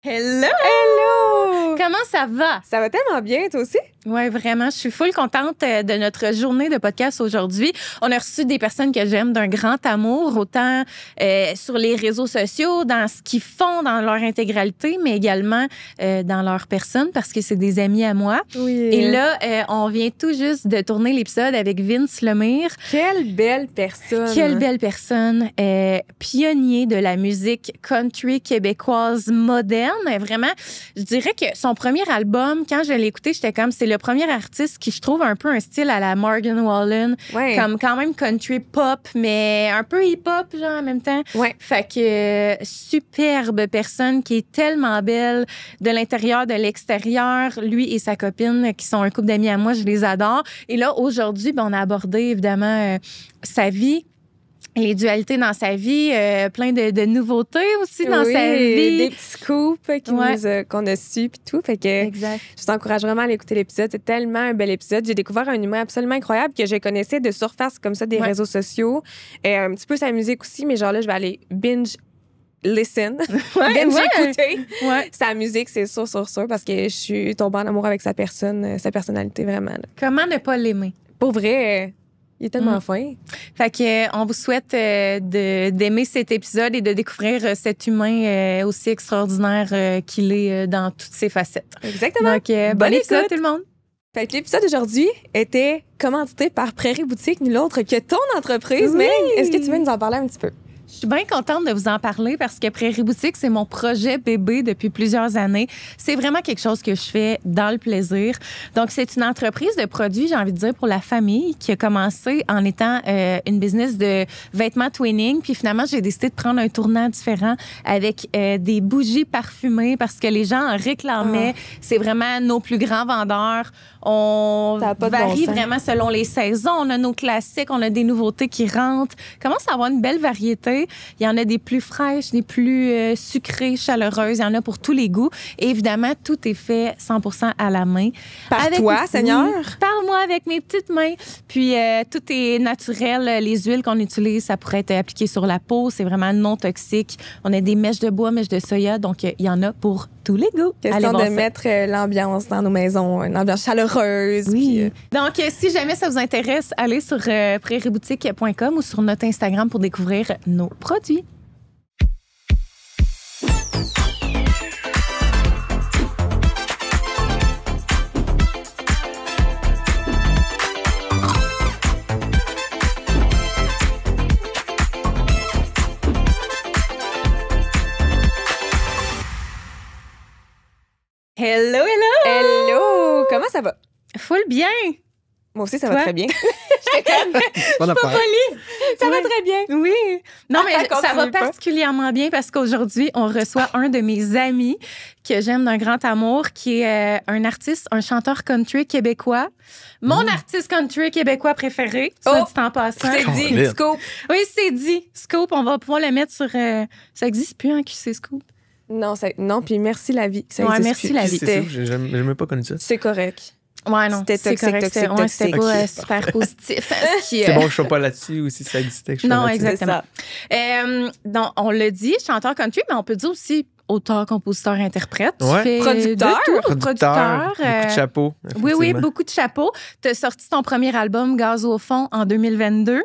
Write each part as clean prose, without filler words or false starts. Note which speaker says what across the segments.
Speaker 1: Hello!
Speaker 2: Hello!
Speaker 1: Comment ça va?
Speaker 2: Ça va tellement bien, toi aussi?
Speaker 1: Oui, vraiment. Je suis full contente de notre journée de podcast aujourd'hui. On a reçu des personnes que j'aime d'un grand amour, autant sur les réseaux sociaux, dans ce qu'ils font, dans leur intégralité, mais également dans leur personne, parce que c'est des amis à moi.
Speaker 2: Oui.
Speaker 1: Et là, on vient tout juste de tourner l'épisode avec Vince Lemire.
Speaker 2: Quelle belle personne!
Speaker 1: Quelle belle personne. Pionnier de la musique country québécoise moderne. Vraiment, je dirais que son premier album, quand je l'ai écouté, j'étais comme, c'est le premier artiste qui, je trouve, un peu un style à la Morgan Wallen.
Speaker 2: Ouais.
Speaker 1: Comme quand même country pop, mais un peu hip-hop, genre, en même temps.
Speaker 2: Ouais.
Speaker 1: Fait que superbe personne qui est tellement belle de l'intérieur, de l'extérieur. Lui et sa copine, qui sont un couple d'amis à moi, je les adore. Et là, aujourd'hui, on a abordé, évidemment, sa vie, les dualités dans sa vie, plein de nouveautés aussi dans sa vie.
Speaker 2: Des petits scoops qu'on a su puis tout. Fait que
Speaker 1: Exact.
Speaker 2: je t'encourage vraiment à aller écouter l'épisode. C'est tellement un bel épisode. J'ai découvert un humain absolument incroyable que je connaissais de surface comme ça des réseaux sociaux. Un petit peu sa musique aussi, mais genre là, je vais aller binge listen. Écouter sa musique, c'est sûr, parce que je suis tombée en amour avec sa personne, sa personnalité vraiment. Là.
Speaker 1: Comment ne pas l'aimer?
Speaker 2: Pour vrai, il est tellement fin.
Speaker 1: Fait que on vous souhaite d'aimer cet épisode et de découvrir cet humain aussi extraordinaire qu'il est dans toutes ses facettes.
Speaker 2: Exactement.
Speaker 1: Donc, bon épisode tout le monde.
Speaker 2: Fait que l'épisode d'aujourd'hui était commandité par Prairie Boutique, nul autre que ton entreprise.
Speaker 1: Oui.
Speaker 2: Mais est-ce que tu veux nous en parler un petit peu?
Speaker 1: Je suis bien contente de vous en parler parce que Prairie Boutique, c'est mon projet bébé depuis plusieurs années. C'est vraiment quelque chose que je fais dans le plaisir. Donc, c'est une entreprise de produits, j'ai envie de dire, pour la famille qui a commencé en étant une business de vêtements twinning. Puis finalement, j'ai décidé de prendre un tournant différent avec des bougies parfumées parce que les gens en réclamaient. C'est vraiment nos plus grands vendeurs. On varie vraiment selon les saisons. On a nos classiques, on a des nouveautés qui rentrent. Commence à avoir une belle variété. Il y en a des plus fraîches, des plus sucrées, chaleureuses. Il y en a pour tous les goûts. Et évidemment, tout est fait 100% à la main.
Speaker 2: Par toi, Seigneur?
Speaker 1: Par-moi avec mes petites mains. Puis, tout est naturel. Les huiles qu'on utilise, ça pourrait être appliqué sur la peau. C'est vraiment non toxique. On a des mèches de bois, mèches de soya. Donc, il y en a pour tous les goûts.
Speaker 2: Question de mettre l'ambiance dans nos maisons, une ambiance chaleureuse.
Speaker 1: Oui. Puis, donc, si jamais ça vous intéresse, allez sur prairieboutique.com ou sur notre Instagram pour découvrir nos produits. Hello, hello!
Speaker 2: Hello! Comment ça va?
Speaker 1: Full bien!
Speaker 2: Moi aussi, ça va très bien.
Speaker 1: J'étais comme, je suis pas polie.
Speaker 2: Ça va très bien.
Speaker 1: Oui. Non, mais ça va particulièrement bien parce qu'aujourd'hui, on reçoit un de mes amis que j'aime d'un grand amour, qui est un artiste, un chanteur country québécois. Mon artiste country québécois préféré, soit dit en passant.
Speaker 2: C'est dit, Scoop.
Speaker 1: Oui, c'est dit. Scoop, on va pouvoir le mettre sur... ça n'existe plus, un QC Scoop.
Speaker 2: Non, puis merci la vie.
Speaker 1: Merci la vie.
Speaker 3: J'ai même pas connu ça.
Speaker 2: C'est correct.
Speaker 1: Ouais, non.
Speaker 2: C'était toxique.
Speaker 1: C'était pas super positif.
Speaker 3: C'est bon, je ne sois pas là-dessus ou si ça existait que je sois
Speaker 1: non,
Speaker 3: là-dessus.
Speaker 1: exactement. Donc, on l'a dit, chanteur country, mais on peut dire aussi auteur, compositeur, interprète.
Speaker 3: Ouais.
Speaker 1: Producteur.
Speaker 3: Beaucoup de chapeaux.
Speaker 1: Oui, beaucoup de chapeaux. Tu as sorti ton premier album, Gaz au fond, en 2022.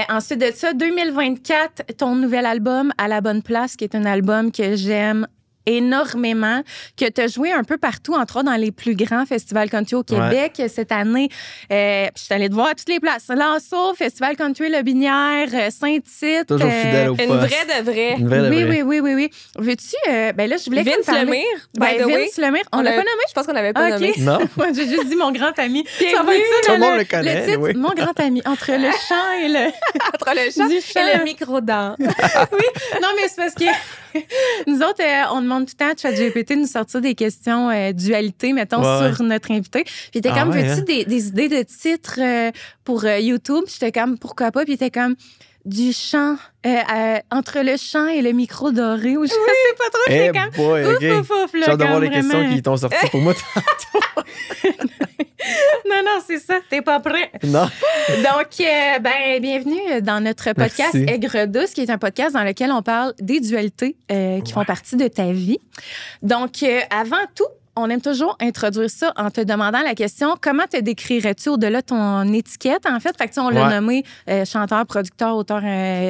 Speaker 1: Ensuite de ça, 2024, ton nouvel album, À la bonne place, qui est un album que j'aime énormément, que tu as joué un peu partout, entre autres dans les plus grands festivals country au Québec. Cette année, je suis allée te voir à toutes les places. Lanceau, Festival Country Le Binière, Saint-Tite.
Speaker 3: Toujours fidèle au poste.
Speaker 2: Une vraie de vraie.
Speaker 1: Oui. Veux-tu... ben là, je voulais
Speaker 2: Vince Lemire, by the way.
Speaker 1: Vince Lemire, on l'a pas nommé?
Speaker 2: Je pense qu'on l'avait pas nommé.
Speaker 3: Non.
Speaker 1: Moi, j'ai juste dit mon grand ami.
Speaker 2: Ça va être ça,
Speaker 3: tout le monde le connaît.
Speaker 1: Le titre, mon grand ami, entre le chant et le...
Speaker 2: Entre le chant et le micro-dents.
Speaker 1: Oui, non, mais c'est parce que nous autres, on demande tout le temps à ChatGPT de nous sortir des questions dualité, mettons, sur notre invité. Puis il était comme, veux-tu des idées de titres pour YouTube? Puis j'étais comme, pourquoi pas? Puis il était comme, du chant, entre le chant et le micro doré, ou je sais pas trop.
Speaker 3: Hey boy,
Speaker 1: ouf,
Speaker 3: j'ai hâte d'avoir les questions qui t'ont sorti pour moi tantôt.
Speaker 1: Non, c'est ça. T'es pas prêt.
Speaker 3: Non.
Speaker 1: Donc, bienvenue dans notre podcast
Speaker 3: Merci.
Speaker 1: Aigre douce, qui est un podcast dans lequel on parle des dualités qui font partie de ta vie. Donc, avant tout, on aime toujours introduire ça en te demandant la question, comment te décrirais-tu au-delà de ton étiquette, en fait? Fait que, on l'a nommé chanteur, producteur, auteur,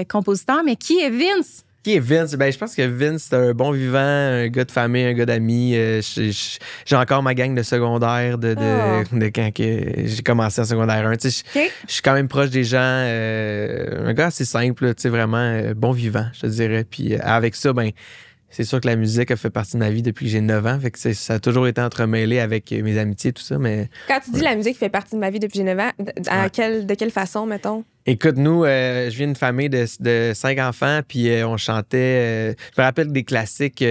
Speaker 1: compositeur, mais qui est Vince?
Speaker 3: Qui est Vince? Ben, je pense que Vince, c'est un bon vivant, un gars de famille, un gars d'amis. J'ai encore ma gang de secondaire de quand que j'ai commencé en secondaire 1. Je suis quand même proche des gens. Un gars assez simple, vraiment bon vivant, je te dirais. Puis avec ça, ben, c'est sûr que la musique a fait partie de ma vie depuis que j'ai 9 ans. Fait que ça a toujours été entremêlé avec mes amitiés et tout ça. Mais
Speaker 2: quand tu dis la musique fait partie de ma vie depuis que j'ai 9 ans, de quelle façon, mettons?
Speaker 3: Écoute, nous, je viens d'une famille de 5 enfants, puis on chantait. Je me rappelle des classiques.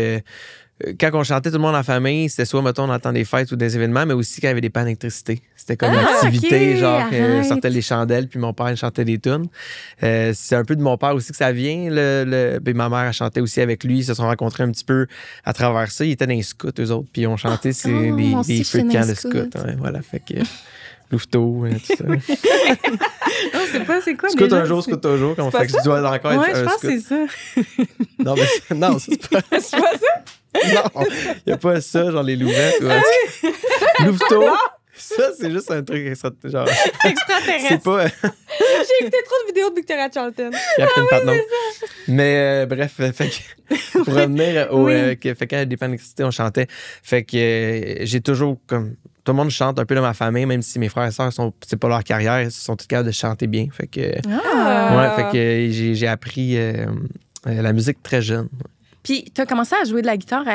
Speaker 3: Quand on chantait tout le monde en famille, c'était soit, mettons, dans le temps des fêtes ou des événements, mais aussi quand il y avait des pannes d'électricité. C'était comme une activité, genre, sortait les chandelles, puis mon père chantait des tunes. C'est un peu de mon père aussi que ça vient. Puis ma mère a chanté aussi avec lui. Ils se sont rencontrés un petit peu à travers ça. Ils étaient dans les scouts, eux autres, puis on chantait des feux de camp de scouts. Ouais, voilà, fait que... Louveteau, tout ça.
Speaker 1: Non, c'est quoi?
Speaker 3: Scout un jour, scout toujours. Comme fait que je dois encore être un scout.
Speaker 1: Je pense que c'est ça.
Speaker 3: Non, mais non, c'est pas...
Speaker 2: C'est pas ça?
Speaker 3: Non, il n'y a pas ça, genre les louvettes. Louveteau, ça, c'est juste un truc genre...
Speaker 1: extraterrestre.
Speaker 3: C'est pas...
Speaker 2: J'ai écouté trop de vidéos de Victoria Charlton.
Speaker 3: Captain Patnaud. Mais bref, fait que, pour revenir au... fait quand il y a des pannes d'électricité, on chantait. Fait que j'ai toujours comme... Tout le monde chante un peu dans ma famille, même si mes frères et sœurs, c'est pas leur carrière, ils sont tous capables de chanter bien. Fait que, fait que j'ai appris la musique très jeune.
Speaker 1: Puis, tu as commencé à jouer de la guitare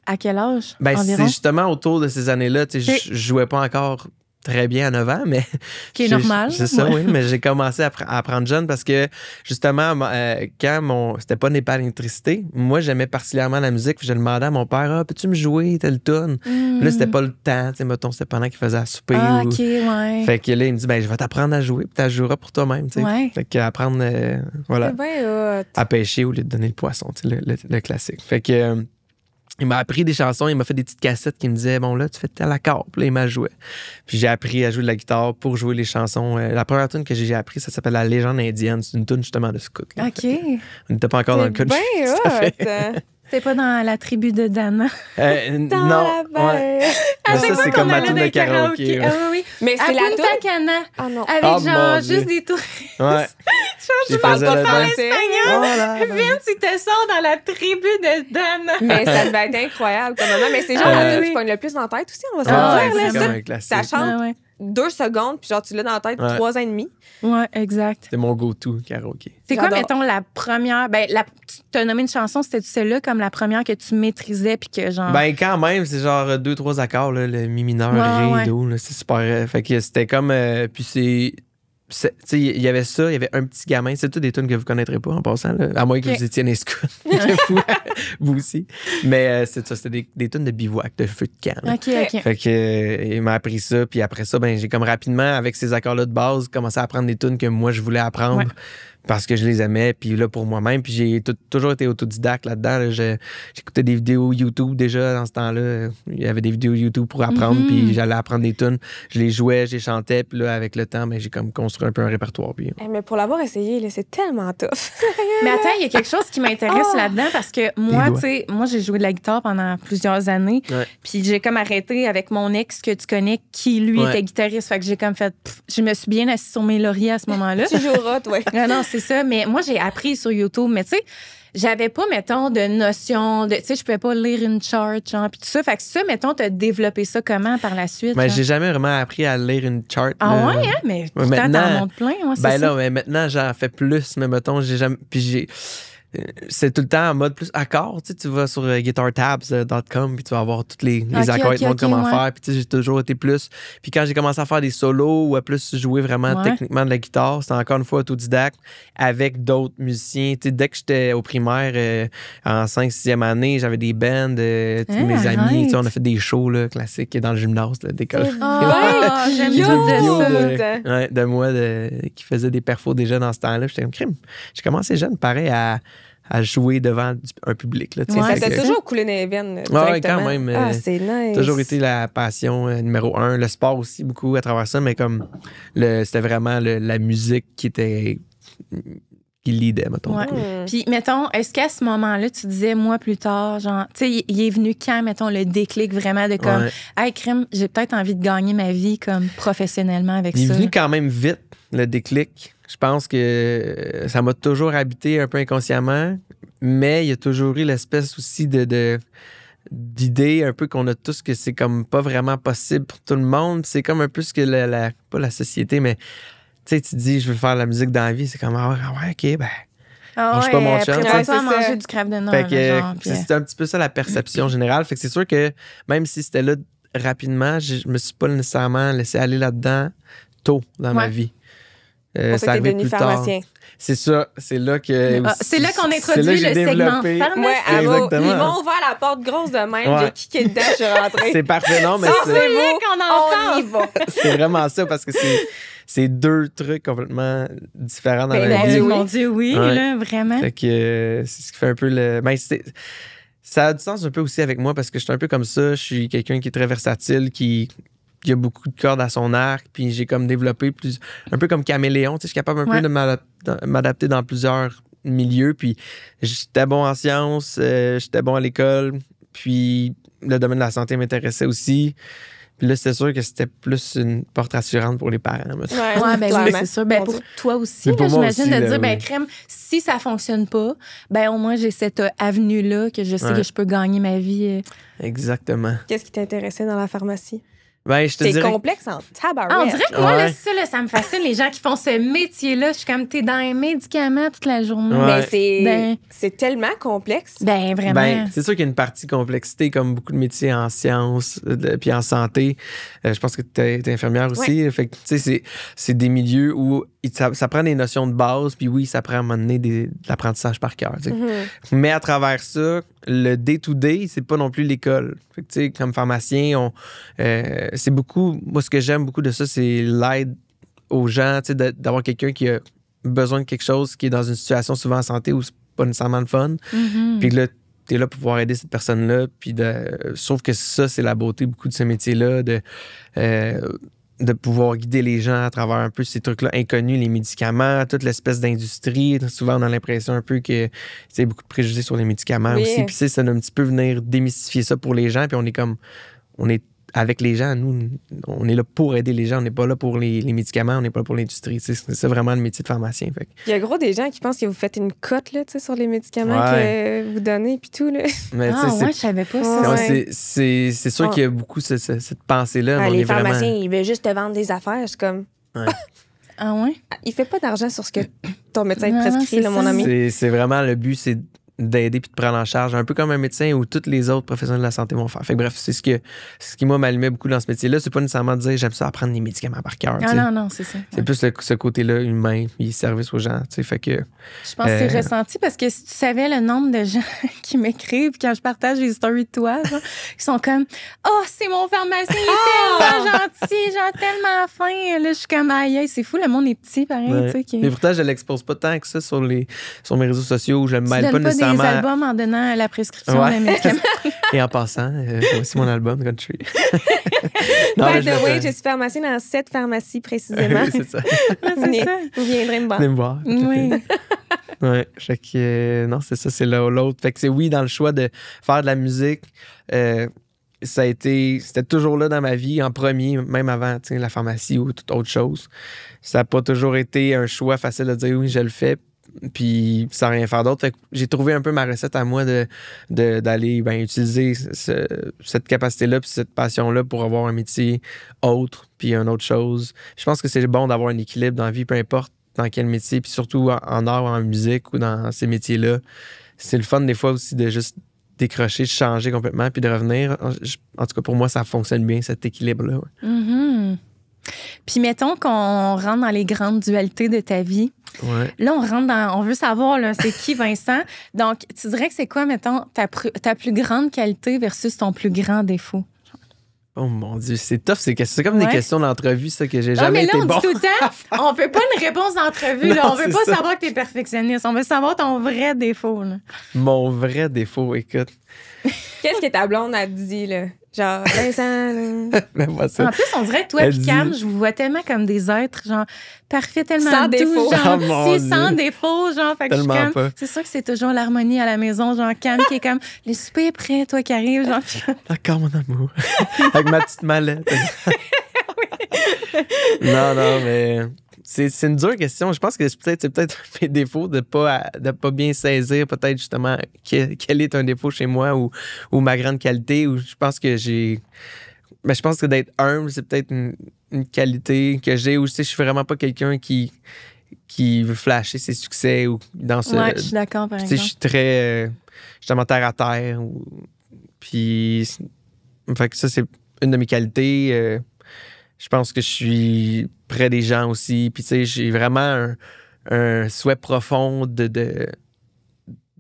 Speaker 1: à quel âge?
Speaker 3: Ben,
Speaker 1: environ?
Speaker 3: c'est justement autour de ces années-là. Je jouais pas encore très bien à 9 ans, mais...
Speaker 1: Qui est normal.
Speaker 3: C'est ça, oui. Mais j'ai commencé à apprendre jeune parce que, justement, quand c'était pas des pannes d'électricité, moi, j'aimais particulièrement la musique. Puis je demandais à mon père, peux-tu me jouer telle tune? Là, c'était pas le temps. Mettons, c'était pendant qu'il faisait à souper.
Speaker 1: OK, ouais.
Speaker 3: Fait que là, il me dit, je vais t'apprendre à jouer. Puis tu joueras pour toi-même.
Speaker 1: Ouais.
Speaker 3: Fait qu'apprendre voilà,
Speaker 2: C'est
Speaker 3: à pêcher au lieu de donner le poisson, le classique. Fait que... il m'a appris des chansons, il m'a fait des petites cassettes qui me disaient, bon là, tu fais tel accord. Puis là, il m'a joué. Puis j'ai appris à jouer de la guitare pour jouer les chansons. La première tune que j'ai appris, ça s'appelle La Légende indienne. C'est une tune justement de scout.
Speaker 1: Là. OK.
Speaker 3: On n'était pas encore dans le country.
Speaker 1: C'était pas dans la tribu de Dana.
Speaker 3: Non. Ouais. Mais ça, c'est comme ma tune de karaoké.
Speaker 1: Ah oui.
Speaker 2: Mais c'est la
Speaker 1: Punta Cana.
Speaker 2: Ah non.
Speaker 1: Avec
Speaker 3: Oh,
Speaker 1: genre
Speaker 3: mon Dieu.
Speaker 1: juste des tours.
Speaker 3: Ouais.
Speaker 1: Je parle pas
Speaker 2: français.
Speaker 1: espagnol. Vince, il te sort dans la tribu de Dana.
Speaker 2: Mais ça devait être incroyable comme moment. Mais c'est genre la tune qui pogne le plus dans la tête aussi, on va se le dire.
Speaker 3: C'est
Speaker 2: Là,
Speaker 3: comme un classique.
Speaker 2: ça chante 2 secondes, puis genre tu l'as dans la tête 3 ans et demi.
Speaker 1: Ouais, exact.
Speaker 3: C'est mon go-to karaoké.
Speaker 1: C'est quoi, mettons, la première... tu t'as nommé une chanson, c'était celle-là comme la première que tu maîtrisais, puis que genre...
Speaker 3: Ben, quand même, c'est genre 2-3 accords, là, le mi mineur, ré, do, là, c'est super... fait que c'était comme... puis tu sais, il y avait ça, il y avait un petit gamin. C'est tout des tunes que vous connaîtrez pas en passant, là, à moins que vous étiez des scouts. Vous aussi. Mais c'est ça, c'était des tunes de bivouac, de feu de camp.
Speaker 1: OK.
Speaker 3: Fait que il m'a appris ça, puis après ça, ben j'ai comme rapidement, avec ces accords-là de base, commencé à apprendre des tunes que moi je voulais apprendre. Parce que je les aimais, puis là, pour moi-même. Puis j'ai toujours été autodidacte là-dedans. Là. J'écoutais des vidéos YouTube déjà dans ce temps-là. Il y avait des vidéos YouTube pour apprendre, puis j'allais apprendre des tunes. Je les jouais, je les chantais, puis là, avec le temps, ben, j'ai comme construit un peu un répertoire. Puis...
Speaker 2: Mais pour l'avoir essayé, là, c'est tellement tough.
Speaker 1: Mais attends, il y a quelque chose qui m'intéresse là-dedans, parce que moi, tu sais, j'ai joué de la guitare pendant plusieurs années, puis j'ai comme arrêté avec mon ex que tu connais, qui, lui, était guitariste. Fait que j'ai comme fait... je me suis bien assise sur mes lauriers à ce moment-là.
Speaker 2: Tu joueras, toi.
Speaker 1: Non, c'est ça. Mais moi, j'ai appris sur YouTube. Mais tu sais, j'avais pas, mettons, de notion de... Tu sais, je pouvais pas lire une chart, genre, puis tout ça. Fait que ça, mettons, t'as développé ça comment par la suite?
Speaker 3: Mais j'ai jamais vraiment appris à lire une chart.
Speaker 1: Ah ouais, hein? Mais pourtant, t'en montres plein. Ouais,
Speaker 3: ben là, mais maintenant, j'en fais plus. Mais mettons, j'ai jamais... Puis c'est tout le temps en mode plus accord. Tu vas sur guitartabs.com puis tu vas avoir tous les accords et te montrent comment faire. Puis j'ai toujours été plus. Puis quand j'ai commencé à faire des solos ou à plus jouer vraiment techniquement de la guitare, c'était encore une fois autodidacte avec d'autres musiciens. Dès que j'étais au primaire, en 5-6e année, j'avais des bands, mes amis. On a fait des shows là, classiques dans le gymnase d'école.
Speaker 1: J'aime
Speaker 3: de moi qui faisait des perfos déjà dans ce temps-là. J'étais comme crime. J'ai commencé jeune, pareil, à à jouer devant un public. Là,
Speaker 2: ça t'a toujours coulé dans les veines.
Speaker 3: Oui, quand même.
Speaker 2: C'est nice.
Speaker 3: Toujours été la passion numéro 1. Le sport aussi, beaucoup à travers ça, mais comme c'était vraiment la musique qui leadait, mettons.
Speaker 1: Ouais. Puis, mettons, est-ce qu'à ce moment-là, tu disais, moi, plus tard, genre, tu sais, il est venu quand, mettons, le déclic vraiment de comme, hey, crème, j'ai peut-être envie de gagner ma vie comme professionnellement avec ça.
Speaker 3: Il est venu quand même vite, le déclic. Je pense que ça m'a toujours habité un peu inconsciemment, mais il y a toujours eu l'espèce aussi d'idée un peu qu'on a tous que c'est comme pas vraiment possible pour tout le monde. C'est comme un peu ce que pas la société, mais tu sais, tu dis, je veux faire de la musique dans la vie. C'est comme, OK, ben, mange pas mon chum.
Speaker 1: Prépare-toi à manger du crève de nord.
Speaker 3: C'est un petit peu ça la perception générale. Fait que c'est sûr que même si c'était là rapidement, je me suis pas nécessairement laissé aller là-dedans tôt dans ma vie.
Speaker 2: Ça arrive devenu pharmacien.
Speaker 3: C'est ça. C'est là que.
Speaker 1: C'est là qu'on introduit le segment pharmacie.
Speaker 2: Ils m'ont ouvert la porte grosse de même. J'ai kické dedans, je suis rentrée.
Speaker 3: C'est parfait, non, mais
Speaker 1: c'est là qu'on en
Speaker 2: on y va.
Speaker 3: C'est vraiment ça parce que c'est deux trucs complètement différents dans la vie.
Speaker 1: Mon Dieu, oui, là, vraiment.
Speaker 3: Fait que c'est ce qui fait un peu le. Ben, ça a du sens un peu aussi avec moi parce que je suis un peu comme ça. Je suis quelqu'un qui est très versatile, qui a beaucoup de cordes à son arc, puis j'ai comme développé un peu comme caméléon. Tu sais, je suis capable un peu de m'adapter dans plusieurs milieux. Puis j'étais bon en sciences, j'étais bon à l'école, puis le domaine de la santé m'intéressait aussi. Puis là, c'était sûr que c'était plus une porte rassurante pour les parents.
Speaker 1: Oui, c'est sûr. Ben, pour toi aussi, j'imagine de dire, ben, crème, si ça fonctionne pas, ben au moins j'ai cette avenue-là que je sais que je peux gagner ma vie.
Speaker 3: Exactement.
Speaker 2: Qu'est-ce qui t'intéressait dans la pharmacie?
Speaker 3: Ben,
Speaker 2: c'est complexe en tabarouette.
Speaker 1: On dirait que moi, là, ça me fascine. Les gens qui font ce métier-là, je suis comme, t'es dans les médicaments toute la journée.
Speaker 2: Mais c'est tellement complexe.
Speaker 1: Ben, vraiment.
Speaker 3: Ben, c'est sûr qu'il y a une partie complexité, comme beaucoup de métiers en sciences puis en santé. Je pense que t'es infirmière aussi. Ouais. Fait que, tu sais, c'est des milieux où ça prend des notions de base, puis oui, ça prend à un moment donné de l'apprentissage par cœur. Mais à travers ça, le day-to-day, c'est pas non plus l'école. Fait que, tu sais, comme pharmacien, c'est beaucoup... Moi, ce que j'aime beaucoup de ça, c'est l'aide aux gens, tu sais, d'avoir quelqu'un qui a besoin de quelque chose, qui est dans une situation souvent en santé où c'est pas nécessairement le fun. Puis là, t'es là pour pouvoir aider cette personne-là. Puis je trouve que ça, c'est la beauté beaucoup de ce métier-là, de pouvoir guider les gens à travers un peu ces trucs-là inconnus, les médicaments, toute l'espèce d'industrie. Souvent, on a l'impression un peu que y a beaucoup de préjugés sur les médicaments aussi. Puis ça doit un petit peu venir démystifier ça pour les gens. Puis on est avec les gens, nous, on est là pour aider les gens. On n'est pas là pour les médicaments, on n'est pas là pour l'industrie. C'est ça vraiment le métier de pharmacien. Fait.
Speaker 2: Il y a gros des gens qui pensent que vous faites une cote là, sur les médicaments que vous donnez puis tout. Là.
Speaker 3: Mais,
Speaker 1: je savais pas ça.
Speaker 3: C'est sûr qu'il y a beaucoup cette pensée-là.
Speaker 2: Les pharmaciens, ils veulent juste te vendre des affaires. Je suis comme...
Speaker 1: Ah ouais?
Speaker 2: Il fait pas d'argent sur ce que ton médecin te prescrit, là, mon ami.
Speaker 3: C'est vraiment le but, c'est d'aider puis de prendre en charge, un peu comme un médecin ou tous les autres professionnels de la santé vont faire. Fait que, bref, c'est ce qui moi m'allumait beaucoup dans ce métier-là. C'est pas nécessairement de dire j'aime ça apprendre les médicaments par cœur.
Speaker 1: Non, c'est ça.
Speaker 3: C'est plus ce côté-là humain puis service aux gens. Fait que,
Speaker 1: je pense que c'est ressenti parce que si tu savais le nombre de gens qui m'écrivent quand je partage les stories de toi, genre, qui sont comme oh, c'est mon pharmacien, il est tellement gentil, genre tellement fin. Là, je suis comme aïe, c'est fou, le monde est petit pareil.
Speaker 3: Mais pourtant, je l'expose pas tant que ça sur mes réseaux sociaux. Je me mêle pas nécessairement.
Speaker 1: Des albums en donnant la prescription de médicaments.
Speaker 3: Et en passant, voici mon album Country.
Speaker 2: By the way, je suis pharmacienne dans cette pharmacie précisément.
Speaker 3: Oui, c'est ça.
Speaker 2: Vous viendrez me voir.
Speaker 3: Venez me voir.
Speaker 1: Oui.
Speaker 3: Ouais, fait que non, c'est ça, c'est l'un ou l'autre. Fait que c'est dans le choix de faire de la musique. C'était toujours là dans ma vie, en premier, même avant la pharmacie ou toute autre chose. Ça n'a pas toujours été un choix facile de dire oui, je le fais. Puis sans rien faire d'autre. Fait que j'ai trouvé un peu ma recette à moi d'aller utiliser cette capacité-là puis cette passion-là pour avoir un métier autre puis une autre chose. Je pense que c'est bon d'avoir un équilibre dans la vie, peu importe dans quel métier, puis surtout en art, en musique ou dans ces métiers-là. C'est le fun des fois aussi de juste décrocher, de changer complètement puis de revenir. En tout cas, pour moi, ça fonctionne bien, cet équilibre-là. Ouais.
Speaker 1: Mm-hmm. Puis mettons qu'on rentre dans les grandes dualités de ta vie.
Speaker 3: Ouais.
Speaker 1: Là, on veut savoir, là, c'est qui Vincent? Donc, tu dirais que c'est quoi, mettons, ta plus grande qualité versus ton plus grand défaut?
Speaker 3: Oh mon Dieu, c'est tough. C'est comme des questions d'entrevue, ça, que j'ai jamais
Speaker 1: mais là,
Speaker 3: été
Speaker 1: on
Speaker 3: bon.
Speaker 1: dit tout le temps, on veut pas une réponse d'entrevue. Là. On veut pas savoir que t'es perfectionniste. On veut savoir ton vrai défaut. Là.
Speaker 3: Mon vrai défaut, écoute.
Speaker 2: Qu'est-ce que ta blonde a dit, là? Genre, Vincent.
Speaker 1: En plus, on dirait que toi et Cam, je vous vois tellement comme des êtres, genre, parfaits, tellement
Speaker 2: sans
Speaker 1: doux,
Speaker 2: défaut.
Speaker 1: gentils, sans défaut, genre. Fait que je suis comme,
Speaker 3: pas.
Speaker 1: c'est sûr que c'est toujours l'harmonie à la maison, genre, Cam qui est comme, les soupers est prêt, toi qui arrives, genre.
Speaker 3: D'accord, mon amour. Avec ma petite mallette. Non, mais c'est une dure question. Je pense que c'est peut-être mes défauts de pas bien saisir peut-être justement quel est un défaut chez moi ou ma grande qualité. Ou je pense que je pense que d'être humble, c'est peut-être une qualité que j'ai. Ou je suis vraiment pas quelqu'un qui veut flasher ses succès ou dans ce.
Speaker 1: Ouais, je suis d'accord, par exemple.
Speaker 3: Je suis très justement terre à terre. Puis, fait que ça, c'est une de mes qualités. Je pense que je suis près des gens aussi. Puis, tu sais, j'ai vraiment un souhait profond de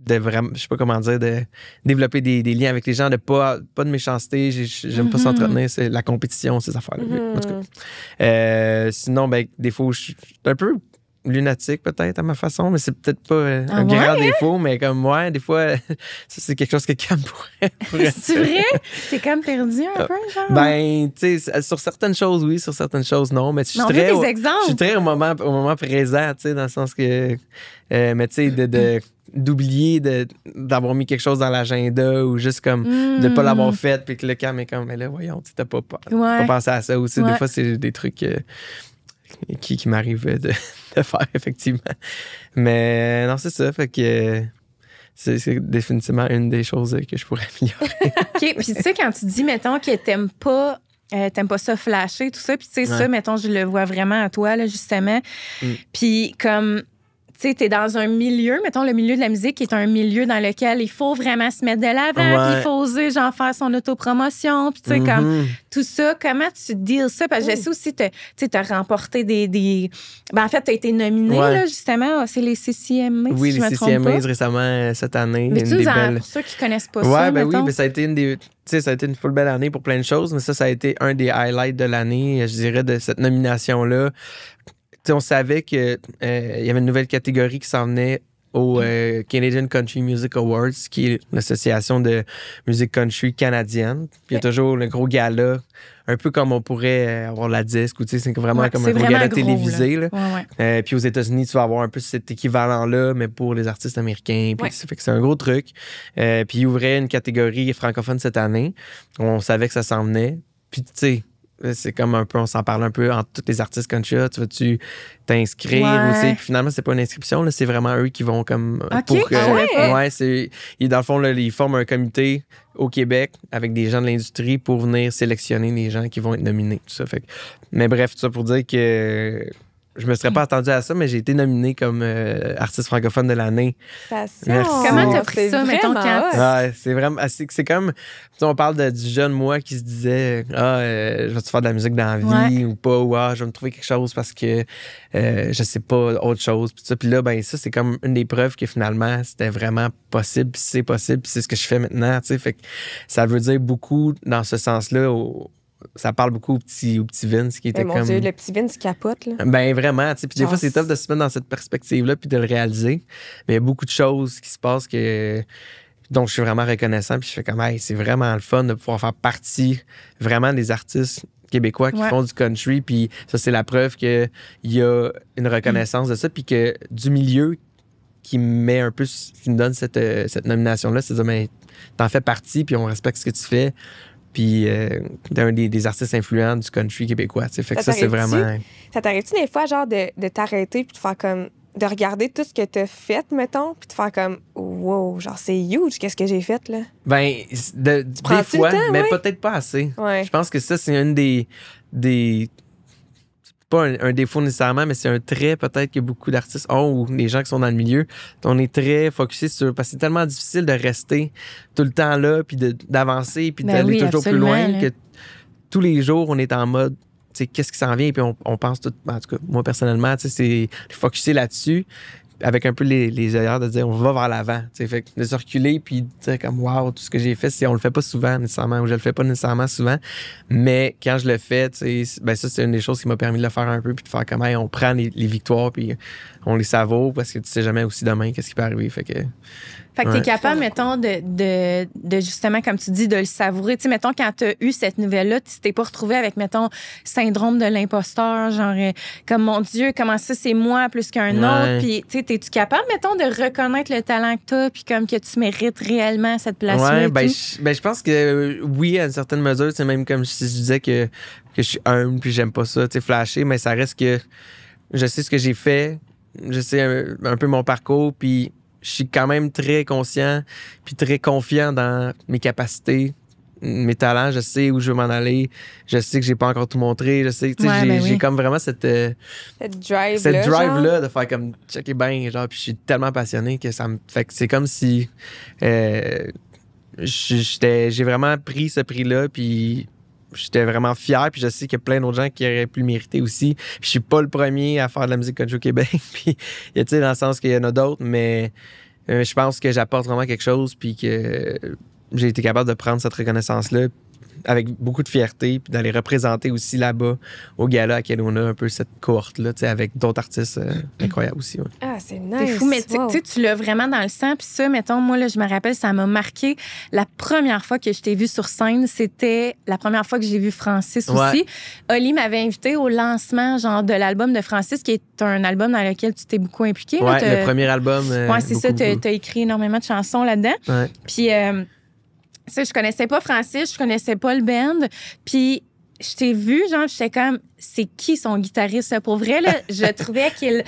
Speaker 3: vraiment, je sais pas comment dire, de développer des liens avec les gens, pas de méchanceté. J'aime pas s'entretenir. C'est la compétition, ces affaires-là. En tout cas. Sinon, des fois, je suis un peu lunatique peut-être à ma façon, mais c'est peut-être pas un grand défaut, mais comme moi, des fois, ça c'est quelque chose que Cam pourrait
Speaker 1: C'est vrai? T'es comme perdu un peu, genre?
Speaker 3: Ben, tu sais, sur certaines choses, oui, sur certaines choses, non. Mais je suis très,
Speaker 1: exemples.
Speaker 3: Je suis très au moment présent, tu sais, dans le sens que, mais tu sais, d'oublier d'avoir mis quelque chose dans l'agenda ou juste comme de pas l'avoir fait, puis que le Cam est comme, mais là, voyons, tu t'as pas pensé à ça aussi. Des fois, c'est des trucs qui m'arrivent de faire, effectivement. Mais non, c'est ça. Fait que c'est définitivement une des choses que je pourrais améliorer.
Speaker 1: OK. Puis tu sais, quand tu dis, mettons, que t'aimes pas ça flasher, tout ça, puis tu sais, ça, mettons, je le vois vraiment à toi, là, justement. Puis comme... Tu sais, t'es dans un milieu, mettons le milieu de la musique, qui est un milieu dans lequel il faut vraiment se mettre de l'avant, puis il faut oser, genre, faire son autopromotion, puis tu sais, comme tout ça. Comment tu deals ça? Parce que je sais aussi, tu as remporté des... Ben, en fait, t'as été nominé, là, justement. C'est les CCMA,
Speaker 3: oui,
Speaker 1: si je
Speaker 3: les
Speaker 1: me trompe pas.
Speaker 3: récemment, cette année.
Speaker 1: Mais pour ceux qui connaissent pas ça,
Speaker 3: oui,
Speaker 1: mettons.
Speaker 3: mais ça a été une des... Tu sais, ça a été une full belle année pour plein de choses, mais ça a été un des highlights de l'année, je dirais, de cette nomination-là. On savait qu'il y avait une nouvelle catégorie qui s'en venait au Canadian Country Music Awards, qui est l'association de musique country canadienne. Puis il y a toujours le gros gala, un peu comme on pourrait avoir la disque, ou tu sais, c'est vraiment comme un gros gala télévisé. Là. Puis aux États-Unis, tu vas avoir un peu cet équivalent-là, mais pour les artistes américains. Puis ça fait que c'est un gros truc. Puis il ouvrait une catégorie francophone cette année. On savait que ça s'en venait. Puis tu sais, c'est comme un peu, on s'en parle un peu entre tous les artistes country. Tu vas-tu t'inscrire ou puis finalement, c'est pas une inscription, là, c'est vraiment eux qui vont comme. Pour dans le fond, là, ils forment un comité au Québec avec des gens de l'industrie pour venir sélectionner les gens qui vont être nominés. Tout ça. Fait que, mais bref, tout ça pour dire que je me serais pas attendu à ça, mais j'ai été nominé comme artiste francophone de l'année.
Speaker 1: Comment t'as pris ça, mettons, quand
Speaker 3: c'est vraiment... C'est comme... On parle du jeune moi qui se disait « je vais-tu faire de la musique dans la vie ou pas? » Ou « je vais me trouver quelque chose parce que je sais pas, autre chose. » Puis là, ben ça, c'est comme une des preuves que finalement, c'était vraiment possible, puis c'est possible, puis c'est ce que je fais maintenant. Fait que ça veut dire beaucoup dans ce sens-là ça parle beaucoup au petit Vince qui était
Speaker 2: mon Dieu, le petit Vince capote, là.
Speaker 3: Ben vraiment, tu sais. Puis des fois, c'est tough de se mettre dans cette perspective-là puis de le réaliser. Mais il y a beaucoup de choses qui se passent dont je suis vraiment reconnaissant. Puis je fais comme, c'est vraiment le fun de pouvoir faire partie vraiment des artistes québécois qui font du country. Puis ça, c'est la preuve qu'il y a une reconnaissance de ça. Puis que du milieu qui me donne cette nomination-là, c'est de dire, t'en fais partie, puis on respecte ce que tu fais. Puis d'un des artistes influents du country québécois. Fait que ça, c'est vraiment...
Speaker 2: Ça t'arrive-tu des fois, genre, de t'arrêter puis de faire comme... de regarder tout ce que t'as fait, mettons, puis de faire comme « Wow, genre, c'est huge, qu'est-ce que j'ai fait, là? »
Speaker 3: Ben, des fois, mais peut-être pas assez. Je pense que ça, c'est une des pas un défaut nécessairement, mais c'est un trait peut-être que beaucoup d'artistes ont, ou les gens qui sont dans le milieu. On est très focusé sur... Parce que c'est tellement difficile de rester tout le temps là, puis d'avancer, puis d'aller toujours plus loin, que tous les jours, on est en mode, tu sais, qu'est-ce qui s'en vient, puis on pense tout... En tout cas, moi, personnellement, tu sais, c'est focusé là-dessus. avec un peu les œillères de dire on va vers l'avant. Fait que de se reculer puis de dire comme wow, tout ce que j'ai fait, on le fait pas souvent nécessairement, ou je le fais pas nécessairement souvent. Mais quand je le fais, ben ça, c'est une des choses qui m'a permis de le faire un peu, puis de faire comme on prend les victoires, puis on les savoure, parce que tu sais jamais aussi demain qu'est-ce qui peut arriver. Fait que
Speaker 1: t'es capable, mettons, de justement, comme tu dis, de le savourer. Tu sais, mettons, quand t'as eu cette nouvelle-là, tu t'es pas retrouvé avec, mettons, syndrome de l'imposteur, genre, comme, mon Dieu, comment ça, c'est moi plus qu'un autre. Puis, tu sais, t'es-tu capable, mettons, de reconnaître le talent que t'as, puis comme que tu mérites réellement cette place-là?
Speaker 3: Ouais, je pense que oui, à une certaine mesure, c'est même comme si je disais que je suis humble, puis j'aime pas ça, tu sais, flasher, mais ça reste que je sais ce que j'ai fait, je sais un peu mon parcours, puis je suis quand même très conscient puis très confiant dans mes capacités, mes talents. Je sais où je veux m'en aller. Je sais que j'ai pas encore tout montré. Je sais, j'ai comme vraiment cette drive-là de faire comme checker bien, genre, puis je suis tellement passionné que ça me fait que c'est comme si j'ai vraiment pris ce prix-là, puis j'étais vraiment fier, puis je sais qu'il y a plein d'autres gens qui auraient pu le mériter aussi. Puis je suis pas le premier à faire de la musique country au Québec, puis tu sais, dans le sens qu'il y en a d'autres, mais je pense que j'apporte vraiment quelque chose, puis que j'ai été capable de prendre cette reconnaissance-là avec beaucoup de fierté, puis d'aller représenter aussi là-bas au gala à quel on a un peu cette cohorte-là, tu sais, avec d'autres artistes incroyables aussi. Ouais.
Speaker 2: Ah, c'est nice.
Speaker 1: C'est fou, mais tu sais, tu l'as vraiment dans le sang. Puis ça, mettons, moi, là, je me rappelle, ça m'a marqué. La première fois que je t'ai vu sur scène, c'était la première fois que j'ai vu Francis aussi. Oli m'avait invité au lancement, genre, de l'album de Francis, qui est un album dans lequel tu t'es beaucoup impliqué.
Speaker 3: Ouais, le premier album.
Speaker 1: C'est ça, t'as écrit énormément de chansons là-dedans.
Speaker 3: Ouais.
Speaker 1: Puis... ça, je connaissais pas Francis, je connaissais pas le band. Puis, je t'ai vu, genre, j'étais comme, c'est qui son guitariste? Là? Pour vrai, là, je trouvais qu'il...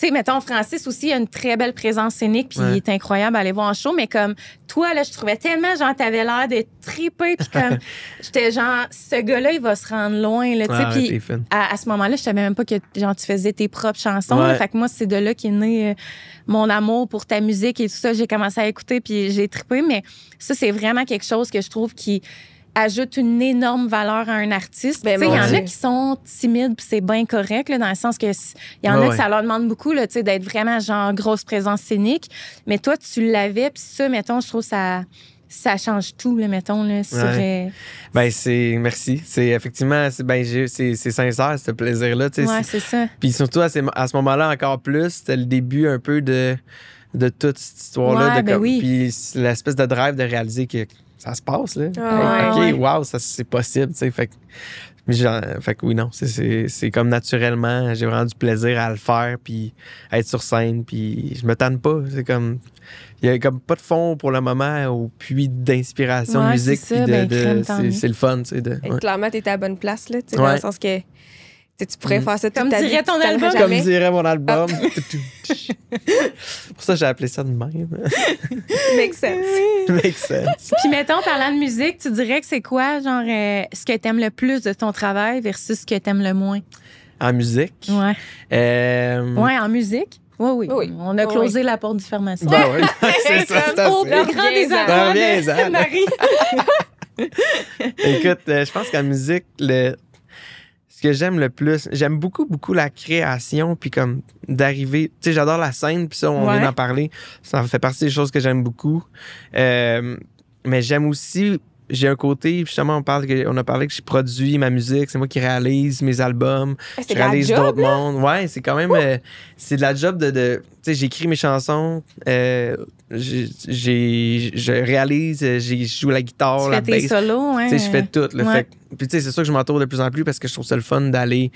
Speaker 1: Tu sais, mettons, Francis aussi a une très belle présence scénique, puis il est incroyable à aller voir en show, mais comme toi, là, je trouvais tellement, genre, t'avais l'air de triper, puis comme, j'étais genre, ce gars-là, il va se rendre loin, là, tu sais, puis à ce moment-là, je savais même pas que, genre, tu faisais tes propres chansons, là, fait que moi, c'est de là qu'est né mon amour pour ta musique et tout ça. J'ai commencé à écouter, puis j'ai trippé, mais ça, c'est vraiment quelque chose que je trouve qui ajoute une énorme valeur à un artiste. Il y en a qui sont timides, puis c'est bien correct, là, dans le sens que il y en a que ça leur demande beaucoup là, d'être vraiment genre grosse présence scénique. Mais toi, tu l'avais, puis ça, mettons, je trouve ça change tout, là, mettons. Là,
Speaker 3: merci. C'est effectivement, c'est sincère, ce plaisir-là.
Speaker 1: Ouais, c'est ça.
Speaker 3: Puis surtout, à ce moment-là, encore plus, c'était le début un peu de toute cette histoire-là. Puis l'espèce de drive de réaliser que ça se passe, là. Wow, ça, c'est possible, tu sais. Fait que oui, non, c'est comme naturellement, j'ai vraiment du plaisir à le faire, puis à être sur scène, puis je me tanne pas. C'est comme, il y a comme pas de fond pour le moment au puits d'inspiration de musique, puis c'est le fun, tu sais.
Speaker 2: Clairement, t'es à la bonne place, là, tu sais, dans le sens que tu pourrais faire ça toute ta vie.
Speaker 1: Ton album.
Speaker 3: Comme dirait mon album. Pour ça, j'ai appelé ça de même.
Speaker 2: Make sense.
Speaker 1: Puis, mettons, parlant de musique, tu dirais que c'est quoi, genre, ce que t'aimes le plus de ton travail versus ce que t'aimes le moins?
Speaker 3: En musique?
Speaker 1: Ouais. En musique? Oui. On a closé la porte du pharmacien.
Speaker 3: C'est ça.
Speaker 1: Au plus grand des
Speaker 3: arrangements.
Speaker 1: Marie.
Speaker 3: Écoute, je pense qu'en musique, ce que j'aime le plus, j'aime beaucoup la création, puis comme d'arriver, tu sais, j'adore la scène, puis ça, on vient d'en parler, ça fait partie des choses que j'aime beaucoup. Mais j'aime aussi, j'ai un côté, justement, on a parlé que je produis ma musique, c'est moi qui réalise mes albums, je réalise d'autres mondes. Ouais, c'est quand même, c'est de la job de tu sais, j'écris mes chansons, je réalise, je joue la guitare, la bass.
Speaker 1: Tu fais tes solos,
Speaker 3: Tu sais, je fais tout. Puis tu sais, c'est sûr que je m'entoure de plus en plus parce que je trouve ça le fun d'aller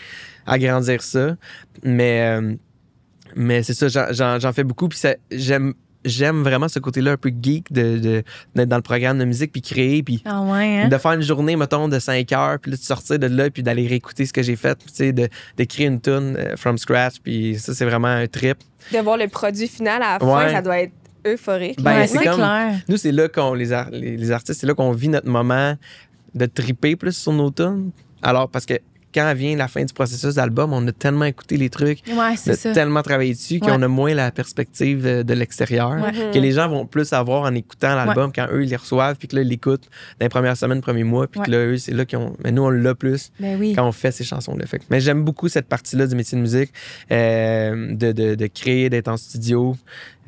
Speaker 3: agrandir ça. Mais c'est ça, j'en fais beaucoup. Puis j'aime vraiment ce côté-là un peu geek d'être dans le programme de musique puis créer, puis de faire une journée, mettons, de 5 heures, puis là, de sortir de là, puis d'aller réécouter ce que j'ai fait, tu sais, de créer une tune from scratch, puis ça, c'est vraiment un trip.
Speaker 2: De voir le produit final à la fin, ça doit être euphorique.
Speaker 3: C'est comme, clair. Nous, c'est là qu'on, les artistes, c'est là qu'on vit notre moment de triper plus sur nos tunes. Alors, parce que quand vient la fin du processus d'album, on a tellement écouté les trucs,
Speaker 1: Ouais,
Speaker 3: on
Speaker 1: c'est
Speaker 3: a
Speaker 1: ça.
Speaker 3: tellement travaillé dessus qu'on a moins la perspective de l'extérieur, que les gens vont plus avoir en écoutant l'album quand eux, ils les reçoivent, puis que là, ils l'écoutent dans les premières semaines, premiers mois, puis que là, eux, c'est là qu'ils ont... Mais nous, on l'a plus quand on fait ces chansons-là. Mais j'aime beaucoup cette partie-là du métier de musique, de créer, d'être en studio,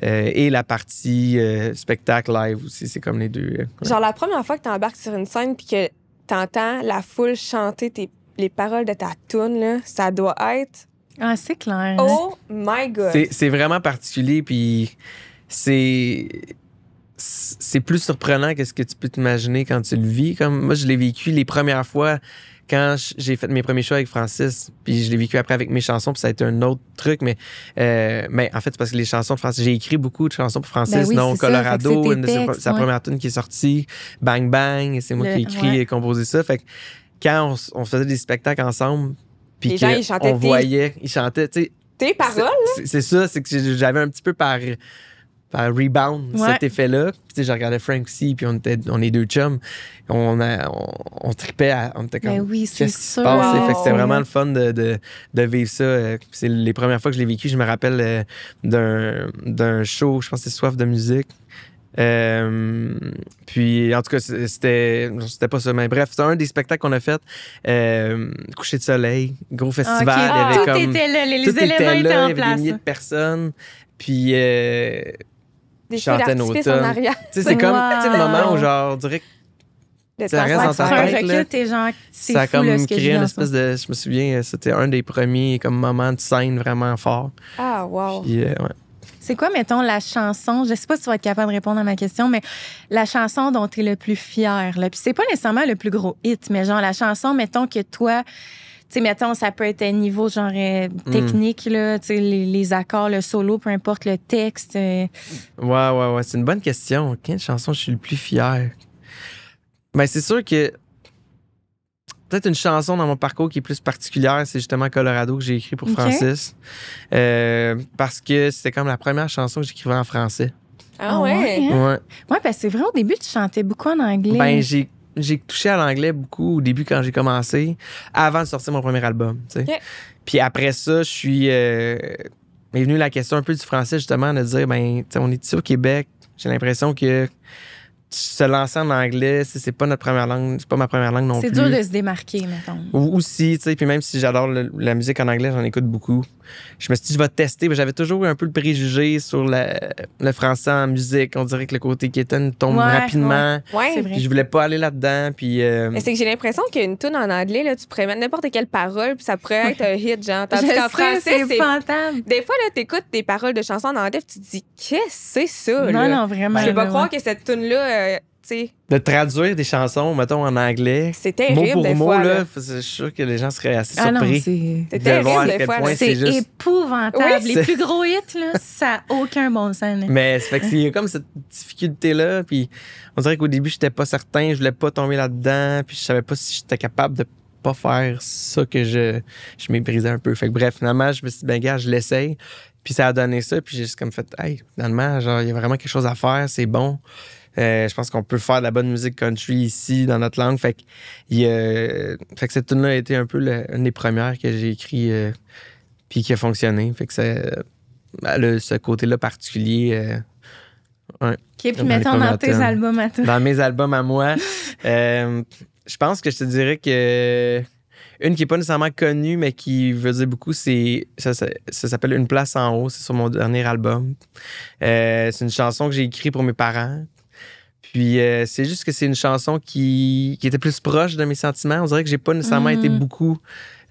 Speaker 3: et la partie spectacle live aussi, c'est comme les deux.
Speaker 2: Genre, la première fois que tu embarques sur une scène puis que t'entends la foule chanter les paroles de ta tune, là, ça doit être...
Speaker 1: Ah, c'est clair.
Speaker 2: Oh my God!
Speaker 3: C'est vraiment particulier, puis c'est plus surprenant que ce que tu peux t'imaginer quand tu le vis. Comme moi, je l'ai vécu les premières fois quand j'ai fait mes premiers shows avec Francis, puis je l'ai vécu après avec mes chansons, puis ça a été un autre truc, mais en fait, c'est parce que les chansons de Francis, j'ai écrit beaucoup de chansons pour Francis, dont Colorado, sa première tune qui est sortie, Bang Bang, c'est moi qui ai écrit et composé ça. Fait que quand on faisait des spectacles ensemble, puis
Speaker 2: les gens, ils chantaient
Speaker 3: ils chantaient, tu sais.
Speaker 2: Tes paroles?
Speaker 3: C'est ça, c'est que j'avais un petit peu par rebound cet effet-là. Puis je regardais Frank aussi, puis on est deux chums. On tripait, on était comme...
Speaker 1: Ben oui, c'est
Speaker 3: qu'est-ce qui se
Speaker 1: sûr.
Speaker 3: passe?
Speaker 1: Wow.
Speaker 3: Fait que c'était vraiment le fun de vivre ça. C'est les premières fois que je l'ai vécu. Je me rappelle d'un show, je pense que c'est Soif de musique. Puis en tout cas, c'était pas ça, mais bref, c'est un des spectacles qu'on a fait. Coucher de soleil, gros festival.
Speaker 1: Okay.
Speaker 3: Il y avait
Speaker 1: tout
Speaker 3: comme,
Speaker 1: était là, les
Speaker 3: tout
Speaker 1: éléments
Speaker 3: était
Speaker 1: étaient
Speaker 3: là,
Speaker 1: en
Speaker 3: il y avait
Speaker 1: place.
Speaker 3: des milliers de personnes. Puis
Speaker 2: Des feux
Speaker 3: chantait nos
Speaker 2: d'artifice en
Speaker 3: tunes.
Speaker 2: arrière.
Speaker 3: Tu sais, c'est comme
Speaker 1: Wow.
Speaker 3: tu sais, le moment où genre on dirait que ça reste dans
Speaker 1: Tu prends
Speaker 3: ta
Speaker 1: un
Speaker 3: tête, là.
Speaker 1: recul, t'es genre, c'est
Speaker 3: ça a
Speaker 1: fou,
Speaker 3: comme
Speaker 1: là, ce que je
Speaker 3: créé
Speaker 1: vis
Speaker 3: une
Speaker 1: en ce
Speaker 3: espèce de, je me souviens, c'était un des premiers comme moments de scène vraiment fort.
Speaker 2: Ah, wow.
Speaker 3: Puis ouais.
Speaker 1: C'est quoi, mettons, la chanson, je sais pas si tu vas être capable de répondre à ma question, mais la chanson dont tu es le plus fier, là. Puis c'est pas nécessairement le plus gros hit, mais genre la chanson, mettons, que toi, tu sais, mettons, ça peut être un niveau genre technique, là, tu sais, les accords, le solo, peu importe le texte.
Speaker 3: Ouais, c'est une bonne question. Quelle chanson je suis le plus fier? Ben, c'est sûr que peut-être une chanson dans mon parcours qui est plus particulière, c'est justement Colorado que j'ai écrit pour Francis. Parce que c'était comme la première chanson que j'écrivais en français.
Speaker 2: Ah ouais?
Speaker 1: Ouais, parce que c'est vrai, au début, tu chantais beaucoup en anglais.
Speaker 3: Ben, j'ai touché à l'anglais beaucoup au début quand j'ai commencé, avant de sortir mon premier album.
Speaker 2: Okay.
Speaker 3: Puis après ça, je suis... m'est venue la question un peu du français, justement, de dire, ben, on est ici au Québec, j'ai l'impression que se lancer en anglais, c'est pas notre première langue, c'est pas ma première langue non plus.
Speaker 1: C'est dur de se démarquer, mettons.
Speaker 3: Aussi, tu sais, puis même si j'adore la musique en anglais, j'en écoute beaucoup. Je me suis dit, je vais tester. J'avais toujours eu un peu le préjugé sur le français en musique. On dirait que le côté quétaine tombe rapidement.
Speaker 2: Ouais.
Speaker 1: C'est vrai.
Speaker 3: Puis je voulais pas aller là-dedans. Puis
Speaker 2: Mais c'est que j'ai l'impression qu'une tune en anglais, là, tu pourrais mettre n'importe quelle parole, puis ça pourrait être un hit, genre. Tandis qu'en français,
Speaker 1: c'est fantôme.
Speaker 2: Des fois, là, t'écoutes des paroles de chansons en anglais, puis tu te dis, qu'est-ce que c'est ça,
Speaker 1: Non,
Speaker 2: là?
Speaker 1: non, vraiment.
Speaker 2: Je peux pas croire que cette tune-là, tu sais,
Speaker 3: de traduire des chansons, mettons, en anglais,
Speaker 2: c'est terrible,
Speaker 3: mot pour
Speaker 2: des
Speaker 3: mot,
Speaker 2: fois,
Speaker 3: là,
Speaker 2: là.
Speaker 3: je suis sûr que les gens seraient assez
Speaker 1: Ah non,
Speaker 3: surpris.
Speaker 2: C'est
Speaker 3: de
Speaker 2: terrible,
Speaker 3: voir à
Speaker 2: des
Speaker 3: quel
Speaker 2: fois,
Speaker 3: point
Speaker 2: là.
Speaker 1: C'est
Speaker 3: c'est juste...
Speaker 1: épouvantable.
Speaker 2: Oui,
Speaker 1: Les plus gros hits, là, ça n'a aucun bon sens. Là.
Speaker 3: Mais ça fait que il y a comme cette difficulté-là, puis on dirait qu'au début, j'étais pas certain, je voulais pas tomber là-dedans, puis je savais pas si j'étais capable de pas faire ça que je méprisais un peu. Fait que bref, finalement, je me suis dit, ben gars, je l'essaye, puis ça a donné ça, puis j'ai juste comme fait, hey, finalement, genre, il y a vraiment quelque chose à faire, c'est bon. Je pense qu'on peut faire de la bonne musique country ici, dans notre langue. Fait que cette tune-là a été un peu une des premières que j'ai écrit puis qui a fonctionné. Fait que ce côté-là particulier. Ouais,
Speaker 1: OK, puis mettons dans tes albums à toi.
Speaker 3: Dans mes albums à moi, je pense que je te dirais que une qui n'est pas nécessairement connue, mais qui veut dire beaucoup, ça s'appelle Une place en haut. C'est sur mon dernier album. C'est une chanson que j'ai écrite pour mes parents. Puis c'est juste que c'est une chanson qui était plus proche de mes sentiments. On dirait que j'ai pas nécessairement été beaucoup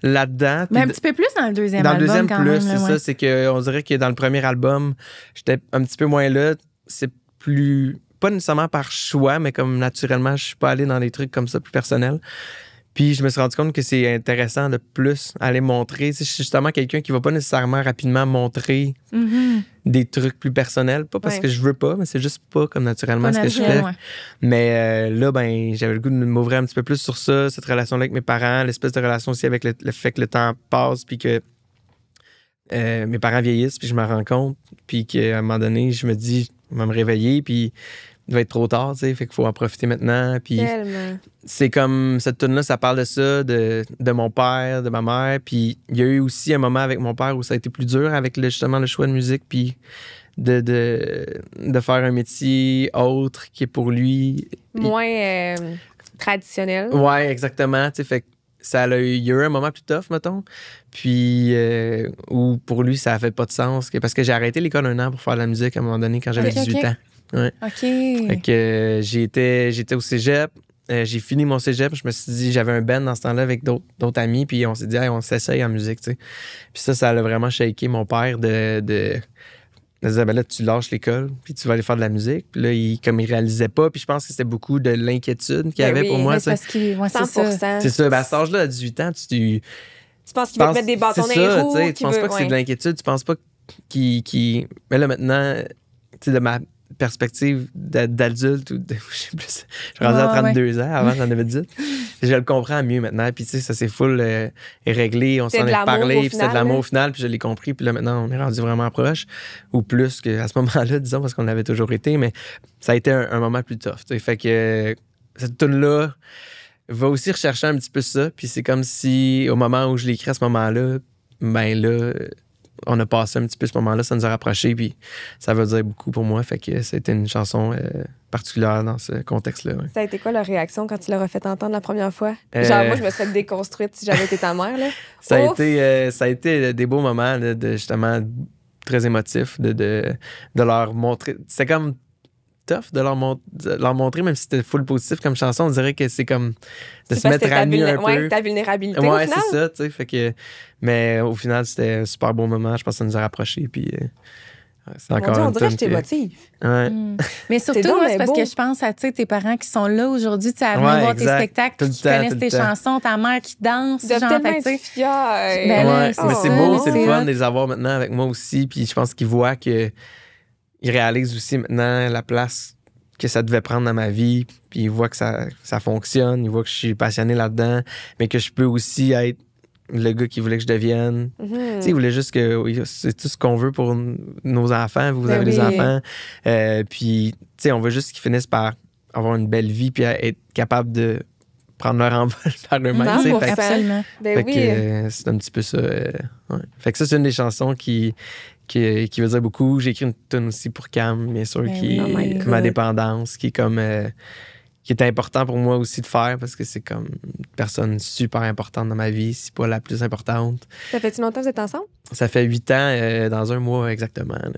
Speaker 3: là-dedans.
Speaker 1: Mais un petit peu plus dans le deuxième
Speaker 3: album.
Speaker 1: Dans le deuxième
Speaker 3: quand
Speaker 1: plus,
Speaker 3: même, c'est ça. C'est qu'on dirait que dans le premier album, j'étais un petit peu moins là. C'est plus... Pas nécessairement par choix, mais comme naturellement, je suis pas allé dans des trucs comme ça plus personnels. Puis je me suis rendu compte que c'est intéressant de plus aller montrer. Je suis justement quelqu'un qui va pas nécessairement rapidement montrer des trucs plus personnels. Pas parce que je veux pas, mais c'est juste pas comme naturellement ce que je fais. Ouais. Mais là, ben, j'avais le goût de m'ouvrir un petit peu plus sur ça, cette relation-là avec mes parents, l'espèce de relation aussi avec le fait que le temps passe, puis que mes parents vieillissent, puis je me rends compte, puis qu'à un moment donné, je me dis, je vais me réveiller, puis il va être trop tard, tu sais, fait qu'il faut en profiter maintenant. Puis
Speaker 2: Tellement.
Speaker 3: c'est comme cette tune là ça parle de ça, de mon père, de ma mère. Puis il y a eu aussi un moment avec mon père où ça a été plus dur avec justement le choix de musique, puis de faire un métier autre qui est pour lui.
Speaker 2: Moins traditionnel.
Speaker 3: Ouais, exactement. Tu sais, fait que il y a eu un moment plus tough, mettons. Puis, où pour lui, ça a fait pas de sens. Parce que j'ai arrêté l'école 1 an pour faire de la musique à un moment donné quand j'avais 18 ans. Ouais.
Speaker 1: OK.
Speaker 3: Fait que j'étais au cégep. J'ai fini mon cégep. Je me suis dit, j'avais un band dans ce temps-là avec d'autres amis. Puis on s'est dit, hey, on s'essaye en musique, tu sais. Puis ça a vraiment shaké mon père de disait, ben là, tu lâches l'école, puis tu vas aller faire de la musique. Puis là, il réalisait pas. Puis je pense que c'était beaucoup de l'inquiétude qu'il y avait pour moi.
Speaker 1: C'est parce qu'il... Ouais,
Speaker 2: 100%.
Speaker 3: C'est ça. Ben, à cet âge-là, à 18 ans, tu
Speaker 2: penses qu'il va te mettre des bâtons dans les roues?
Speaker 3: Tu penses pas que c'est de l'inquiétude. Tu penses pas qu'il... Mais là, maintenant, tu sais, de ma perspective d'adulte, ou je sais plus, je suis rendu à 32 ans, avant j'en avais 18. Je le comprends mieux maintenant. Puis tu sais, ça s'est full réglé, on s'en est parlé, puis c'était de l'amour au final, puis je l'ai compris. Puis là, maintenant, on est rendu vraiment proche, ou plus qu'à ce moment-là, disons, parce qu'on l'avait toujours été. Mais ça a été un moment plus tough. T'sais. Fait que cette tune-là va aussi rechercher un petit peu ça. Puis c'est comme si, au moment où je l'ai écrit à ce moment-là, ben là, on a passé un petit peu ce moment-là, ça nous a rapprochés, puis ça veut dire beaucoup pour moi. Fait que c'était une chanson particulière dans ce contexte-là. Ouais.
Speaker 2: Ça a été quoi leur réaction quand tu leur as fait entendre la première fois? Genre, moi, je me serais déconstruite si j'avais été ta mère. Là.
Speaker 3: Ça a été des beaux moments, là, de justement très émotifs, de leur montrer. C'était comme tough de leur montrer, même si c'était full positif comme chanson. On dirait que c'est comme de se mettre à nu un peu.
Speaker 2: Ouais, ta vulnérabilité,
Speaker 3: ouais,
Speaker 2: au final.
Speaker 3: c'est ça, tu sais. Fait que, mais au final, c'était un super beau moment. Je pense que ça nous a rapprochés. Puis, c'est encore
Speaker 2: on dirait que je t'émotive.
Speaker 3: Ouais.
Speaker 1: Mais surtout, moi, c'est parce que je pense à tes parents qui sont là aujourd'hui, tu sais, à venir voir tes spectacles, qui connaissent tes chansons, ta mère qui danse,
Speaker 2: genre,
Speaker 1: tellement
Speaker 2: être fière.
Speaker 3: Mais c'est beau, c'est le fun de les avoir maintenant avec moi aussi. Puis je pense qu'ils voient que ils réalisent aussi maintenant la place que ça devait prendre dans ma vie, puis ils voient que ça fonctionne, ils voient que je suis passionné là-dedans, mais que je peux aussi être le gars qui voulait que je devienne. Tu sais, ils voulaient juste que c'est tout ce qu'on veut pour nos enfants, vous avez des enfants, puis tu sais, on veut juste qu'ils finissent par avoir une belle vie puis être capable de prendre leur envol par eux-mêmes.
Speaker 1: Absolument.
Speaker 3: Fait que c'est un petit peu ça. Ouais. Fait que ça, c'est une des chansons qui veut dire beaucoup. J'ai écrit une tune aussi pour Cam, bien sûr, qui est ma dépendance, qui est comme qui est important pour moi aussi de faire parce que c'est comme une personne super importante dans ma vie, si pas la plus importante.
Speaker 2: Ça fait-tu longtemps que vous êtes ensemble?
Speaker 3: Ça fait 8 ans, dans un mois exactement. Là.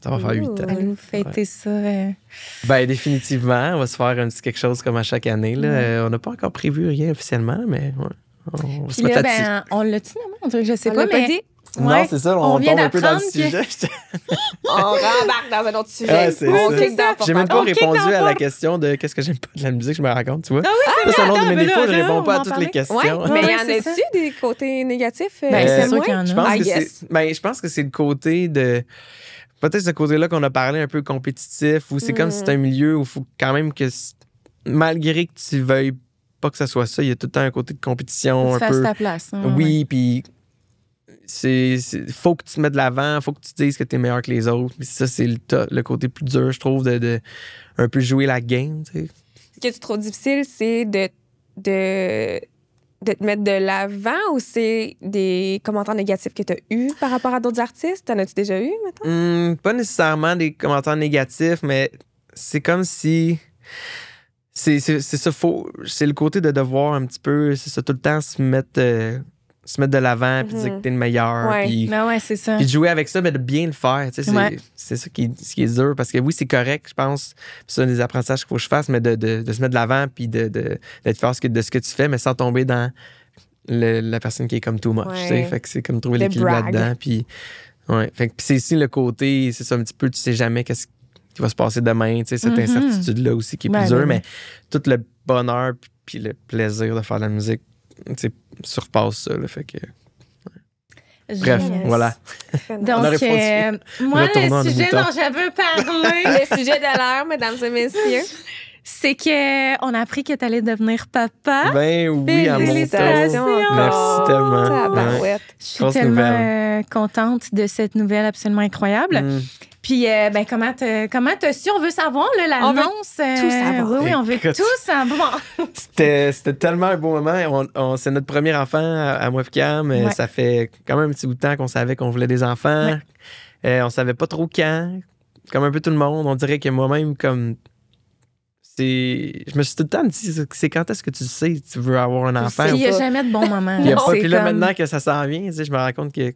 Speaker 3: Ça va faire 8 ans.
Speaker 1: Allez-vous fêter ça?
Speaker 3: Ben, définitivement. On va se faire un petit quelque chose comme à chaque année. Là. On n'a pas encore prévu rien officiellement, mais on va se mettre là-dessus.
Speaker 1: On l'a-tu, non? On dirait que je sais pas, mais...
Speaker 2: dit.
Speaker 3: Non, c'est ça, on tombe un peu dans le sujet.
Speaker 2: On rembarque dans un autre sujet.
Speaker 3: Ouais, c'est ça. J'ai même pas répondu à la question de qu'est-ce que j'aime pas de la musique, je me raconte, tu vois.
Speaker 1: Ah oui,
Speaker 3: c'est un autre de mes défauts, je réponds pas à toutes les questions.
Speaker 2: Ouais, mais y en a-tu des côtés négatifs?
Speaker 1: Ben, c'est sûr qu'il y en a.
Speaker 3: Je pense que c'est le côté de... Peut-être ce côté-là qu'on a parlé un peu compétitif, où c'est comme si c'est un milieu où il faut quand même que, malgré que tu veuilles pas que ça soit ça, il y a tout le temps un côté de compétition.
Speaker 1: Tu fasses ta place.
Speaker 3: Oui, puis faut que tu te mettes de l'avant, faut que tu dises que tu es meilleur que les autres. Mais ça, c'est le côté plus dur, je trouve, de un peu jouer la game. Tu sais.
Speaker 2: Ce que tu trouves difficile, c'est de te mettre de l'avant ou c'est des commentaires négatifs que tu as eus par rapport à d'autres artistes? T'en as-tu déjà eu, maintenant?
Speaker 3: Pas nécessairement des commentaires négatifs, mais c'est comme si... C'est ça, c'est le côté de devoir un petit peu, c'est ça, tout le temps se mettre de l'avant puis dire que t'es le meilleur. Puis
Speaker 1: c'est ça.
Speaker 3: Puis de jouer avec ça, mais de bien le faire. Tu sais, c'est ça qui est dur. Parce que oui, c'est correct, je pense. C'est un des apprentissages qu'il faut que je fasse, mais de se mettre de l'avant puis d'être fier de ce que tu fais, mais sans tomber dans la personne qui est comme too much. Tu sais, fait que c'est comme trouver l'équilibre là-dedans. Puis, fait que c'est ici le côté, c'est ça un petit peu, tu sais jamais qu'est-ce qui va se passer demain. Tu sais, cette incertitude-là aussi qui est plus dure, mais tout le bonheur puis le plaisir de faire de la musique, tu sais, surpasse ça. Là, fait que... Bref, voilà.
Speaker 1: Donc, moi, le sujet dont j'avais parlé...
Speaker 2: Le sujet de l'heure, mesdames et messieurs.
Speaker 1: C'est qu'on a appris que tu allais devenir papa.
Speaker 3: Ben oui, à mon tour. Merci tellement.
Speaker 2: Ouais.
Speaker 1: Je suis tellement contente de cette nouvelle absolument incroyable. Puis Puis, comment t'as su? On veut savoir, là, l'annonce.
Speaker 2: tout savoir.
Speaker 1: Oui, on veut
Speaker 3: Écoute,
Speaker 1: tout savoir.
Speaker 3: C'était tellement un beau moment. C'est notre premier enfant à moi et Cam.
Speaker 1: Ouais.
Speaker 3: Ça fait quand même un petit bout de temps qu'on savait qu'on voulait des enfants. On savait pas trop quand. Comme un peu tout le monde. On dirait que moi-même, comme... Je me suis tout le temps dit, c'est quand est-ce que tu sais que tu veux avoir un enfant?
Speaker 1: Il n'y a jamais de bon moment.
Speaker 3: Il y a
Speaker 1: Non,
Speaker 3: pas,
Speaker 1: c'est
Speaker 3: puis là,
Speaker 1: comme-
Speaker 3: maintenant que ça s'en vient, tu sais, je me rends compte qu'il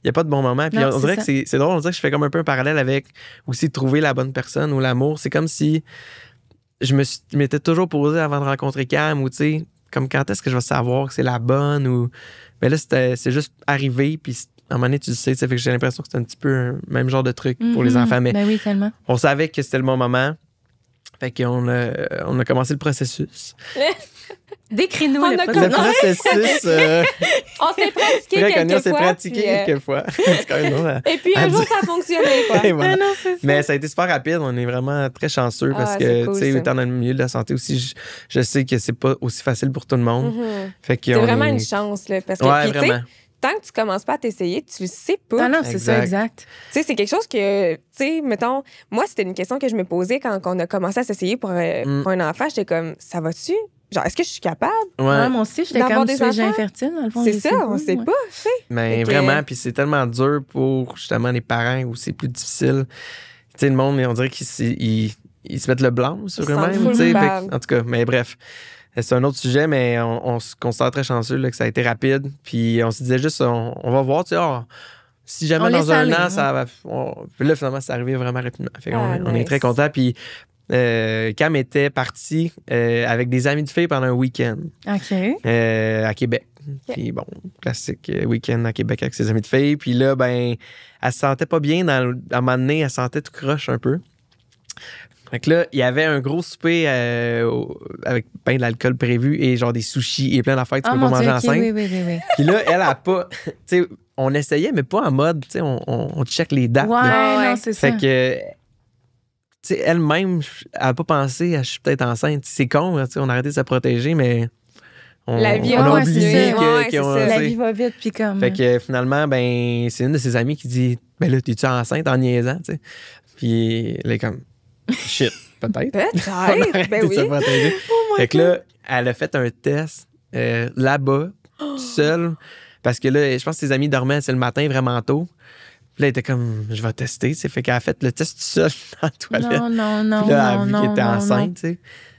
Speaker 3: n'y a pas de bon moment. Puis
Speaker 1: Non,
Speaker 3: on
Speaker 1: c'est
Speaker 3: dirait
Speaker 1: ça.
Speaker 3: que c'est drôle, on dirait que je fais comme un peu un parallèle avec aussi trouver la bonne personne ou l'amour. C'est comme si je m'étais toujours posé avant de rencontrer Cam ou tu sais, comme quand est-ce que je vais savoir que c'est la bonne ou. Mais là, c'est juste arrivé, puis à un moment donné, tu le sais, ça fait que j'ai l'impression que c'est un petit peu le même genre de truc pour les
Speaker 1: Mhm.
Speaker 3: enfants. Mais
Speaker 1: Ben oui, tellement.
Speaker 3: on savait que c'était le bon moment. Fait qu'on a commencé le processus.
Speaker 1: Décris-nous
Speaker 2: On
Speaker 1: le
Speaker 2: a
Speaker 3: Le
Speaker 1: processus.
Speaker 3: processus,
Speaker 2: On s'est pratiqué
Speaker 3: très connu, on
Speaker 2: quelques
Speaker 3: s'est
Speaker 2: fois.
Speaker 3: pratiqué
Speaker 2: puis,
Speaker 3: quelques fois. C'est quand même drôle, hein.
Speaker 2: Et puis un
Speaker 3: à
Speaker 2: jour,
Speaker 3: dire.
Speaker 2: ça a fonctionné, quoi.
Speaker 3: Et voilà.
Speaker 1: Ah non, c'est ça.
Speaker 3: Mais ça a été super rapide. On est vraiment très chanceux parce
Speaker 2: Ah,
Speaker 3: que,
Speaker 2: c'est cool,
Speaker 3: tu sais,
Speaker 2: ça.
Speaker 3: étant dans le milieu de la santé aussi, je sais que c'est pas aussi facile pour tout le monde.
Speaker 2: Mhm.
Speaker 3: Fait que
Speaker 2: C'est
Speaker 3: on
Speaker 2: vraiment
Speaker 3: est-
Speaker 2: une chance, là. Parce que,
Speaker 3: Ouais,
Speaker 2: puis, tu sais,
Speaker 3: vraiment.
Speaker 2: tant que tu commences pas à t'essayer, tu le sais pas.
Speaker 1: Non, non, c'est ça, exact.
Speaker 2: Tu sais, c'est quelque chose que, tu sais, mettons, moi, c'était une question que je me posais quand on a commencé à s'essayer pour un enfant. J'étais comme, ça va-tu? Genre, est-ce que je suis capable?
Speaker 3: Ouais,
Speaker 1: Ouais, moi aussi, j'étais
Speaker 2: D'avoir
Speaker 1: comme
Speaker 2: des
Speaker 1: sujet
Speaker 2: enfants?
Speaker 1: infertile, dans le fond.
Speaker 2: C'est
Speaker 1: je
Speaker 2: ça,
Speaker 1: sais
Speaker 2: on sait
Speaker 1: ouais.
Speaker 2: pas, tu sais.
Speaker 3: mais
Speaker 2: Fait que-
Speaker 3: vraiment, puis c'est tellement dur pour justement les parents où c'est plus difficile. Tu sais, le monde, on dirait qu'ils ils se mettent le blanc sur
Speaker 2: Ils se sentent
Speaker 3: eux-mêmes.
Speaker 2: full
Speaker 3: tu sais. Fait
Speaker 2: coupables.
Speaker 3: que, en tout cas, mais bref. C'est un autre sujet, mais on se considère très chanceux là, que ça a été rapide. Puis on se disait juste, on va voir, tu sais, si jamais
Speaker 1: On
Speaker 3: dans
Speaker 1: laisse
Speaker 3: un
Speaker 1: aller,
Speaker 3: an,
Speaker 1: hein.
Speaker 3: ça va. Puis là, finalement, c'est arrivé vraiment rapidement. Fait qu'on
Speaker 2: Ah,
Speaker 3: on est
Speaker 2: nice.
Speaker 3: très contents. Puis Cam était parti avec des amis de filles pendant un week-end
Speaker 1: OK.
Speaker 3: à Québec. Puis bon, classique week-end à Québec avec ses amis de filles. Puis là, ben, elle se sentait pas bien. À un moment donné, elle se sentait tout croche un peu. Fait que là, il y avait un gros souper avec plein d'alcool prévu et genre des sushis et plein d'affaires que tu
Speaker 1: Oh
Speaker 3: peux pas
Speaker 1: mon
Speaker 3: manger
Speaker 1: Dieu,
Speaker 3: enceinte.
Speaker 1: OK, oui.
Speaker 3: Puis là, elle a pas. Tu sais, on essayait, mais pas en mode, tu sais, on check les dates.
Speaker 1: Ouais,
Speaker 3: là.
Speaker 2: Ouais.
Speaker 1: non, c'est ça.
Speaker 3: Fait que, tu sais, elle-même, elle a pas pensé, je suis peut-être enceinte. C'est con, tu sais, on a arrêté de se protéger, mais
Speaker 2: La vie
Speaker 3: on
Speaker 2: a
Speaker 3: a
Speaker 2: continué.
Speaker 3: oublié
Speaker 2: Ouais, c'est
Speaker 3: qu'on.
Speaker 2: ça.
Speaker 1: La
Speaker 3: tu sais.
Speaker 1: vie va vite, puis comme...
Speaker 3: Fait que finalement, ben, c'est une de ses amies qui dit, ben là, t'es-tu enceinte en niaisant, tu sais? Puis elle est comme, shit, peut-être.
Speaker 2: Peut-être,
Speaker 3: On a arrêté
Speaker 2: ben
Speaker 3: de
Speaker 2: oui.
Speaker 3: se protéger. Fait que là, elle a fait un test là-bas, toute seule, parce que là, je pense que ses amis dormaient, c'est le matin, vraiment tôt. Puis là, elle était comme, je vais tester, tu sais. Fait qu'elle a fait le test toute seule dans la toilette.
Speaker 1: Non,
Speaker 3: Puis là, elle a vu
Speaker 1: non,
Speaker 3: qu'elle était
Speaker 1: non,
Speaker 3: enceinte, tu sais.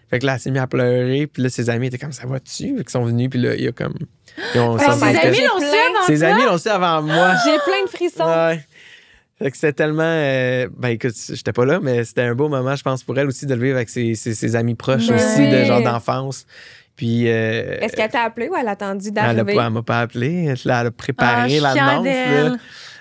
Speaker 3: Fait que là, elle s'est mise à pleurer. Puis là, ses amis étaient comme, ça va-tu? Fait qu'ils sont venus. Puis là, il y a comme. Ils ont
Speaker 1: Fait que
Speaker 3: sorti
Speaker 1: ses
Speaker 3: le
Speaker 1: amis
Speaker 3: test.
Speaker 1: l'ont su
Speaker 2: plein-
Speaker 1: avant
Speaker 3: Ses
Speaker 1: toi?
Speaker 3: amis l'ont su avant moi.
Speaker 2: J'ai plein de frissons.
Speaker 3: Ouais. Fait que c'était tellement. Ben écoute, j'étais pas là, mais c'était un beau moment, je pense, pour elle aussi de le vivre avec ses amis proches
Speaker 1: Ben
Speaker 3: aussi,
Speaker 2: oui.
Speaker 3: de genre d'enfance. Puis.
Speaker 2: Est-ce qu'elle t'a appelé ou elle a attendu
Speaker 3: elle
Speaker 2: d'arriver?
Speaker 3: m'a pas appelé. Là, elle a préparé
Speaker 1: Ah,
Speaker 3: l'annonce.
Speaker 1: d'elle.
Speaker 3: là.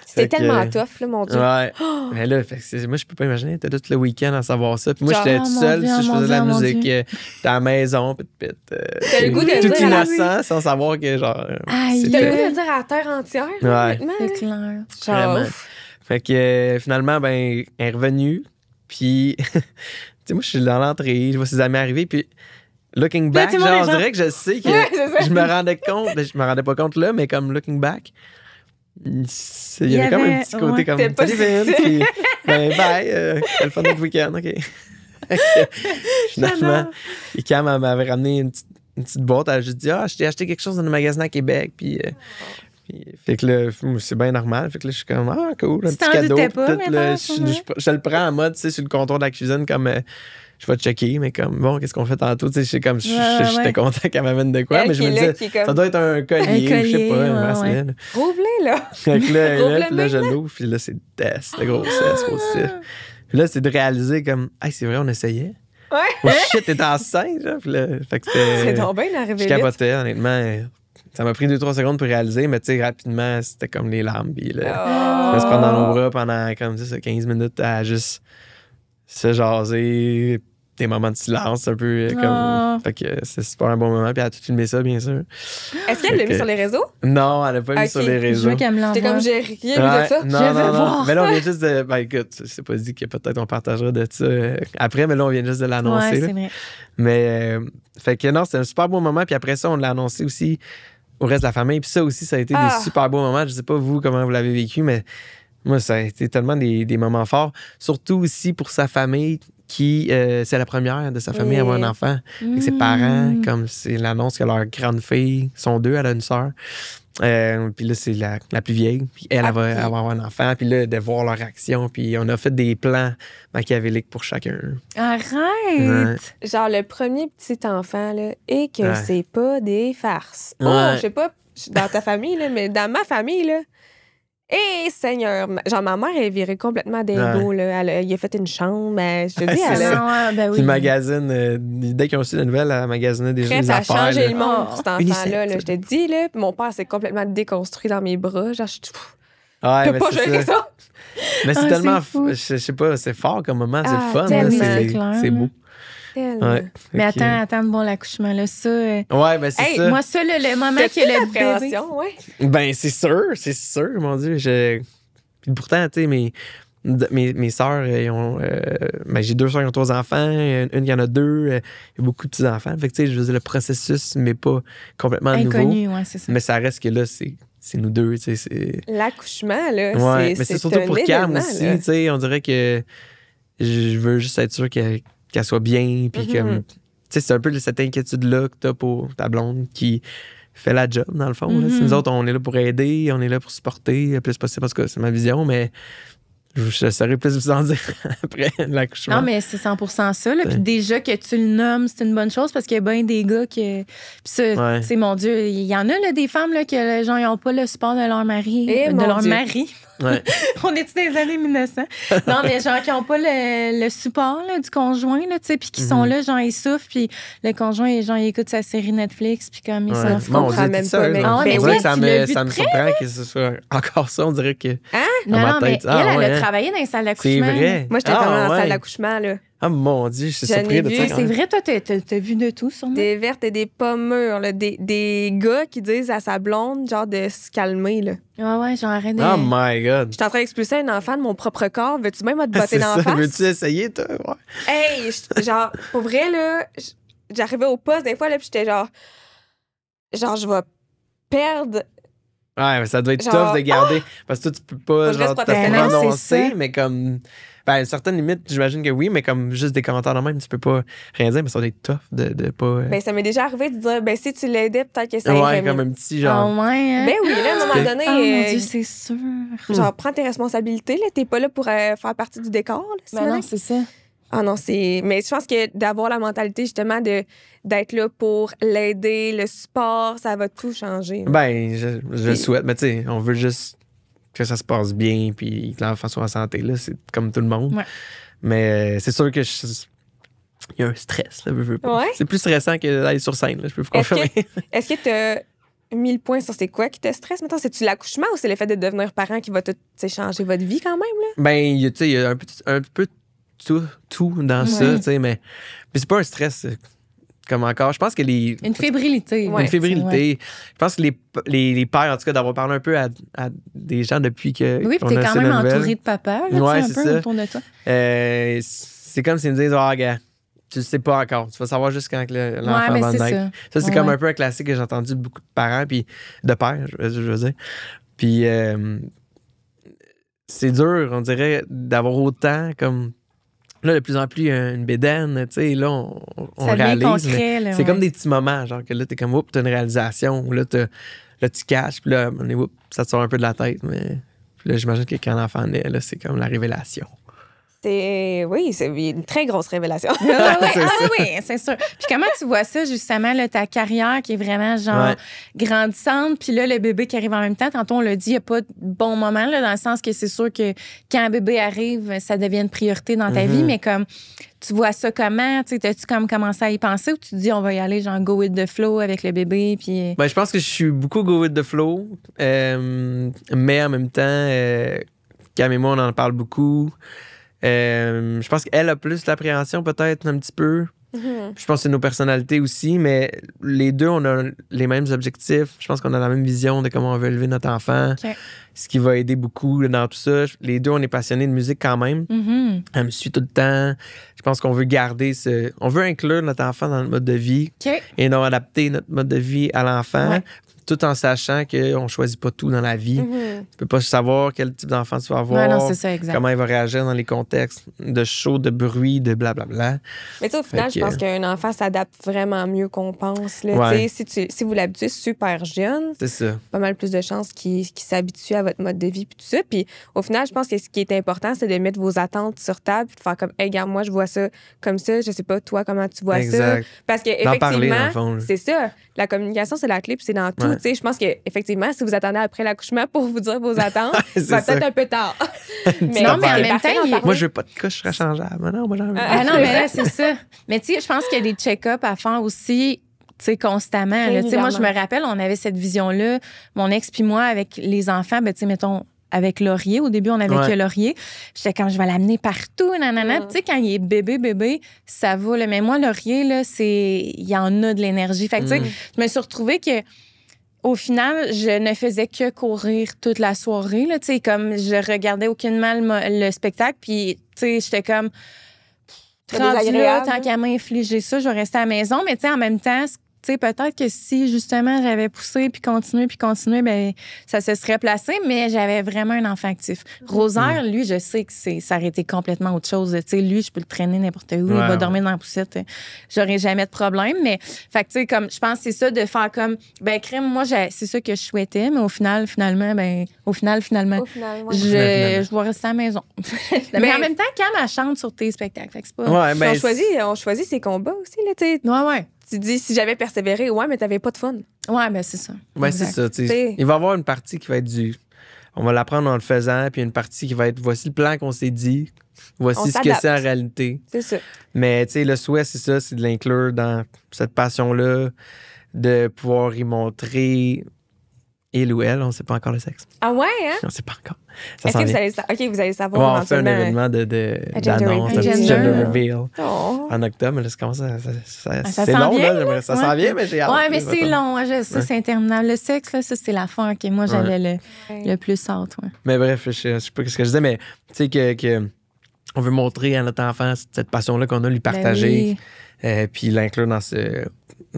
Speaker 2: C'était
Speaker 3: Fait que-
Speaker 2: tellement tough, là, mon Dieu.
Speaker 3: Ouais. Mais là, fait que moi, je peux pas imaginer. T'as tout le week-end à savoir ça. Puis moi,
Speaker 2: Genre,
Speaker 3: j'étais
Speaker 1: oh
Speaker 3: tout
Speaker 1: mon
Speaker 3: seul.
Speaker 1: Dieu,
Speaker 3: Tu sais, je
Speaker 1: oh
Speaker 3: faisais de la
Speaker 1: mon Dieu.
Speaker 3: musique dans la maison.
Speaker 2: T'as le goût de
Speaker 3: tout
Speaker 2: dire à la
Speaker 3: innocent, sans savoir que, genre.
Speaker 1: Aïe.
Speaker 2: T'as le
Speaker 3: c'était-
Speaker 2: goût de dire à la terre entière,
Speaker 3: Ouais.
Speaker 2: honnêtement.
Speaker 1: C'est
Speaker 2: là.
Speaker 1: clair.
Speaker 2: Genre,
Speaker 3: Vraiment. Fait que finalement, ben, elle est revenue. Puis, tu sais, moi, je suis dans l'entrée. Je vois ses amis arriver. Puis, looking back,
Speaker 1: tout le monde
Speaker 3: genre,
Speaker 1: est
Speaker 3: on
Speaker 1: genre-
Speaker 3: dirait que je sais que
Speaker 2: Ouais, c'est ça.
Speaker 3: je me rendais compte. Je me rendais pas compte là, mais comme looking back, il y
Speaker 1: Il y
Speaker 3: avait comme
Speaker 1: avait-
Speaker 3: un petit côté
Speaker 1: ouais,
Speaker 3: comme.
Speaker 2: t'es pas
Speaker 3: Salut, Vin,
Speaker 2: sexy.
Speaker 3: puis, ben, bye. Quel fun notre week-end, OK. Fait que, finalement, et Cam elle m'avait ramené une petite boîte. Elle a juste dit, je t'ai acheté quelque chose dans le magasin à Québec. Puis, fait que là, c'est bien normal. Fait que là, je suis comme, cool, un
Speaker 1: Tu
Speaker 3: petit
Speaker 1: t'en
Speaker 3: cadeau.
Speaker 1: doutais
Speaker 3: Puis
Speaker 1: pas,
Speaker 3: tout,
Speaker 1: mettons,
Speaker 3: là,
Speaker 1: à ce moment-là?
Speaker 3: je le prends en mode, tu sais, sur le comptoir de la cuisine, comme, je vais checker, mais comme, bon, qu'est-ce qu'on fait tantôt? Tu sais, j'étais comme, j'étais
Speaker 1: ouais.
Speaker 3: content qu'elle m'amène de quoi,
Speaker 2: Elle
Speaker 3: mais je
Speaker 2: qui
Speaker 3: me
Speaker 2: est là,
Speaker 3: disais,
Speaker 2: qui est comme-
Speaker 3: ça doit être un collier, ou je sais
Speaker 1: collier,
Speaker 3: pas, un
Speaker 1: ouais,
Speaker 3: bracelet.
Speaker 1: ouais.
Speaker 3: là.
Speaker 2: Rouvre-les, là.
Speaker 3: Fait que là,
Speaker 2: Rouvre-le
Speaker 3: puis là, je
Speaker 2: maintenant.
Speaker 3: l'ouvre, puis là, c'est test, de grossesse positif. Puis là, c'est de réaliser comme, c'est vrai, on essayait.
Speaker 2: Ouais.
Speaker 3: Oh shit, t'es enceinte, là. Puis là, fait que c'était.
Speaker 2: C'est donc bien arrivé
Speaker 3: Je
Speaker 2: vite.
Speaker 3: capotais, honnêtement. Ça m'a pris 2-3 secondes pour réaliser, mais tu sais, rapidement, c'était comme les larmes. Puis là, on se prendre dans nos bras pendant, comme ça, 15 minutes à juste se jaser, des moments de silence un peu.
Speaker 1: Oh.
Speaker 3: Fait que c'est super un bon moment. Puis elle a tout filmé ça, bien sûr.
Speaker 2: Est-ce qu'elle l'a
Speaker 3: Fait
Speaker 2: mis
Speaker 3: que-
Speaker 2: sur les réseaux?
Speaker 3: Non, elle n'a pas mis
Speaker 2: Ok.
Speaker 3: sur les
Speaker 1: Je
Speaker 3: réseaux.
Speaker 1: veux qu'elle me
Speaker 2: J'étais
Speaker 1: l'envoie.
Speaker 2: comme, j'ai rien vu
Speaker 3: Ouais,
Speaker 2: de ça.
Speaker 3: non,
Speaker 1: Je
Speaker 3: non,
Speaker 1: veux
Speaker 3: non.
Speaker 1: voir.
Speaker 3: Mais là, on vient juste de. Ben écoute, c'est pas dit que peut-être on partagera de ça après, mais là, on vient juste de l'annoncer.
Speaker 1: Ouais,
Speaker 3: là.
Speaker 1: c'est vrai.
Speaker 3: Mais, fait que non, c'était un super beau moment. Puis après ça, on l'a annoncé aussi au reste de la famille. Puis ça aussi, ça a été
Speaker 2: Ah.
Speaker 3: des super beaux moments. Je sais pas vous, comment vous l'avez vécu, mais Moi, ça a été tellement des moments forts. Surtout aussi pour sa famille, qui c'est la première de sa famille à avoir un enfant. Fait que ses parents, comme c'est l'annonce que leur grande fille, sont deux, elle a une sœur. Puis là, c'est la plus vieille. Puis elle va avoir un enfant. Puis là, de voir leur action. Puis on a fait des plans machiavéliques pour chacun.
Speaker 1: Arrête!
Speaker 3: Ouais.
Speaker 2: Genre, le premier petit enfant, là, et que c'est pas des farces.
Speaker 3: Ouais.
Speaker 2: Oh, je sais pas dans ta famille, là, mais dans ma famille, là, et Seigneur, genre, ma mère, elle virait complètement dingo, là. Il a fait une chambre, je te dis,
Speaker 3: c'est
Speaker 2: elle a...
Speaker 3: ça.
Speaker 1: Ben oui.
Speaker 3: Puis magazine, dès qu'ils ont su la nouvelle, elle magasinait déjà
Speaker 2: Prête
Speaker 3: des
Speaker 2: à
Speaker 3: affaires.
Speaker 2: changer
Speaker 3: là.
Speaker 2: le monde pour cet enfant-là,
Speaker 3: Unicef,
Speaker 2: je te dis, là. Puis mon père s'est complètement déconstruit dans mes bras. Genre, je
Speaker 3: Ouais,
Speaker 2: peux
Speaker 3: mais
Speaker 2: pas
Speaker 3: c'est
Speaker 2: gérer ça.
Speaker 3: Mais c'est
Speaker 1: Ah,
Speaker 3: tellement,
Speaker 1: c'est fou.
Speaker 3: je sais pas, c'est fort comme moment, c'est
Speaker 2: Ah,
Speaker 3: le fun, là,
Speaker 2: tellement.
Speaker 1: C'est clair,
Speaker 3: c'est beau.
Speaker 2: Tellement.
Speaker 3: Ouais.
Speaker 1: Mais
Speaker 3: Fait que-
Speaker 1: attends, bon, l'accouchement, là, ça.
Speaker 3: Ouais, ben c'est
Speaker 2: Hey,
Speaker 3: ça.
Speaker 1: Moi, ça, le moment
Speaker 2: T'as-tu
Speaker 1: que le bébé.
Speaker 2: l'appréhension, ouais?
Speaker 3: Ben c'est sûr, mon Dieu. Puis pourtant, tu sais, mes sœurs, j'ai 2 sœurs qui ont 3 enfants, une qui en a 2, il y a beaucoup de petits-enfants. Fait que, tu sais, je veux dire, le processus n'est pas complètement nouveau.
Speaker 1: Inconnu, ouais, c'est ça.
Speaker 3: Mais ça reste que là, c'est nous deux, tu sais. c'est-
Speaker 2: L'accouchement, là,
Speaker 3: Ouais, mais c'est surtout
Speaker 2: un
Speaker 3: pour Cam
Speaker 2: événement,
Speaker 3: aussi,
Speaker 2: là.
Speaker 3: tu sais. On dirait que je veux juste être sûr qu'elle soit bien. Puis comme, tu sais, c'est un peu cette inquiétude-là que t'as pour ta blonde qui fait la job, dans le fond. Là. Nous autres, on est là pour aider, on est là pour supporter le plus possible, parce que c'est ma vision, mais je saurais plus vous en dire après l'accouchement.
Speaker 1: Non, mais c'est 100% ça. Là. Puis déjà que tu le nommes, c'est une bonne chose parce qu'il y a bien des gars qui. Puis ça,
Speaker 3: Ouais.
Speaker 1: tu sais, mon Dieu, il y en a là, des femmes là, que genre, ils n'ont pas le support de leur mari.
Speaker 2: Eh,
Speaker 1: de
Speaker 2: mon
Speaker 1: leur
Speaker 2: Dieu.
Speaker 1: mari.
Speaker 3: Ouais.
Speaker 1: On est-tu dans les années 1900? Non, mais genre qui n'ont pas le support là, du conjoint, là, tu sais, puis qui sont là, genre, ils souffrent, puis le conjoint, genre, il écoute sa série Netflix, puis comme, il s'en
Speaker 3: Ouais.
Speaker 1: fout.
Speaker 3: Bon, on
Speaker 2: comprend
Speaker 3: dit
Speaker 2: même
Speaker 3: ça,
Speaker 2: pas,
Speaker 3: eux
Speaker 2: mais-
Speaker 3: autres.
Speaker 1: Ah, mais
Speaker 3: On dirait
Speaker 1: oui,
Speaker 3: que ça
Speaker 1: tu l'as
Speaker 3: me,
Speaker 1: vu
Speaker 3: ça
Speaker 1: de
Speaker 3: me
Speaker 1: près,
Speaker 3: surprend que ce soit encore ça. On dirait que
Speaker 1: Non,
Speaker 3: dans ma
Speaker 1: non, mais
Speaker 3: tête. Ah,
Speaker 1: elle
Speaker 3: ouais,
Speaker 1: a
Speaker 3: hein.
Speaker 1: travaillé dans les salles
Speaker 3: C'est
Speaker 1: d'accouchement.
Speaker 3: vrai.
Speaker 2: Moi, j'étais
Speaker 3: Ah,
Speaker 2: vraiment dans la
Speaker 3: ouais.
Speaker 2: salle d'accouchement, là.
Speaker 3: Ah mon Dieu, je suis
Speaker 2: J'en ai
Speaker 3: surpris de
Speaker 2: vu,
Speaker 3: ça.
Speaker 1: Mais
Speaker 3: quand
Speaker 1: c'est
Speaker 3: même.
Speaker 1: vrai, toi, t'as vu de tout, sûrement.
Speaker 2: Des vertes et des pas mûres, là. Des gars qui disent à sa blonde, genre, de se calmer, là.
Speaker 1: Ouais, genre, arrête de.
Speaker 3: Oh my God.
Speaker 2: Je suis en train d'expulser un enfant de mon propre corps. Veux-tu même te botter
Speaker 3: C'est
Speaker 2: dans
Speaker 3: ça.
Speaker 2: la face?
Speaker 3: Veux-tu essayer, toi? Ouais.
Speaker 2: Hey, genre, pour vrai, là, j'arrivais au poste des fois, là, puis j'étais genre, je vais perdre.
Speaker 3: Ouais, mais ça doit être
Speaker 2: Genre,
Speaker 3: tough de garder. Parce que toi, tu peux pas
Speaker 2: Faut que je
Speaker 3: genre,
Speaker 2: reste
Speaker 3: te
Speaker 2: professionnelle,
Speaker 1: c'est
Speaker 3: prononcer,
Speaker 1: ça.
Speaker 3: mais comme. Ben, à une certaine limite, j'imagine que oui, mais comme juste des commentaires de même, tu peux pas rien dire, mais ça doit être tough de pas.
Speaker 2: Ben, ça m'est déjà arrivé de dire, ben, si tu l'aidais, peut-être que ça
Speaker 3: ouais,
Speaker 2: irait
Speaker 3: comme
Speaker 2: mieux.
Speaker 3: un petit
Speaker 1: Ah
Speaker 3: genre.
Speaker 1: ouais, hein?
Speaker 2: Ben oui, là, à un moment donné,
Speaker 1: Oh mon Dieu, c'est sûr.
Speaker 2: genre, prends tes responsabilités, là. T'es pas là pour faire partie du décor, là,
Speaker 1: Ben
Speaker 2: Simonac.
Speaker 1: non, c'est ça.
Speaker 2: Ah non, c'est. Mais je pense que d'avoir la mentalité, justement, d'être là pour l'aider, le support, ça va tout changer.
Speaker 3: Ben, je le souhaite, mais tu sais, on veut juste que ça se passe bien, puis que l'enfant soit en santé, là. C'est comme tout le monde.
Speaker 1: Ouais.
Speaker 3: Mais c'est sûr que il y a un stress, là, veux pas.
Speaker 2: Ouais.
Speaker 3: C'est plus stressant que d'aller sur scène, là, je peux vous
Speaker 2: Est-ce
Speaker 3: confirmer.
Speaker 2: Est-ce que t'as mis le point sur c'est quoi qui te stresse maintenant? C'est-tu l'accouchement ou c'est le fait de devenir parent qui va tout changer votre vie quand même, là?
Speaker 3: Ben, tu sais, il y a un peu tout dans ça, tu sais, mais c'est pas un stress comme encore. Je pense que
Speaker 1: Une fébrilité.
Speaker 2: Ouais.
Speaker 3: une fébrilité. Je pense que les pères, en tout cas, d'avoir parlé un peu à des gens depuis que.
Speaker 1: Oui, puis
Speaker 3: qu'on
Speaker 1: t'es
Speaker 3: a
Speaker 1: quand
Speaker 3: su
Speaker 1: même
Speaker 3: la nouvelle,
Speaker 1: entouré de papa, là,
Speaker 3: Ouais,
Speaker 1: tu sais,
Speaker 3: c'est
Speaker 1: un peu
Speaker 3: ça.
Speaker 1: autour de toi.
Speaker 3: C'est comme s'ils me disent, ah, gars, tu le sais pas encore. Tu vas savoir juste quand que l'enfant
Speaker 1: Ouais, mais
Speaker 3: va
Speaker 1: c'est
Speaker 3: naître.
Speaker 1: ça.
Speaker 3: Ça, c'est
Speaker 1: Ouais,
Speaker 3: comme
Speaker 1: ouais.
Speaker 3: un peu un classique que j'ai entendu de beaucoup de parents, puis de pères, je veux dire. Puis c'est dur, on dirait, d'avoir autant comme. Là, de plus en plus, il y a une bédaine, tu sais, là, on
Speaker 1: Ça devient
Speaker 3: réalise. mais
Speaker 1: concret, là,
Speaker 3: c'est
Speaker 1: ouais.
Speaker 3: comme des petits moments, genre que là, t'es comme, oups, t'as une réalisation, ou là, tu caches, puis là, oups, ça te sort un peu de la tête, mais puis là, j'imagine que quand l'enfant naît, là, c'est comme la révélation.
Speaker 2: Oui, c'est une très grosse révélation.
Speaker 1: Oui, c'est sûr. Puis comment tu vois ça, justement, là, ta carrière qui est vraiment, genre,
Speaker 3: Ouais.
Speaker 1: grandissante, puis là, le bébé qui arrive en même temps. Tantôt, on l'a dit, il n'y a pas de bon moment, là, dans le sens que c'est sûr que quand un bébé arrive, ça devient une priorité dans ta vie, mais comme, tu vois ça comment? Tu sais, t'as-tu comme commencé à y penser ou tu te dis, on va y aller, genre, go with the flow avec le bébé, puis...
Speaker 3: Ben, je pense que je suis beaucoup go with the flow, mais en même temps, Cam et moi, on en parle beaucoup. Je pense qu'elle a plus l'appréhension, peut-être, un petit peu. Je pense que c'est nos personnalités aussi, mais les deux, on a les mêmes objectifs. Je pense qu'on a la même vision de comment on veut élever notre enfant,
Speaker 1: OK.
Speaker 3: ce qui va aider beaucoup dans tout ça. Les deux, on est passionnés de musique quand même.
Speaker 1: Mhm.
Speaker 3: Elle me suit tout le temps. Je pense qu'on veut garder On veut inclure notre enfant dans notre mode de vie
Speaker 1: OK.
Speaker 3: et non adapter notre mode de vie à l'enfant.
Speaker 1: Ouais.
Speaker 3: tout en sachant qu'on choisit pas tout dans la vie. Tu peux pas savoir quel type d'enfant tu vas avoir,
Speaker 1: non, c'est ça, exact.
Speaker 3: comment il va réagir dans les contextes de chaud, de bruit, de blablabla.
Speaker 2: Mais tu sais, au final, je pense qu'un enfant s'adapte vraiment mieux qu'on pense. Là.
Speaker 3: Ouais.
Speaker 2: Si vous l'habituez super jeune,
Speaker 3: C'est ça.
Speaker 2: pas mal plus de chances qu'il s'habitue à votre mode de vie puis tout ça. Puis au final, je pense que ce qui est important, c'est de mettre vos attentes sur table puis de faire comme, hey, regarde, moi, je vois ça comme ça. Je sais pas, toi, comment tu vois
Speaker 3: Exact.
Speaker 2: ça. Parce que
Speaker 3: D'en parler, dans le
Speaker 2: effectivement,
Speaker 3: fond, là.
Speaker 2: c'est ça. La communication, c'est la clé puis c'est dans tout.
Speaker 3: Ouais.
Speaker 2: Tu sais, je pense que effectivement, si vous attendez après l'accouchement pour vous dire vos attentes,
Speaker 3: C'est
Speaker 2: ça va
Speaker 3: ça.
Speaker 2: peut-être un peu tard.
Speaker 1: Non, mais en
Speaker 2: c'est
Speaker 1: même
Speaker 2: parfait
Speaker 1: temps,
Speaker 2: d'en
Speaker 1: il-
Speaker 2: parler.
Speaker 3: Moi, je veux pas de couche rechangeable. Non, moi, j'en veux
Speaker 1: Ah non, mais là, c'est ça. Mais tu sais, je pense qu'il y a des check-ups à faire aussi, tu sais, constamment. là. Tu sais, moi, je me rappelle, on avait cette vision-là, mon ex puis moi, avec les enfants, ben, tu sais, mettons, avec Laurier. Au début, on avait que Laurier. J'étais comme, je vais l'amener partout, nanana. Tu sais, quand il est bébé, ça va. Là. Mais moi, Laurier, là, il y en a de l'énergie. Fait que, tu sais, je me suis retrouvée que au final, je ne faisais que courir toute la soirée. Là, tu sais, comme je regardais aucunement le spectacle. Puis, tu sais, j'étais comme...
Speaker 2: C'est
Speaker 1: rendu là,
Speaker 2: désagréable.
Speaker 1: tant qu'à m'infliger ça, je vais rester à la maison. Mais tu sais, en même temps, tu sais, peut-être que si, justement, j'avais poussé puis continué, ben ça se serait placé. Mais j'avais vraiment un enfant actif. Rosaire, lui, je sais que ça aurait été complètement autre chose. Tu sais, lui, je peux le traîner n'importe où. Il va dormir dans la poussette. J'aurais jamais de problème. Mais, fait que, tu sais, comme, je pense que c'est ça de faire comme, ben, crème, moi, c'est ça que je souhaitais. Mais au final, finalement,
Speaker 2: ouais.
Speaker 1: je vais rester à la maison. Mais en même temps, Cam, elle chante sur tes spectacles. Fait que c'est pas...
Speaker 3: Ouais,
Speaker 2: Puis on choisit ses combats aussi, là, tu sais.
Speaker 1: Ouais.
Speaker 2: Tu dis, si j'avais persévéré, ouais, mais t'avais pas de fun.
Speaker 1: Ouais, ben c'est ça.
Speaker 3: Ouais, c'est
Speaker 1: Exact.
Speaker 3: ça. Tu sais.
Speaker 2: T'sais.
Speaker 3: Il va y avoir une partie qui va être on va l'apprendre en le faisant, puis une partie qui va être voici le plan qu'on s'est dit,
Speaker 2: On
Speaker 3: voici ce que
Speaker 2: s'adapte.
Speaker 3: c'est en réalité.
Speaker 2: C'est ça.
Speaker 3: Mais tu sais, le souhait, c'est ça, c'est de l'inclure dans cette passion-là, de pouvoir y montrer il ou elle, on ne sait pas encore le sexe.
Speaker 2: Ah ouais, hein?
Speaker 3: On ne sait pas encore. Ça
Speaker 2: Est-ce
Speaker 3: s'en
Speaker 2: que vous
Speaker 3: vient.
Speaker 2: allez, vous allez
Speaker 3: Ouais,
Speaker 2: savoir
Speaker 3: on fait un
Speaker 2: éventuellement.
Speaker 3: événement
Speaker 2: gender
Speaker 3: d'annonce, un
Speaker 2: reveal.
Speaker 3: petit
Speaker 1: Gender.
Speaker 3: gender reveal
Speaker 2: Oh.
Speaker 3: en octobre. Mais là, c'est comment ça?
Speaker 1: Ça
Speaker 3: C'est
Speaker 1: s'en
Speaker 3: long,
Speaker 1: vient,
Speaker 3: là. J'aimerais ça
Speaker 1: ouais.
Speaker 3: s'en vient, mais j'ai hâte.
Speaker 1: Ouais, mais
Speaker 3: là,
Speaker 1: c'est
Speaker 3: mettons.
Speaker 1: long, je sais, c'est interminable. Le sexe, là, ça, c'est l'affaire que moi, j'avais le plus hâte. Ouais.
Speaker 3: Mais bref, je sais pas ce que je disais, mais tu sais que on veut montrer à notre enfant cette passion-là qu'on a, lui partager, puis l'inclure dans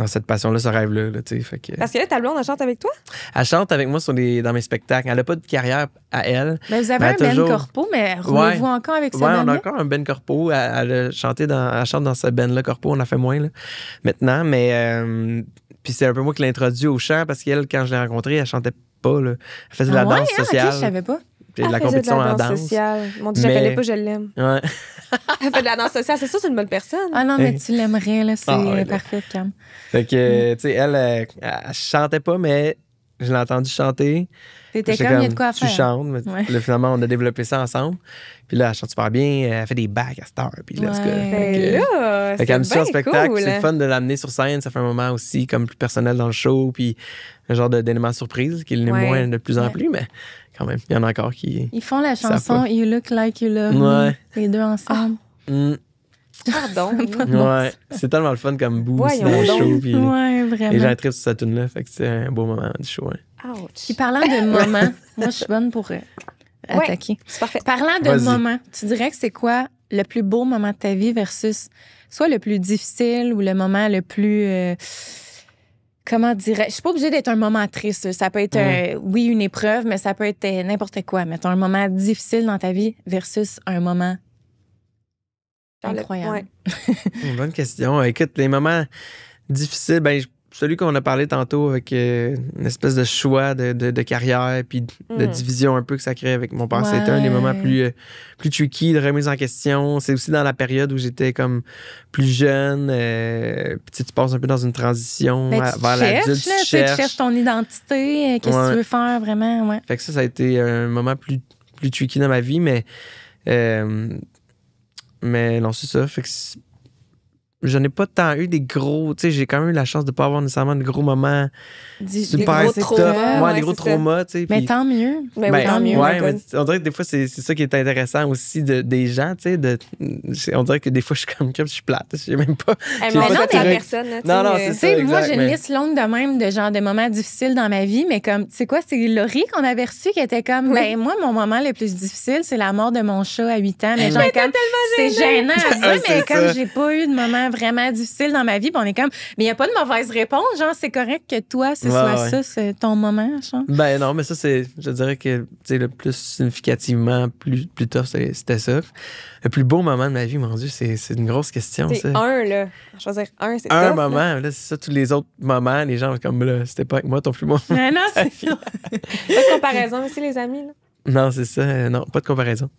Speaker 3: cette passion-là, ce rêve-là. Là, tu sais, fait que...
Speaker 2: Parce que là, ta blonde, elle chante avec toi?
Speaker 3: Elle chante avec moi dans mes spectacles. Elle n'a pas de carrière à elle.
Speaker 1: Ben, vous avez
Speaker 3: Mais
Speaker 1: un Ben
Speaker 3: toujours-
Speaker 1: Corpo, mais roulez-vous encore avec ce
Speaker 3: Ouais, on a
Speaker 1: band-là?
Speaker 3: encore un Ben Corpo. Elle chante dans ce Ben-là Corpo. On a fait moins là, maintenant, mais puis c'est un peu moi qui l'ai introduit au chant parce qu'elle, quand je l'ai rencontrée, elle chantait pas. Là. Elle faisait de la danse sociale.
Speaker 1: OK, je savais pas.
Speaker 3: Puis de la
Speaker 2: Elle faisait
Speaker 3: compétition
Speaker 2: de la
Speaker 3: en danse.
Speaker 2: sociale. Mon Dieu, je la
Speaker 3: Mais-
Speaker 2: connais pas, je l'aime.
Speaker 3: Ouais.
Speaker 2: Elle fait de la danse sociale. C'est sûr, c'est une bonne personne.
Speaker 1: Ah non, mais tu l'aimerais, là. C'est
Speaker 3: ouais, là.
Speaker 1: parfait, Cam.
Speaker 3: Fait que, tu sais, elle chantait pas, mais je l'ai entendue chanter.
Speaker 1: T'étais
Speaker 3: J'étais
Speaker 1: comme, il y a de quoi à faire.
Speaker 3: Tu chantes. Mais
Speaker 1: Ouais.
Speaker 3: là, finalement, on a développé ça ensemble. Puis là, elle chante super bien. Elle fait des bacs à Star. Puis là, en tout cas,
Speaker 1: Ouais.
Speaker 3: fait que-
Speaker 2: Ben là,
Speaker 3: Fait
Speaker 2: c'est
Speaker 3: qu'elle me suit en
Speaker 2: bien
Speaker 3: spectacle,
Speaker 2: cool.
Speaker 3: c'est le fun de l'amener sur scène. Ça fait un moment aussi comme plus personnel dans le show, puis un genre d'élément surprise qui l'est
Speaker 2: Ouais.
Speaker 3: moins de plus en
Speaker 1: Ouais.
Speaker 3: plus, mais quand même, il y en a encore qui.
Speaker 1: Ils font la
Speaker 3: Ça
Speaker 1: chanson
Speaker 3: va.
Speaker 1: You Look Like You Love
Speaker 3: Ouais.
Speaker 1: Me, les deux ensemble.
Speaker 3: Mm,
Speaker 2: Pardon.
Speaker 3: ouais, c'est tellement le fun comme bout aussi
Speaker 2: Voyons
Speaker 3: dans le
Speaker 2: donc.
Speaker 3: show, puis
Speaker 1: Ouais,
Speaker 3: les gens
Speaker 1: vraiment.
Speaker 3: trippent sur cette tune-là, fait que c'est un beau moment du show. Hein.
Speaker 2: Ouch.
Speaker 1: Puis parlant de moments, moi, je suis bonne pour attaquer.
Speaker 2: C'est parfait.
Speaker 1: Parlant de
Speaker 3: Vas-y.
Speaker 1: moments, tu dirais que c'est quoi le plus beau moment de ta vie versus soit le plus difficile ou le moment le plus... comment dirais-je? Je suis pas obligée d'être un moment triste. Ça peut être, oui, une épreuve, mais ça peut être n'importe quoi. Mettons un moment difficile dans ta vie versus un moment incroyable.
Speaker 2: Ouais.
Speaker 3: Bonne question. Écoute, les moments difficiles, ben, celui qu'on a parlé tantôt avec une espèce de choix de carrière puis de division un peu que ça crée avec mon père,
Speaker 1: Ouais.
Speaker 3: c'était un des moments plus tricky, de remise en question. C'est aussi dans la période où j'étais comme plus jeune. Puis tu passes un peu dans une transition
Speaker 1: Ben,
Speaker 3: vers l'adulte.
Speaker 1: tu cherches ton identité, qu'est-ce que
Speaker 3: Ouais.
Speaker 1: tu veux faire vraiment, ouais.
Speaker 3: Fait que ça a été un moment plus tricky dans ma vie, mais non, c'est ça. Fait que je n'ai pas tant eu des gros... Tu sais, j'ai quand même eu la chance de ne pas avoir nécessairement de gros moments super
Speaker 2: gros
Speaker 3: tough.
Speaker 2: traumas,
Speaker 3: Ouais,
Speaker 2: ouais,
Speaker 3: des gros
Speaker 2: c'est ça.
Speaker 3: traumas, tu sais.
Speaker 1: Mais
Speaker 3: puis-
Speaker 1: tant mieux.
Speaker 2: Ben oui,
Speaker 3: ben,
Speaker 2: tant mieux.
Speaker 3: ouais,
Speaker 2: my
Speaker 3: mais
Speaker 2: God.
Speaker 3: on dirait que des fois, c'est ça qui est intéressant aussi des gens, tu sais. On dirait que des fois, je suis comme je suis plate. Je sais même pas.
Speaker 2: Hey,
Speaker 3: j'ai
Speaker 2: mais
Speaker 3: pas
Speaker 2: non,
Speaker 3: de
Speaker 2: t'es la
Speaker 3: truc.
Speaker 2: personne. là, tu
Speaker 3: Non,
Speaker 2: sais,
Speaker 3: non,
Speaker 2: euh,
Speaker 3: c'est
Speaker 1: Tu sais,
Speaker 3: ça,
Speaker 1: moi,
Speaker 3: exact,
Speaker 1: j'ai une
Speaker 3: mais-
Speaker 1: liste longue de même de genre de moments difficiles dans ma vie, mais comme, tu sais quoi, c'est Laurie qu'on avait reçu qui était comme, ben moi, mon moment le plus difficile, c'est la mort de mon chat à 8 ans. Mais genre, comme, c'est gênant à dire,
Speaker 3: Ah,
Speaker 1: mais
Speaker 3: c'est
Speaker 1: comme
Speaker 3: ça.
Speaker 1: j'ai pas eu de moment vraiment difficile dans ma vie. Puis on est comme, mais il n'y a pas de mauvaise réponse. Genre, c'est correct que toi, ce
Speaker 3: Ouais,
Speaker 1: soit
Speaker 3: ouais.
Speaker 1: ça, c'est ton moment, genre.
Speaker 3: Ben non, mais ça, je dirais que, tu sais, le plus significativement, plus tough, c'était ça. Le plus beau moment de ma vie, mon Dieu, c'est une grosse question,
Speaker 2: C'est
Speaker 3: ça.
Speaker 2: un, là. Choisir un, c'est
Speaker 3: Un
Speaker 2: tough, là.
Speaker 3: moment, là, c'est ça, tous les autres moments, les gens comme, là, c'était pas avec moi ton plus beau.
Speaker 1: Mais non, c'est
Speaker 2: Pas de comparaison aussi, les amis, là.
Speaker 3: Non, c'est ça. Non, pas de comparaison.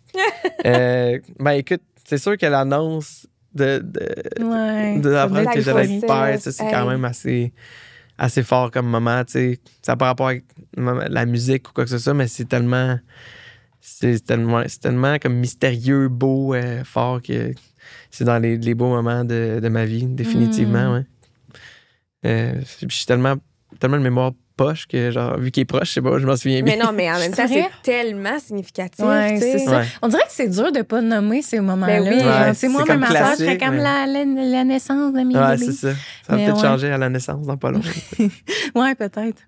Speaker 3: Ben écoute, c'est sûr que l'annonce
Speaker 1: Ouais.
Speaker 3: de
Speaker 1: ça
Speaker 3: l'apprendre
Speaker 1: doit
Speaker 3: que
Speaker 1: être
Speaker 3: j'allais
Speaker 2: grossesse.
Speaker 3: être père, ça, c'est quand
Speaker 2: Hey.
Speaker 3: même assez fort comme moment, tu sais. Ça n'a pas rapport avec la musique ou quoi que ce soit, mais c'est tellement comme mystérieux, beau, fort que c'est dans les beaux moments de ma vie, définitivement, ouais. Je suis tellement de mémoire poche que, genre, vu qu'il est proche, je sais pas, je m'en souviens bien.
Speaker 2: Mais non, mais en même temps,
Speaker 1: C'est vrai?
Speaker 2: c'est tellement significatif,
Speaker 1: Ouais,
Speaker 2: tu sais.
Speaker 1: c'est ça.
Speaker 3: Ouais.
Speaker 1: On dirait que c'est dur de pas nommer ces moments-là.
Speaker 2: Ben oui.
Speaker 1: Genre,
Speaker 3: Ouais,
Speaker 1: tu sais, moi,
Speaker 3: c'est
Speaker 1: même
Speaker 3: comme
Speaker 1: ma soeur, je serais
Speaker 3: classique,
Speaker 1: comme
Speaker 3: mais-
Speaker 1: la naissance de mes
Speaker 3: Ouais,
Speaker 1: bébés.
Speaker 3: c'est ça. Ça va
Speaker 1: Mais
Speaker 3: peut-être
Speaker 1: ouais.
Speaker 3: changer à la naissance dans pas longtemps.
Speaker 1: Ouais, peut-être.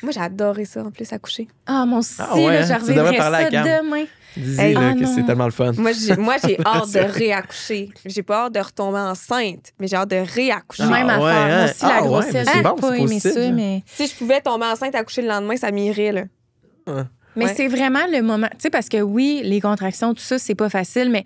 Speaker 2: Moi, j'ai adoré ça, en plus, accoucher.
Speaker 1: Ah, mon aussi,
Speaker 3: Ah ouais,
Speaker 1: là,
Speaker 3: hein?
Speaker 1: je
Speaker 3: Tu devrais
Speaker 1: reviendrai
Speaker 3: parler à
Speaker 1: ça
Speaker 3: Cam.
Speaker 1: demain.
Speaker 3: Dis-y
Speaker 2: Hey.
Speaker 3: là,
Speaker 1: Ah,
Speaker 3: que
Speaker 1: non.
Speaker 3: c'est tellement le fun.
Speaker 2: Moi, j'ai hâte de réaccoucher. J'ai pas hâte de retomber enceinte, mais j'ai hâte de réaccoucher.
Speaker 3: Ah,
Speaker 1: Même affaire.
Speaker 3: ouais,
Speaker 1: Moi
Speaker 3: hein?
Speaker 1: aussi, la
Speaker 3: Ah, ouais,
Speaker 1: grossesse,
Speaker 3: mais c'est
Speaker 1: j'ai
Speaker 3: bon,
Speaker 1: pas
Speaker 3: c'est
Speaker 1: aimé
Speaker 3: positif,
Speaker 1: ça,
Speaker 3: ça.
Speaker 1: mais...
Speaker 2: Si je pouvais tomber enceinte, accoucher le lendemain, ça m'irait, là.
Speaker 1: Mais
Speaker 2: Ouais.
Speaker 1: c'est vraiment le moment, tu sais, parce que oui, les contractions, tout ça, c'est pas facile, mais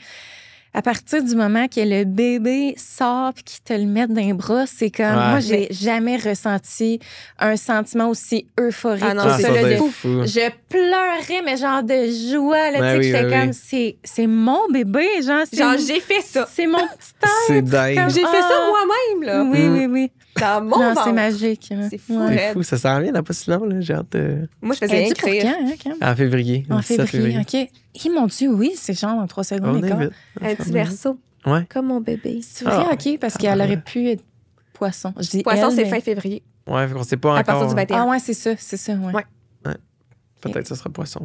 Speaker 1: à partir du moment que le bébé sort puis qu'ils te le mettent dans les bras, c'est comme,
Speaker 3: Ouais.
Speaker 1: moi, j'ai jamais ressenti un sentiment aussi euphorique
Speaker 2: Ah non,
Speaker 1: que
Speaker 3: Ah,
Speaker 2: c'est
Speaker 1: ça,
Speaker 3: ça
Speaker 1: là,
Speaker 3: doit
Speaker 1: de
Speaker 3: être fou.
Speaker 1: je pleurais, mais genre de joie, là,
Speaker 3: Ben
Speaker 1: tu sais, que
Speaker 3: oui,
Speaker 1: j'étais
Speaker 3: ben
Speaker 1: comme,
Speaker 3: oui.
Speaker 1: c'est mon bébé, genre,
Speaker 2: Genre, j'ai fait ça.
Speaker 1: c'est mon petit être.
Speaker 3: C'est dingue.
Speaker 1: comme-
Speaker 2: J'ai fait ça
Speaker 1: Ah.
Speaker 2: moi-même, là.
Speaker 1: Oui, oui, oui.
Speaker 2: Dans mon
Speaker 1: Non,
Speaker 2: ventre.
Speaker 1: c'est magique. hein.
Speaker 2: C'est fou,
Speaker 1: Ouais.
Speaker 3: C'est fou, ça s'en vient dans pas si long, là. J'ai hâte
Speaker 2: Moi, je faisais
Speaker 1: Elle
Speaker 2: rien
Speaker 1: dit pour
Speaker 2: écrire.
Speaker 1: quand, hein, Cam?
Speaker 3: En février.
Speaker 1: En
Speaker 3: le 17
Speaker 1: février, OK. Et mon Dieu, oui, c'est genre en 3 secondes
Speaker 3: On
Speaker 1: d'écart.
Speaker 3: est vite.
Speaker 2: Un petit verso,
Speaker 3: Ouais.
Speaker 2: comme mon bébé.
Speaker 1: C'est vrai,
Speaker 3: Ah.
Speaker 1: OK, parce qu'elle aurait pu être poisson. Je dis
Speaker 2: Poisson,
Speaker 1: elle,
Speaker 2: c'est
Speaker 1: mais-
Speaker 2: fin février.
Speaker 3: Ouais, fait qu'on sait pas
Speaker 2: À partir
Speaker 3: encore.
Speaker 2: du 21.
Speaker 1: Ah ouais, c'est ça, ouais.
Speaker 2: Ouais.
Speaker 3: Peut-être que ça sera poisson.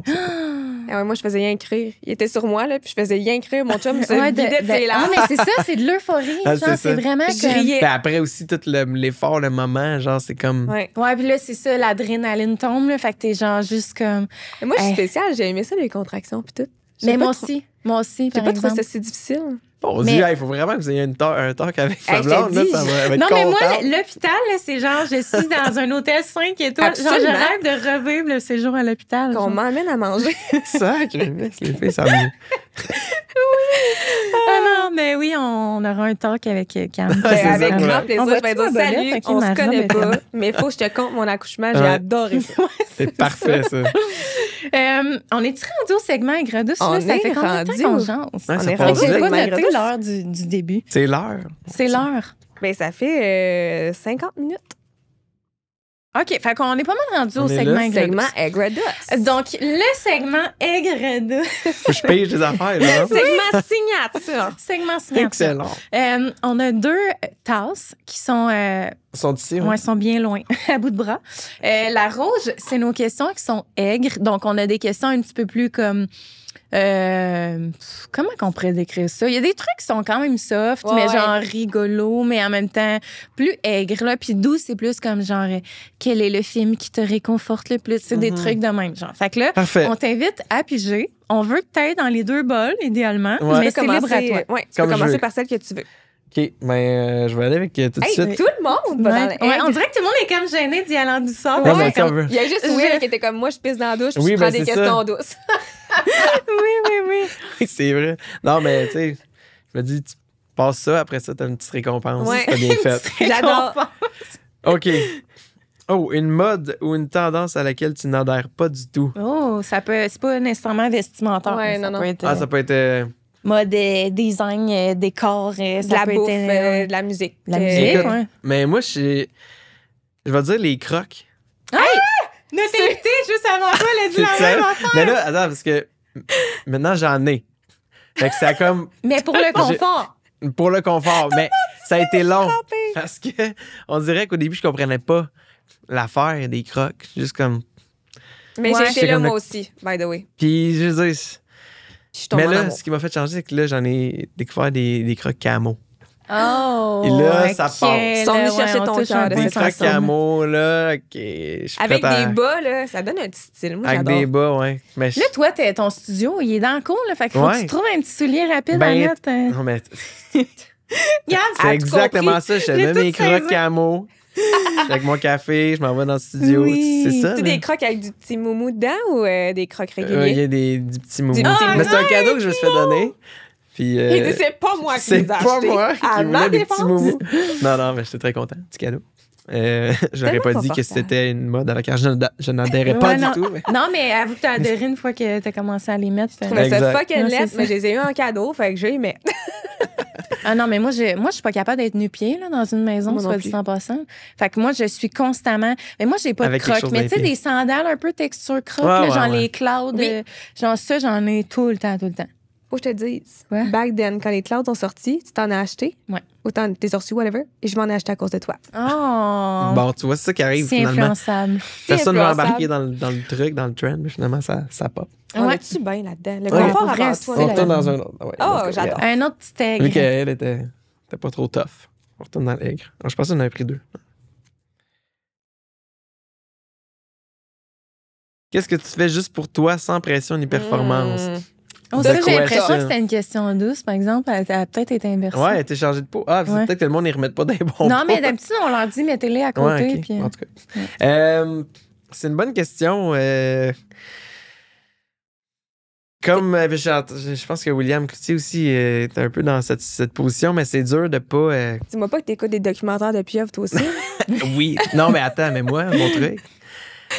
Speaker 2: Ah ouais, moi, je faisais rien écrire. Il était sur moi, là, puis je faisais rien écrire. Mon chum se
Speaker 1: Ouais,
Speaker 2: vidait de ses
Speaker 1: ah,
Speaker 2: larmes.
Speaker 1: mais c'est ça, c'est de l'euphorie.
Speaker 3: Ah,
Speaker 1: genre,
Speaker 3: c'est
Speaker 1: c'est
Speaker 3: ça.
Speaker 1: vraiment
Speaker 2: Je
Speaker 1: comme...
Speaker 2: riais.
Speaker 3: Puis après aussi, tout l'effort, le moment, genre, c'est comme.
Speaker 2: Ouais.
Speaker 1: Ouais, puis là, c'est ça, l'adrénaline tombe, là, fait que t'es genre juste comme...
Speaker 2: Mais moi, je suis
Speaker 1: Hey.
Speaker 2: spéciale. J'ai aimé ça, les contractions, puis tout. J'ai
Speaker 1: Mais
Speaker 2: pas
Speaker 1: moi
Speaker 2: trop-
Speaker 1: aussi,
Speaker 2: J'ai
Speaker 1: par
Speaker 2: pas trouvé
Speaker 1: exemple.
Speaker 2: ça si difficile.
Speaker 3: Bon,
Speaker 1: Mais-
Speaker 3: il faut vraiment que vous ayez un talk avec sa
Speaker 2: Hey, je te
Speaker 3: blonde, là,
Speaker 2: dis.
Speaker 3: ça va être
Speaker 1: Non, mais moi,
Speaker 3: content.
Speaker 1: l'hôpital, là, c'est genre, je suis dans un hôtel 5 étoiles. Genre, je
Speaker 2: Absolument.
Speaker 1: rêve de revivre le séjour à l'hôpital.
Speaker 2: Qu'on
Speaker 1: genre.
Speaker 2: m'emmène à manger.
Speaker 3: Sacré, les filles, ça me.
Speaker 1: Ah non, mais oui, on aura un talk avec Cam.
Speaker 3: Ouais, c'est
Speaker 2: avec
Speaker 3: ça,
Speaker 2: grand
Speaker 3: ouais.
Speaker 2: plaisir.
Speaker 1: On
Speaker 2: Je vais
Speaker 1: va-tu
Speaker 2: dire
Speaker 1: à Bolette?
Speaker 2: salut,
Speaker 1: Ok,
Speaker 2: on
Speaker 1: ma
Speaker 2: se connaît
Speaker 1: robe est
Speaker 2: pas,
Speaker 1: belle.
Speaker 2: mais faut que je te conte mon accouchement. J'ai
Speaker 3: Ouais.
Speaker 2: adoré ça.
Speaker 3: C'est parfait, ça.
Speaker 1: On est-tu rendu au segment Agradus?
Speaker 2: On
Speaker 1: là? Ça
Speaker 2: est
Speaker 1: fait combien de
Speaker 2: rendu
Speaker 1: temps qu'on
Speaker 2: au-
Speaker 1: jase?
Speaker 3: Ouais,
Speaker 2: On
Speaker 3: ça
Speaker 2: est
Speaker 3: passe
Speaker 2: rendu
Speaker 1: J'ai
Speaker 3: vite.
Speaker 2: au
Speaker 1: pas
Speaker 2: segment
Speaker 1: noté
Speaker 2: Agradus.
Speaker 1: l'heure du début.
Speaker 3: C'est l'heure.
Speaker 1: C'est l'heure.
Speaker 2: Ben, ça fait 50 minutes.
Speaker 1: OK, fait qu'on est pas mal rendu
Speaker 3: On
Speaker 1: au
Speaker 3: est
Speaker 1: segment
Speaker 3: là.
Speaker 1: Agradus.
Speaker 2: Segment Agradus.
Speaker 1: Donc, le segment Agradus.
Speaker 3: Faut que je pige des affaires, là.
Speaker 2: Segment signature.
Speaker 1: segment signature.
Speaker 3: Excellent.
Speaker 1: On a 2 tasses qui sont,
Speaker 3: Ils sont ici,
Speaker 1: ouais, sont bien loin, à bout de bras. La rouge, c'est nos questions qui sont aigres. Donc, on a des questions un petit peu plus comme... comment qu'on pourrait décrire ça? Il y a des trucs qui sont quand même soft,
Speaker 2: Ouais,
Speaker 1: mais
Speaker 2: ouais.
Speaker 1: genre rigolos, mais en même temps plus aigres. Là. Puis doux, c'est plus comme genre, quel est le film qui te réconforte le plus? C'est des trucs de même genre. Fait que là,
Speaker 3: Parfait.
Speaker 1: on t'invite à piger. On veut que tu ailles dans les 2 bols, idéalement,
Speaker 3: Ouais.
Speaker 1: mais
Speaker 2: Tu peux
Speaker 1: c'est libre à toi.
Speaker 2: ouais, tu
Speaker 3: Comme
Speaker 2: peux
Speaker 3: je
Speaker 2: commencer
Speaker 3: veux.
Speaker 2: par celle que tu veux.
Speaker 3: OK, je vais aller avec tout de
Speaker 2: Hey,
Speaker 3: suite.
Speaker 2: tout le monde va dans
Speaker 1: Ouais.
Speaker 2: le
Speaker 1: Ouais,
Speaker 2: egg.
Speaker 1: on dirait que tout le monde est comme gêné d'y aller en douceur.
Speaker 3: Ouais,
Speaker 1: Ouais,
Speaker 3: mais
Speaker 1: comme-
Speaker 3: ça veut.
Speaker 2: Il y a juste Will qui était comme moi, je pisse dans la douche, puis
Speaker 3: Oui,
Speaker 2: je prends
Speaker 3: ben,
Speaker 2: des
Speaker 3: c'est
Speaker 2: questions
Speaker 3: ça.
Speaker 2: douces.
Speaker 1: oui.
Speaker 3: C'est vrai. Non, mais tu sais, je me dis, tu passes ça, après ça, t'as une petite récompense.
Speaker 2: Ouais.
Speaker 3: C'est bien fait.
Speaker 2: J'adore.
Speaker 3: OK. Oh, une mode ou une tendance à laquelle tu n'adhères pas du tout.
Speaker 1: Oh, ça peut. C'est pas nécessairement vestimentaire.
Speaker 2: Ouais,
Speaker 1: mais ça
Speaker 2: non,
Speaker 1: peut
Speaker 2: non.
Speaker 1: être,
Speaker 3: Ah, ça peut être.
Speaker 1: mode design, décor,
Speaker 2: De
Speaker 1: ça
Speaker 2: la
Speaker 1: peut
Speaker 2: bouffe,
Speaker 1: être
Speaker 2: de la musique.
Speaker 1: de la musique.
Speaker 3: Écoute,
Speaker 1: Ouais.
Speaker 3: Mais moi, je vais dire les crocs.
Speaker 1: Notre invité, juste avant toi, elle a dit
Speaker 3: C'est
Speaker 1: la
Speaker 3: ça.
Speaker 1: même affaire.
Speaker 3: Mais là, attends, parce que maintenant, j'en ai. Fait que ça a comme.
Speaker 1: Mais pour le confort.
Speaker 3: Pour le confort. Mais ça a été long. Parce que on dirait qu'au début, je comprenais pas l'affaire des crocs. Juste comme.
Speaker 2: Mais
Speaker 1: Ouais.
Speaker 2: j'ai été
Speaker 3: J'étais
Speaker 2: là,
Speaker 3: comme
Speaker 2: moi
Speaker 3: le-
Speaker 2: aussi, by the way.
Speaker 3: Puis, je veux dire.
Speaker 2: Je suis tombée
Speaker 3: Mais
Speaker 2: en
Speaker 3: là,
Speaker 2: amour.
Speaker 3: ce qui m'a fait changer, c'est que là, j'en ai découvert des crocs camo.
Speaker 1: Oh.
Speaker 3: Et là, ça
Speaker 1: ok,
Speaker 3: part.
Speaker 2: Ils sont venus
Speaker 1: là,
Speaker 2: chercher
Speaker 1: on
Speaker 2: ton
Speaker 1: touche
Speaker 2: cœur
Speaker 1: un
Speaker 2: de
Speaker 1: point
Speaker 3: Des
Speaker 2: cette
Speaker 3: crocs
Speaker 1: sensible.
Speaker 3: camo, là, OK. Je suis
Speaker 2: Avec
Speaker 3: prête à-
Speaker 2: des bas, là, ça donne un petit style. Moi,
Speaker 3: Avec
Speaker 2: j'adore.
Speaker 3: des bas, ouais. Mais
Speaker 1: Là, toi, ton studio, il est dans le cours, là. Fait qu'il faut que
Speaker 3: Ouais.
Speaker 1: tu trouves un petit soulier rapide à
Speaker 3: Ben,
Speaker 1: mettre.
Speaker 3: Non, mais
Speaker 1: Regarde,
Speaker 3: C'est
Speaker 2: tout
Speaker 3: exactement
Speaker 2: compris.
Speaker 3: ça. Je te
Speaker 1: J'ai
Speaker 3: mets
Speaker 1: tout
Speaker 3: mes crocs
Speaker 1: saisi.
Speaker 3: camo. Avec mon café, je m'en vais dans le studio.
Speaker 1: Oui.
Speaker 3: C'est ça.
Speaker 2: Tu
Speaker 3: là?
Speaker 2: des crocs avec du petit moumou dedans ou des crocs
Speaker 3: Il
Speaker 2: réguliers?
Speaker 3: y a du petit moumou.
Speaker 2: Du petit
Speaker 3: Mais c'est un cadeau que je me suis fait donner. Puis,
Speaker 2: Il dit, c'est pas moi qui
Speaker 3: c'est
Speaker 2: les ai
Speaker 3: pas
Speaker 2: achetés.
Speaker 3: moi qui
Speaker 2: À ma
Speaker 3: voulais des petits
Speaker 2: défense.
Speaker 3: moumous. Non, mais j'étais très content. Petit cadeau. J'aurais pas dit que
Speaker 2: confortable.
Speaker 3: c'était une mode à laquelle je n'adhérais pas
Speaker 1: Ouais,
Speaker 3: du
Speaker 1: non.
Speaker 3: tout. Mais...
Speaker 1: Non, mais avoue que t'as adoré une fois que t'as commencé à les mettre.
Speaker 2: Je trouvais ça
Speaker 3: Exact.
Speaker 2: fucking
Speaker 1: Non, c'est
Speaker 2: lettre,
Speaker 1: ça.
Speaker 2: mais je les ai eu en cadeau, fait que je les mets.
Speaker 1: Ah non, mais moi, je suis pas capable d'être nu-pied là, dans une maison,
Speaker 2: Moi non
Speaker 1: soit
Speaker 2: plus.
Speaker 1: dit en passant. Fait que moi, je suis constamment. Mais moi, j'ai pas
Speaker 3: Avec
Speaker 1: de
Speaker 3: quelque
Speaker 1: crocs.
Speaker 3: chose
Speaker 1: Mais
Speaker 3: dans
Speaker 1: tu sais,
Speaker 3: les pieds.
Speaker 1: des sandales un peu texture crocs,
Speaker 3: Ouais,
Speaker 1: là,
Speaker 3: ouais,
Speaker 1: genre
Speaker 3: ouais.
Speaker 1: les clouds.
Speaker 2: Oui.
Speaker 1: Genre ça, j'en ai tout le temps, tout le temps.
Speaker 2: Faut que je te dise.
Speaker 1: Ouais.
Speaker 2: Back then, quand les clouds sont sortis, tu t'en as acheté.
Speaker 1: Ouais.
Speaker 2: Ou t'es reçu, whatever. Et je m'en ai acheté à cause de toi.
Speaker 1: Oh!
Speaker 3: Bon, tu vois, c'est ça qui arrive
Speaker 1: c'est
Speaker 3: finalement.
Speaker 1: influençable.
Speaker 3: Personne ne va
Speaker 2: influençable.
Speaker 3: embarquer dans le truc, dans le trend, mais finalement, ça pop.
Speaker 2: On
Speaker 1: Ouais.
Speaker 2: est-tu bien là-dedans? Le
Speaker 3: Ouais.
Speaker 2: confort
Speaker 1: Pour vrai,
Speaker 2: avant
Speaker 1: c'est
Speaker 2: toi.
Speaker 1: la
Speaker 3: On
Speaker 1: vie.
Speaker 3: retourne dans un autre. Ouais,
Speaker 2: Oh,
Speaker 3: let's go,
Speaker 2: j'adore.
Speaker 1: Un autre petit
Speaker 3: yeah.
Speaker 1: aigre.
Speaker 3: Vu qu'elle était pas trop tough. On retourne dans l'aigre. Alors, je pensais qu'on en avait pris 2. Qu'est-ce que tu fais juste pour toi, sans pression ni performance?
Speaker 1: Oh,
Speaker 3: The
Speaker 1: ça, j'ai l'impression
Speaker 3: question.
Speaker 1: que c'était une question douce, par exemple. Elle a peut-être été inversée.
Speaker 3: Ouais, elle était chargée de peau. Ah, c'est
Speaker 1: Ouais.
Speaker 3: peut-être que le monde n'y remette pas des bons
Speaker 1: Non,
Speaker 3: pots.
Speaker 1: mais d'habitude, on leur dit mettez-les à côté.
Speaker 3: Ouais, ok.
Speaker 1: Puis,
Speaker 3: En tout cas. C'est une bonne question. Comme je pense que William Cloutier aussi est un peu dans cette position, mais c'est dur de pas.
Speaker 2: Dis-moi pas que t'écoutes des documentaires de pieuvre, toi aussi.
Speaker 3: Oui. Non, mais attends, mais moi, mon truc,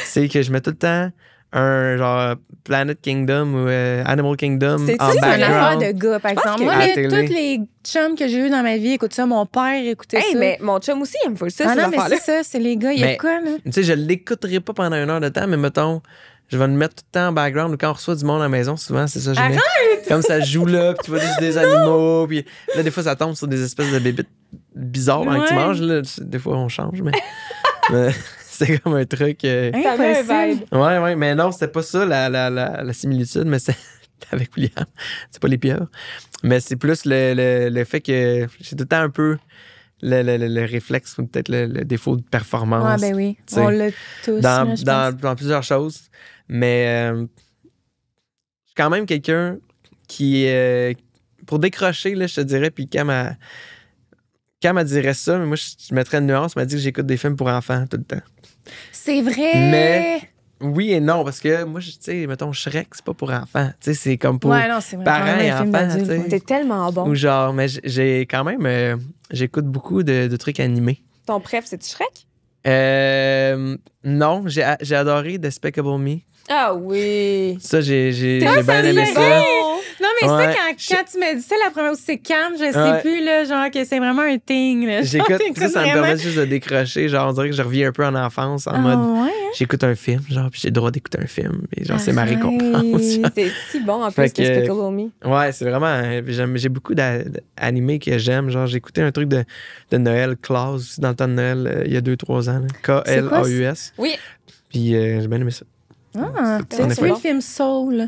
Speaker 3: c'est que je mets tout le temps un genre Planet Kingdom ou Animal Kingdom
Speaker 2: C'est-tu
Speaker 3: en
Speaker 1: c'est une affaire
Speaker 3: background.
Speaker 1: de gars, par exemple.
Speaker 2: que-
Speaker 1: Moi,
Speaker 3: À la
Speaker 1: là,
Speaker 3: télé.
Speaker 1: tous les chums que j'ai eu dans ma vie écoutent ça. Mon père écoutait
Speaker 2: Hey,
Speaker 1: ça.
Speaker 2: mais mon chum aussi, il me faut ça,
Speaker 1: Ah
Speaker 2: ces
Speaker 1: non, mais
Speaker 2: affaires-là.
Speaker 1: c'est ça, c'est les gars. Il y a
Speaker 3: Mais-
Speaker 1: de quoi, là?
Speaker 3: Tu sais, je l'écouterai pas pendant 1 heure de temps, mais mettons, je vais le mettre tout le temps en background ou quand on reçoit du monde à la maison, souvent, c'est ça que je mets. Comme ça joue là, puis tu vois juste des animaux, puis là, des fois, ça tombe sur des espèces de bébites bizarres pendant que tu
Speaker 1: Ouais.
Speaker 3: manges. Là. Des fois, on change, mais, mais c'est comme un truc.
Speaker 2: Ça met un
Speaker 1: Impossible.
Speaker 2: vibe.
Speaker 3: Ouais, mais non, c'était pas ça la similitude, mais c'est avec William. C'est pas les pieuvres. Mais c'est plus le fait que j'ai tout le temps un peu le réflexe ou peut-être le défaut de performance.
Speaker 1: Ouais, ben oui.
Speaker 3: tu sais,
Speaker 1: On l'a tous.
Speaker 3: dans,
Speaker 1: là, je
Speaker 3: dans,
Speaker 1: pense.
Speaker 3: dans plusieurs choses. Mais je suis quand même quelqu'un qui, pour décrocher, là, je te dirais, puis Cam elle dirait ça, mais moi, je mettrais une nuance, elle m'a dit que j'écoute des films pour enfants tout le temps.
Speaker 1: C'est vrai.
Speaker 3: Mais- Oui et non, parce que moi, tu sais, mettons, Shrek, c'est pas pour enfants. Tu sais, c'est comme pour
Speaker 1: Ouais, non, c'est vrai.
Speaker 3: parents
Speaker 1: Quand même
Speaker 3: et
Speaker 1: un film
Speaker 3: enfants,
Speaker 1: d'adulte,
Speaker 3: tu sais.
Speaker 1: ouais.
Speaker 2: C'est tellement bon.
Speaker 3: Ou genre, mais j'ai quand même, j'écoute beaucoup de trucs animés.
Speaker 2: Ton préf, c'est-tu Shrek?
Speaker 3: Non, j'ai adoré Despicable Me.
Speaker 2: Ah oui.
Speaker 3: Ça, j'ai bien aimé ça.
Speaker 1: Non, mais
Speaker 3: Ouais.
Speaker 1: ça, quand tu m'as dit ça, la première fois, c'est calme, je sais
Speaker 3: Ouais.
Speaker 1: plus, là, genre que c'est vraiment un thing. Là. Genre,
Speaker 3: J'écoute,
Speaker 1: t'écoutes
Speaker 3: ça me
Speaker 1: vraiment.
Speaker 3: permet juste de décrocher. Genre, on dirait que je reviens un peu en enfance, en
Speaker 1: Ah,
Speaker 3: mode,
Speaker 1: ouais,
Speaker 3: j'écoute un film, genre, puis j'ai le droit d'écouter un film. Et genre, c'est ma
Speaker 1: Arrête.
Speaker 3: récompense. genre.
Speaker 2: C'est si bon en
Speaker 3: Fait
Speaker 2: plus,
Speaker 3: que-
Speaker 2: Despicable Me.
Speaker 3: Ouais, c'est vraiment. J'ai beaucoup d'animés que j'aime. Genre, j'ai écouté un truc de Noël, Klaus, aussi, dans le temps de Noël, il y a 2-3 ans. là. K-L-A-U-S.
Speaker 2: Oui.
Speaker 3: Puis j'ai bien aimé ça.
Speaker 1: Ah,
Speaker 3: C'est-
Speaker 1: tu
Speaker 3: c'est
Speaker 1: vois le
Speaker 2: bon.
Speaker 1: film Soul.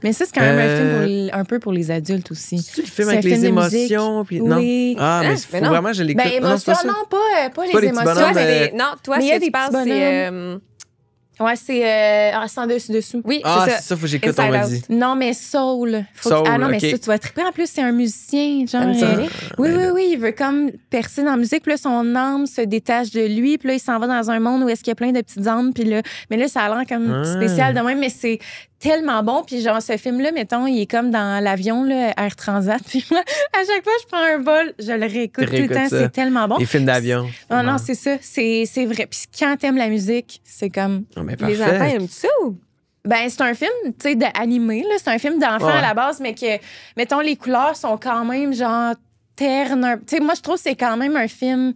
Speaker 1: Mais ça, c'est quand même un film un peu pour les adultes aussi.
Speaker 3: C'est le film
Speaker 1: C'est
Speaker 3: avec
Speaker 1: un
Speaker 3: les
Speaker 1: film de musique.
Speaker 3: émotions. Puis,
Speaker 1: Oui.
Speaker 3: non. Ah, mais
Speaker 2: Hein?
Speaker 3: il faut
Speaker 2: Mais non.
Speaker 3: vraiment que je l'écoute.
Speaker 1: Ben,
Speaker 3: Ah, non, c'est
Speaker 1: émotion,
Speaker 3: pas ça.
Speaker 1: non, pas
Speaker 3: pas
Speaker 1: les
Speaker 3: les petits
Speaker 1: émotions.
Speaker 3: bonhommes,
Speaker 2: Toi,
Speaker 3: mais-
Speaker 2: c'est non, toi,
Speaker 1: Mais il y
Speaker 2: ce
Speaker 1: a
Speaker 2: que
Speaker 1: des
Speaker 2: tu parles,
Speaker 1: petits
Speaker 2: c'est...
Speaker 1: Ouais, c'est sans dessus.
Speaker 2: Oui,
Speaker 3: Ah,
Speaker 2: c'est
Speaker 3: c'est
Speaker 2: ça.
Speaker 3: ça, faut que j'écoute, on
Speaker 2: Inside
Speaker 3: m'a
Speaker 2: Out.
Speaker 3: dit.
Speaker 1: Non, mais Soul.
Speaker 3: Soul,
Speaker 1: Ah non, mais
Speaker 3: ok.
Speaker 1: ça, tu vas triper. En plus, c'est un musicien. Genre,
Speaker 2: Comme ça.
Speaker 1: oui, il veut comme percer dans la musique. Puis là, son âme se détache de lui. Puis là, il s'en va dans un monde où est-ce qu'il y a plein de petites âmes. Puis là, mais là, ça a l'air comme
Speaker 3: Ah.
Speaker 1: spécial de même. Mais c'est tellement bon. Puis genre, ce film-là, mettons, il est comme dans l'avion, là, Air Transat. Puis moi, à chaque fois que je prends un vol, je le réécoute
Speaker 3: Tu
Speaker 1: tout le temps.
Speaker 3: réécoutes ça.
Speaker 1: C'est tellement bon.
Speaker 3: Les films d'avion.
Speaker 1: Ah non, c'est ça. C'est vrai. Puis quand t'aimes la musique, c'est comme...
Speaker 3: Ah, mais
Speaker 2: Les
Speaker 3: parfait.
Speaker 2: enfants aiment ça ou?
Speaker 1: Ben, c'est un film, tu sais, d'animé, là. C'est un film d'enfant
Speaker 3: Ouais.
Speaker 1: à la base, mais que, mettons, les couleurs sont quand même, genre, ternes. Tu sais, moi, je trouve que c'est quand même un film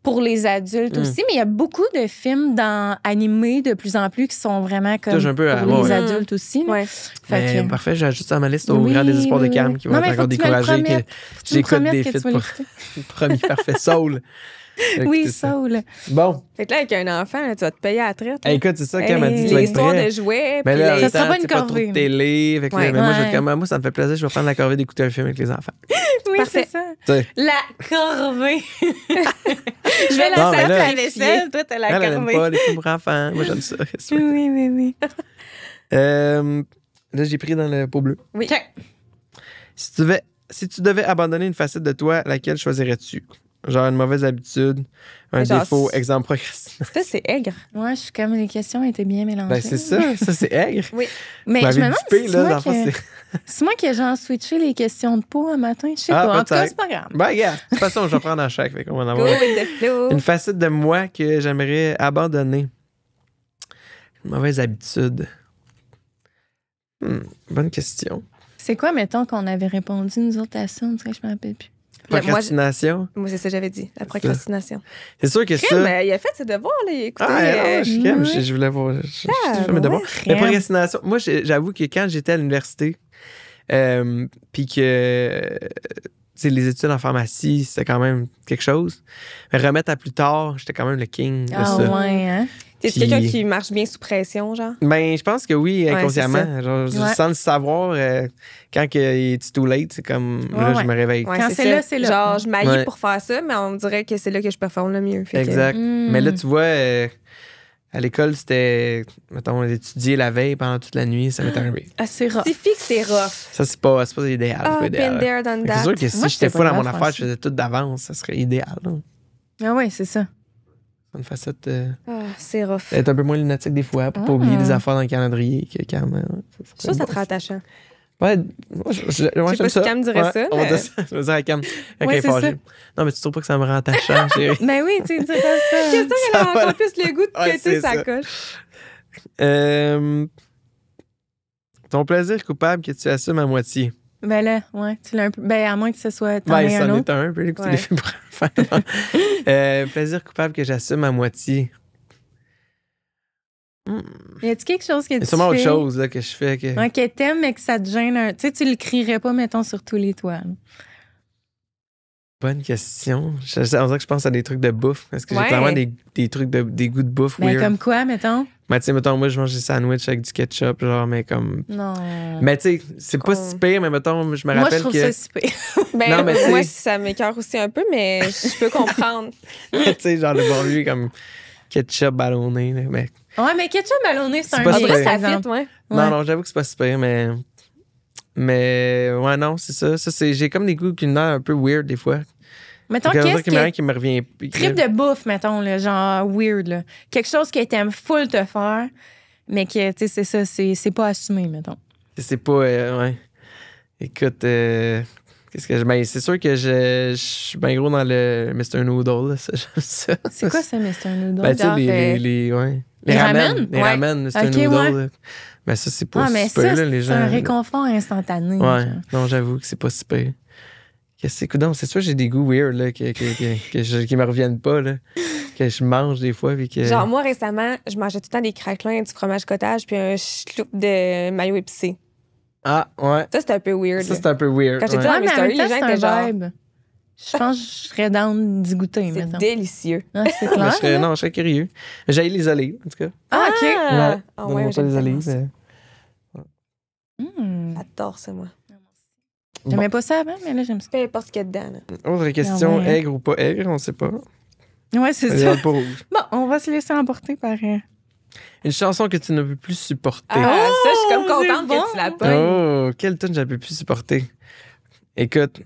Speaker 1: pour les adultes aussi, mais il y a beaucoup de films animés de plus en plus qui sont vraiment comme
Speaker 3: Touche un peu à-
Speaker 1: pour les
Speaker 3: ouais.
Speaker 1: adultes aussi. là.
Speaker 2: Ouais.
Speaker 1: Fait
Speaker 3: Mais
Speaker 1: que-
Speaker 3: parfait, j'ajoute ça à ma liste au
Speaker 1: Oui,
Speaker 3: grand désespoir
Speaker 1: oui,
Speaker 3: de Cam
Speaker 1: oui.
Speaker 3: qui
Speaker 1: Non,
Speaker 3: va
Speaker 1: mais
Speaker 3: être encore
Speaker 1: faut que tu me le
Speaker 3: découragé que
Speaker 1: promettes. Faut que tu me
Speaker 3: j'écoute
Speaker 1: promettes
Speaker 3: des
Speaker 1: que
Speaker 3: fits
Speaker 1: tu vas
Speaker 3: pour
Speaker 1: l'écouter.
Speaker 3: le premier parfait Soul.
Speaker 1: Oui,
Speaker 3: Écoutez ça.
Speaker 1: Soul.
Speaker 3: Bon,
Speaker 2: Fait que là, avec un enfant, là, tu vas te payer à la traite. là.
Speaker 3: hey, écoute, c'est ça, Cam a dit
Speaker 1: Hey,
Speaker 3: tu vas
Speaker 2: Les
Speaker 3: être
Speaker 2: histoires
Speaker 3: prêt.
Speaker 2: de jouets.
Speaker 3: Mais
Speaker 2: puis
Speaker 3: là,
Speaker 2: les-
Speaker 1: Ça sera
Speaker 3: attends,
Speaker 1: pas une
Speaker 3: c'est pas trop
Speaker 1: corvée,
Speaker 3: de télé. Fait que là,
Speaker 2: Ouais.
Speaker 3: mais moi, je vais
Speaker 1: Ouais.
Speaker 3: être comme, moi, ça me fait plaisir. Je vais prendre la corvée d'écouter un film avec les enfants.
Speaker 1: Oui,
Speaker 2: Parfait.
Speaker 1: c'est ça.
Speaker 3: Tu sais,
Speaker 1: La corvée. Je vais la
Speaker 3: Non, mais
Speaker 1: faire
Speaker 3: là-
Speaker 1: la vaisselle. Toi, t'as la
Speaker 3: elle aime
Speaker 1: corvée.
Speaker 3: pas les films pour enfants. Moi, j'aime ça. Qu'est-ce que tu veux?
Speaker 1: Oui.
Speaker 3: Là, j'ai pris dans le pot bleu.
Speaker 2: Oui.
Speaker 1: OK.
Speaker 3: Si tu devais si tu devais abandonner une facette de toi, laquelle choisirais-tu? Genre une mauvaise habitude, un
Speaker 2: Genre,
Speaker 3: défaut, exemple procrastination.
Speaker 2: Ça, c'est aigre.
Speaker 1: Ouais, je suis comme les questions étaient bien mélangées.
Speaker 3: Ben, c'est ça. Ça, c'est aigre.
Speaker 2: Oui.
Speaker 1: Mais
Speaker 3: Vous
Speaker 1: je me
Speaker 3: m'avez
Speaker 1: demande
Speaker 3: dupé,
Speaker 1: si c'est
Speaker 3: là,
Speaker 1: moi
Speaker 3: dans le fond,
Speaker 1: qui...
Speaker 3: c'est-
Speaker 1: C'est moi qui ai genre switché les questions de peau un matin. Je sais
Speaker 3: Ah,
Speaker 1: pas. En tout cas,
Speaker 3: peut-être.
Speaker 1: c'est pas grave.
Speaker 3: Ben, regarde. De toute façon, je vais prendre à chaque. Fait qu'on va en
Speaker 2: Go
Speaker 3: avoir
Speaker 2: with the flow.
Speaker 3: une facette de moi que j'aimerais abandonner. Une mauvaise habitude. Bonne question.
Speaker 1: C'est quoi, mettons, qu'on avait répondu, nous autres, à ça? On dirait que je me rappelle plus.
Speaker 2: Moi,
Speaker 3: Procrastination.
Speaker 2: Moi, c'est ça que j'avais dit, la procrastination.
Speaker 3: C'est sûr que ça.
Speaker 2: Mais il a fait ses devoirs, là. Il a écouté.
Speaker 3: Ah, non, je crème,
Speaker 1: ouais.
Speaker 3: je voulais voir. Je fais mes
Speaker 2: ouais.
Speaker 3: devoirs. Mais
Speaker 1: Crème.
Speaker 3: procrastination, moi, j'avoue que quand j'étais à l'université, puis que tu sais, les études en pharmacie, c'était quand même quelque chose. Mais remettre à plus tard, j'étais quand même le king de
Speaker 1: Ah
Speaker 3: ça.
Speaker 1: ouais, hein?
Speaker 2: T'es-tu
Speaker 3: Puis-
Speaker 2: quelqu'un qui marche bien sous pression, genre?
Speaker 3: Ben, je pense que oui,
Speaker 2: Ouais,
Speaker 3: inconsciemment. Genre,
Speaker 1: Ouais.
Speaker 3: sans le savoir, quand c'est too late, c'est comme là,
Speaker 1: Ouais,
Speaker 3: je me réveille.
Speaker 2: Ouais,
Speaker 1: Quand c'est là, c'est là.
Speaker 2: Genre, je m'haïs
Speaker 3: Ouais.
Speaker 2: pour faire ça, mais on dirait que c'est là que je performe le mieux. Fait que-
Speaker 3: Exact.
Speaker 1: Mm.
Speaker 3: Mais là, tu vois, à l'école, c'était, mettons, étudier la veille pendant toute la nuit, ça m'est arrivé.
Speaker 1: Ah, c'est rare.
Speaker 2: Si fixe, c'est rough.
Speaker 3: Ça, c'est pas idéal. c'est
Speaker 2: Ah,
Speaker 3: pas idéal.
Speaker 2: been there, done
Speaker 3: Fait que
Speaker 2: that.
Speaker 3: c'est sûr que si
Speaker 1: Moi,
Speaker 3: j'étais
Speaker 1: j'étais
Speaker 3: fou
Speaker 1: pas
Speaker 3: dans mon
Speaker 1: mal à
Speaker 3: affaire,
Speaker 1: faire
Speaker 3: je faisais tout d'avance, ça serait idéal. Là.
Speaker 1: Ah ouais, c'est ça.
Speaker 3: Une facette
Speaker 2: Ah, c'est rough.
Speaker 3: d'être un peu moins lunatique des fois pour pas oublier des affaires dans le calendrier que quand même.
Speaker 2: Ça, ça te rend attachant.
Speaker 3: Ouais, moi,
Speaker 2: sais pas
Speaker 3: j'aime
Speaker 2: si Cam dirait ça,
Speaker 3: On va
Speaker 2: mais-
Speaker 3: dire ça. Je vais dire à Cam. Quand
Speaker 1: Ouais,
Speaker 3: elle est
Speaker 1: c'est
Speaker 3: fâchée.
Speaker 1: ça.
Speaker 3: Non, mais tu trouves pas que ça me rend attachant, chérie?
Speaker 1: Ben oui, tu dis ça.
Speaker 2: Qu'est-ce qu'elle a encore plus le goût de
Speaker 3: Ouais,
Speaker 2: péter
Speaker 3: c'est
Speaker 2: sa
Speaker 3: ça.
Speaker 2: coche?
Speaker 3: Ton plaisir coupable que tu assumes à moitié.
Speaker 1: Ben là, ouais, tu l'as un peu. Ben à moins que ce soit. T'en
Speaker 3: Ouais,
Speaker 1: aies
Speaker 3: ça
Speaker 1: un
Speaker 3: en
Speaker 1: autre.
Speaker 3: est un peu, écouter
Speaker 2: Ouais.
Speaker 3: des films pour enfants. Plaisir coupable que j'assume à moitié.
Speaker 1: Y a-tu quelque chose que
Speaker 3: Il y
Speaker 1: tu
Speaker 3: a sûrement autre
Speaker 1: fais,
Speaker 3: chose là, que je fais. Que...
Speaker 1: ouais, que t'aimes, mais que ça te gêne un. Tu sais, tu le crierais pas, mettons, sur tous les toits. là.
Speaker 3: Bonne question. On dirait que je pense à des trucs de bouffe. Parce que j'ai
Speaker 2: Ouais.
Speaker 3: clairement des trucs des goûts de bouffe
Speaker 1: Ben
Speaker 3: weird.
Speaker 1: comme quoi, mettons?
Speaker 3: Mais tu sais, mettons, moi, je mange des sandwichs avec du ketchup, genre, mais comme.
Speaker 1: Non.
Speaker 3: Mais tu sais, c'est pas si pire, mais mettons, je me
Speaker 1: Moi, je
Speaker 3: rappelle
Speaker 1: trouve
Speaker 3: que.
Speaker 1: ça super.
Speaker 2: Ben,
Speaker 3: Non, mais tu sais-
Speaker 2: moi, ça m'écoeure aussi un peu, mais je peux comprendre.
Speaker 3: tu sais, genre, le bon lui, comme ketchup ballonné. Là, mais...
Speaker 1: Ouais, mais ketchup ballonné, c'est
Speaker 3: C'est
Speaker 1: un
Speaker 3: pas
Speaker 1: mix,
Speaker 3: super.
Speaker 1: par
Speaker 2: Ça
Speaker 1: exemple.
Speaker 2: fit, ouais.
Speaker 3: Non,
Speaker 1: Ouais.
Speaker 3: non, j'avoue que c'est pas super, mais. Mais, ouais, non, c'est ça. Ça, c'est... J'ai comme des goûts culinaires un peu weird des fois.
Speaker 1: Mettons,
Speaker 3: Fait que
Speaker 1: qu'est-ce
Speaker 3: qu'il y en a un
Speaker 1: que.
Speaker 3: qui me revient.
Speaker 1: Trip de bouffe, mettons, là, genre weird, là. Quelque chose que t'aimes full te faire, mais que, tu sais, c'est ça, c'est pas assumé, mettons.
Speaker 3: C'est pas. Ouais. Écoute, qu'est-ce que je. Ben, c'est sûr que je suis bien gros dans le Mr. Noodle, là, ça, j'aime ça.
Speaker 1: C'est quoi ça, Mr. Noodle?
Speaker 3: Ben, tu sais,
Speaker 2: Genre,
Speaker 3: ouais.
Speaker 1: les ramen?
Speaker 3: Les
Speaker 2: Ouais.
Speaker 3: ramen, Mr.
Speaker 1: Ok,
Speaker 3: Noodle.
Speaker 1: ouais.
Speaker 3: là. Ben, ça, c'est pas
Speaker 1: Ah, mais
Speaker 3: super,
Speaker 1: ça,
Speaker 3: là, les
Speaker 1: c'est
Speaker 3: gens.
Speaker 1: un réconfort instantané.
Speaker 3: Ouais,
Speaker 1: genre.
Speaker 3: non, j'avoue que c'est pas super. Qu'est-ce que c'est sûr, j'ai des goûts weird là, qui me reviennent pas, là, que je mange des fois. Puis que...
Speaker 2: Genre, moi, récemment, je mangeais tout le temps des craquelins, du fromage cottage, puis un chloup de maillot épicé.
Speaker 3: Ah, ouais.
Speaker 2: Ça, c'était un peu weird.
Speaker 3: Ça, c'est un peu weird.
Speaker 2: Quand j'étais
Speaker 3: ouais.
Speaker 2: dans mes
Speaker 1: mais en
Speaker 2: stories,
Speaker 1: même temps,
Speaker 2: les gens
Speaker 1: c'est
Speaker 2: étaient
Speaker 1: un
Speaker 2: genre-
Speaker 1: vibe. Je pense que je serais down d'y goûter,
Speaker 2: C'est
Speaker 1: mettons.
Speaker 2: délicieux.
Speaker 1: Ah, c'est
Speaker 3: Mais
Speaker 1: clair.
Speaker 3: je serais,
Speaker 1: là.
Speaker 3: non, je serais curieux. J'aille les olives, en tout cas.
Speaker 1: Ah, OK.
Speaker 2: Ah, ah
Speaker 3: Donne-moi
Speaker 2: ouais,
Speaker 3: pas
Speaker 2: j'aime
Speaker 3: les
Speaker 2: tellement
Speaker 3: olives.
Speaker 2: ça. J'adore ça, moi.
Speaker 1: J'aimais pas ça avant, mais là, j'aime ça.
Speaker 2: Peu importe ce qu'il y a dedans. là.
Speaker 3: Autre question,
Speaker 1: Ah ouais.
Speaker 3: aigre ou pas aigre, on sait pas.
Speaker 1: Ouais, c'est
Speaker 3: Les
Speaker 1: ça.
Speaker 3: autres pas rouges.
Speaker 1: Bon, on va se laisser emporter par.
Speaker 3: Une chanson que tu ne peux plus supporter.
Speaker 2: Ah, ça, je suis comme
Speaker 1: c'est
Speaker 2: contente
Speaker 1: bon.
Speaker 2: que tu la pognes.
Speaker 3: Oh, quelle tune je ne peux plus supporter? Écoute,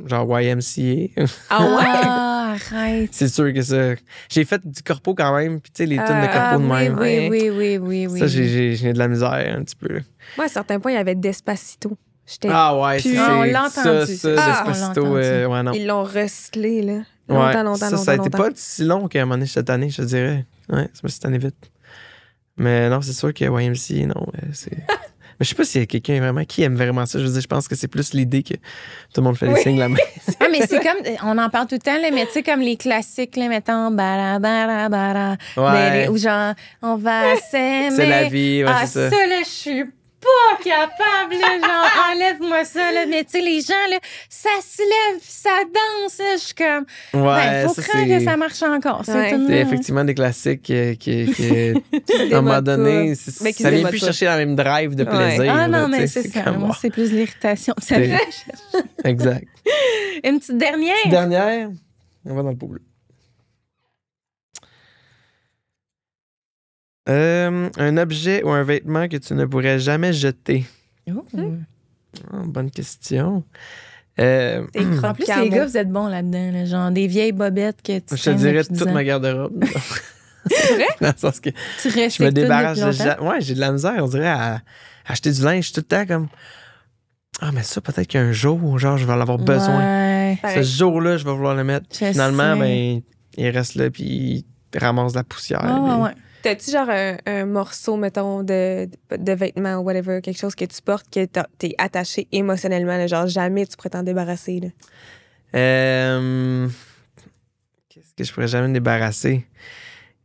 Speaker 3: genre YMCA.
Speaker 2: Ah ouais?
Speaker 1: Ah, arrête.
Speaker 3: C'est sûr que ça. J'ai fait du corpo quand même, puis tu sais, les tunes de
Speaker 2: Ah,
Speaker 3: corpo de
Speaker 1: oui,
Speaker 3: même.
Speaker 1: oui, oui, oui, oui, oui.
Speaker 3: Ça, j'ai de la misère un petit peu.
Speaker 2: Moi, à un certain point, il y avait Despacito. J'étais...
Speaker 3: Ah ouais,
Speaker 2: Puis-
Speaker 3: c'est
Speaker 1: on l'a
Speaker 3: ça,
Speaker 1: entendu.
Speaker 3: ça,
Speaker 2: Ah,
Speaker 3: Despacito,
Speaker 1: on l'a entendu.
Speaker 3: ouais, non.
Speaker 2: Ils l'ont recyclé, là.
Speaker 3: Ouais,
Speaker 2: Longtemps.
Speaker 3: ça a été
Speaker 2: longtemps.
Speaker 3: pas si long qu'à un moment donné cette année, je te dirais. Ouais, ça me s'est tanné vite. Mais non, c'est sûr que YMCA, non, c'est... Mais je sais pas s'il y a quelqu'un vraiment qui aime vraiment ça. Je veux dire, je pense que c'est plus l'idée que tout le monde fait les signes la main.
Speaker 1: Ah, mais c'est comme, on en parle tout le temps, là, mais tu sais, comme les classiques, là, mettons, bara, bara, bara,
Speaker 3: Ouais.
Speaker 1: ou genre, on va s'aimer.
Speaker 3: C'est la vie, ouais,
Speaker 1: Ah,
Speaker 3: c'est
Speaker 1: ça,
Speaker 3: ça.
Speaker 1: là, je suis pas capable, là, genre, enlève-moi ça, là. Mais tu sais, les gens, là, ça se lève, ça danse, là, je suis comme,
Speaker 3: Ouais,
Speaker 1: faut
Speaker 3: ça,
Speaker 1: craindre
Speaker 3: c'est...
Speaker 1: que ça marche encore.
Speaker 2: Ouais.
Speaker 3: C'est effectivement des classiques qui à un moment
Speaker 2: démodent
Speaker 3: donné,
Speaker 2: pas. Mais qui
Speaker 3: ça
Speaker 2: se
Speaker 3: vient
Speaker 2: démodent
Speaker 3: plus
Speaker 2: pas.
Speaker 3: chercher la même drive de plaisir.
Speaker 1: Ah non,
Speaker 3: là,
Speaker 1: mais
Speaker 3: tu sais,
Speaker 1: c'est ça.
Speaker 3: comme,
Speaker 1: Moi,
Speaker 3: wow.
Speaker 1: c'est plus l'irritation. Ça
Speaker 3: C'est-
Speaker 1: vient.
Speaker 3: Exact.
Speaker 1: Une petite dernière.
Speaker 3: Petite dernière, on va dans le pool. Un objet ou un vêtement que tu ne pourrais jamais jeter.
Speaker 1: Oh.
Speaker 3: Bonne question.
Speaker 1: En plus, les gars, vous êtes bons là-dedans. Là, genre des vieilles bobettes que tu
Speaker 3: Je te dirais toute ma garde-robe.
Speaker 2: C'est vrai?
Speaker 3: Dans le sens que
Speaker 1: Tu restes
Speaker 3: je me débarrasse
Speaker 1: de
Speaker 3: ouais, j'ai de la misère, on dirait, à acheter du linge tout le temps comme ah, mais ça, peut-être qu'un jour, genre, je vais en avoir besoin.
Speaker 1: Ouais.
Speaker 3: Ce jour-là, je vais vouloir le mettre. Finalement,
Speaker 1: sais.
Speaker 3: ben, il reste là, puis il ramasse de la poussière.
Speaker 1: Ouais.
Speaker 2: T'as-tu genre un morceau, mettons, de vêtements ou whatever, quelque chose que tu portes que t'es attaché émotionnellement, là, genre jamais tu pourrais t'en débarrasser? Là.
Speaker 3: Qu'est-ce que je pourrais jamais me débarrasser?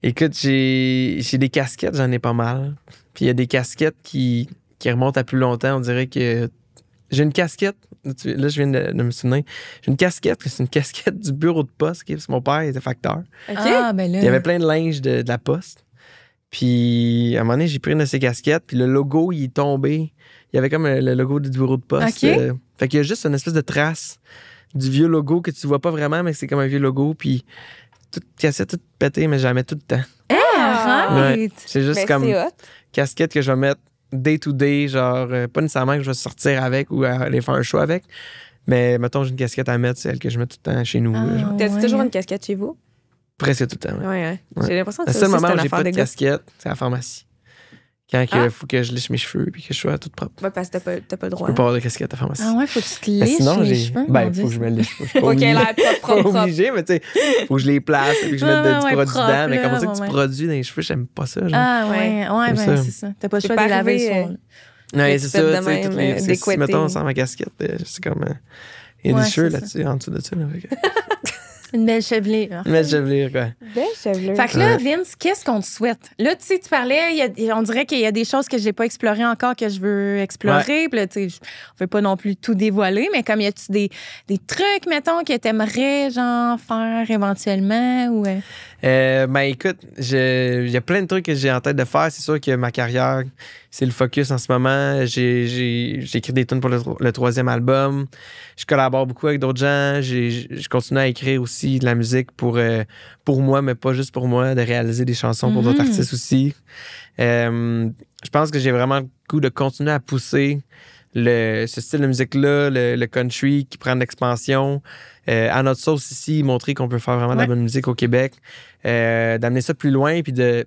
Speaker 3: Écoute, j'ai des casquettes, j'en ai pas mal. Puis il y a des casquettes qui remontent à plus longtemps. On dirait que j'ai une casquette. Là, je viens de me souvenir. J'ai une casquette, c'est une casquette du bureau de poste. Parce que mon père était facteur.
Speaker 2: OK?
Speaker 1: Ah, ben là.
Speaker 3: Il y avait plein de linge de la poste. Puis, à un moment donné, j'ai pris une de ces casquettes. Puis, le logo, il est tombé. Il y avait comme le logo du bureau de poste.
Speaker 1: OK.
Speaker 3: Fait qu'il y a juste une espèce de trace du vieux logo que tu vois pas vraiment, mais c'est comme un vieux logo. Puis, toute cassette, toute pétée, mais jamais tout le temps.
Speaker 1: Arrête!
Speaker 3: Ouais. C'est juste
Speaker 2: Ben,
Speaker 3: comme
Speaker 2: c'est hot.
Speaker 3: casquette que je vais mettre day to day, genre, pas nécessairement que je vais sortir avec ou aller faire un show avec. Mais mettons, j'ai une casquette à mettre, c'est elle que je mets tout le temps chez nous. là, genre.
Speaker 2: T'as-tu
Speaker 1: ouais.
Speaker 2: toujours une casquette chez vous?
Speaker 3: Presque tout le temps. Ouais.
Speaker 2: Ouais, hein?
Speaker 3: Ouais.
Speaker 2: J'ai l'impression que
Speaker 3: Le
Speaker 2: ça
Speaker 3: seul
Speaker 2: aussi,
Speaker 3: moment
Speaker 2: c'est
Speaker 3: où
Speaker 2: une
Speaker 3: j'ai
Speaker 2: affaire
Speaker 3: pas
Speaker 2: de
Speaker 3: de
Speaker 2: gars.
Speaker 3: casquette, c'est à la pharmacie. Quand il faut que je lèche mes cheveux et que je sois toute propre.
Speaker 2: Ouais, parce que t'as pas le
Speaker 3: Je
Speaker 2: droit.
Speaker 3: peux pas avoir de casquette à la pharmacie.
Speaker 1: Ah ouais, faut que tu te
Speaker 3: Mais
Speaker 1: liches
Speaker 3: sinon,
Speaker 1: les
Speaker 3: j'ai.
Speaker 1: cheveux.
Speaker 3: Ben,
Speaker 1: mon
Speaker 3: faut
Speaker 1: Dieu.
Speaker 3: que je me lèche. Je suis pas
Speaker 2: Faut qu'elle
Speaker 3: obligé.
Speaker 2: ait l'air
Speaker 3: Pas
Speaker 2: propre.
Speaker 3: obligé, mais tu sais, faut que je les place et que je mette
Speaker 1: Ouais,
Speaker 3: du
Speaker 1: ouais,
Speaker 3: produit
Speaker 1: propre,
Speaker 3: dedans. Mais
Speaker 1: là,
Speaker 3: comment ça que
Speaker 1: ouais.
Speaker 3: tu produis dans les cheveux, j'aime pas ça. Genre.
Speaker 1: Ah ouais,
Speaker 2: Ouais.
Speaker 1: ben
Speaker 3: ça.
Speaker 1: c'est ça. T'as pas le
Speaker 2: C'est
Speaker 1: choix
Speaker 2: pas
Speaker 1: de les laver le
Speaker 2: arrivé,
Speaker 1: soir. là.
Speaker 3: Ouais,
Speaker 2: que
Speaker 3: c'est
Speaker 2: tu
Speaker 3: ça.
Speaker 2: fais de
Speaker 3: Tu sais,
Speaker 2: même,
Speaker 3: toutes les. Si,
Speaker 2: découetter.
Speaker 3: mettons, sans ma casquette, c'est comme. Il y a
Speaker 1: Ouais,
Speaker 3: des cheveux
Speaker 1: c'est
Speaker 3: là-dessus, en dessous de ça. Là,
Speaker 1: Une belle chevelure.
Speaker 3: mais chevelure, quoi.
Speaker 2: Belle chevelure.
Speaker 1: Fait que là, Vince, qu'est-ce qu'on te souhaite? Là, tu sais, tu parlais, on dirait qu'il y a des choses que j'ai pas explorées encore que je veux explorer. Puis là, tu sais, on veut pas non plus tout dévoiler, mais comme y a-tu des trucs, mettons, que t'aimerais, genre, faire éventuellement? Ou,
Speaker 3: Ben écoute, il y a plein de trucs que j'ai en tête de faire. C'est sûr que ma carrière, c'est le focus en ce moment. J'ai écrit des tunes pour le troisième album. Je collabore beaucoup avec d'autres gens. Je continue à écrire aussi de la musique pour moi, mais pas juste pour moi, de réaliser des chansons pour d'autres artistes aussi. Je pense que j'ai vraiment le goût de continuer à pousser ce style de musique-là, le country qui prend de l'expansion. À notre sauce ici, montrer qu'on peut faire vraiment de la bonne musique au Québec. D'amener ça plus loin, puis de...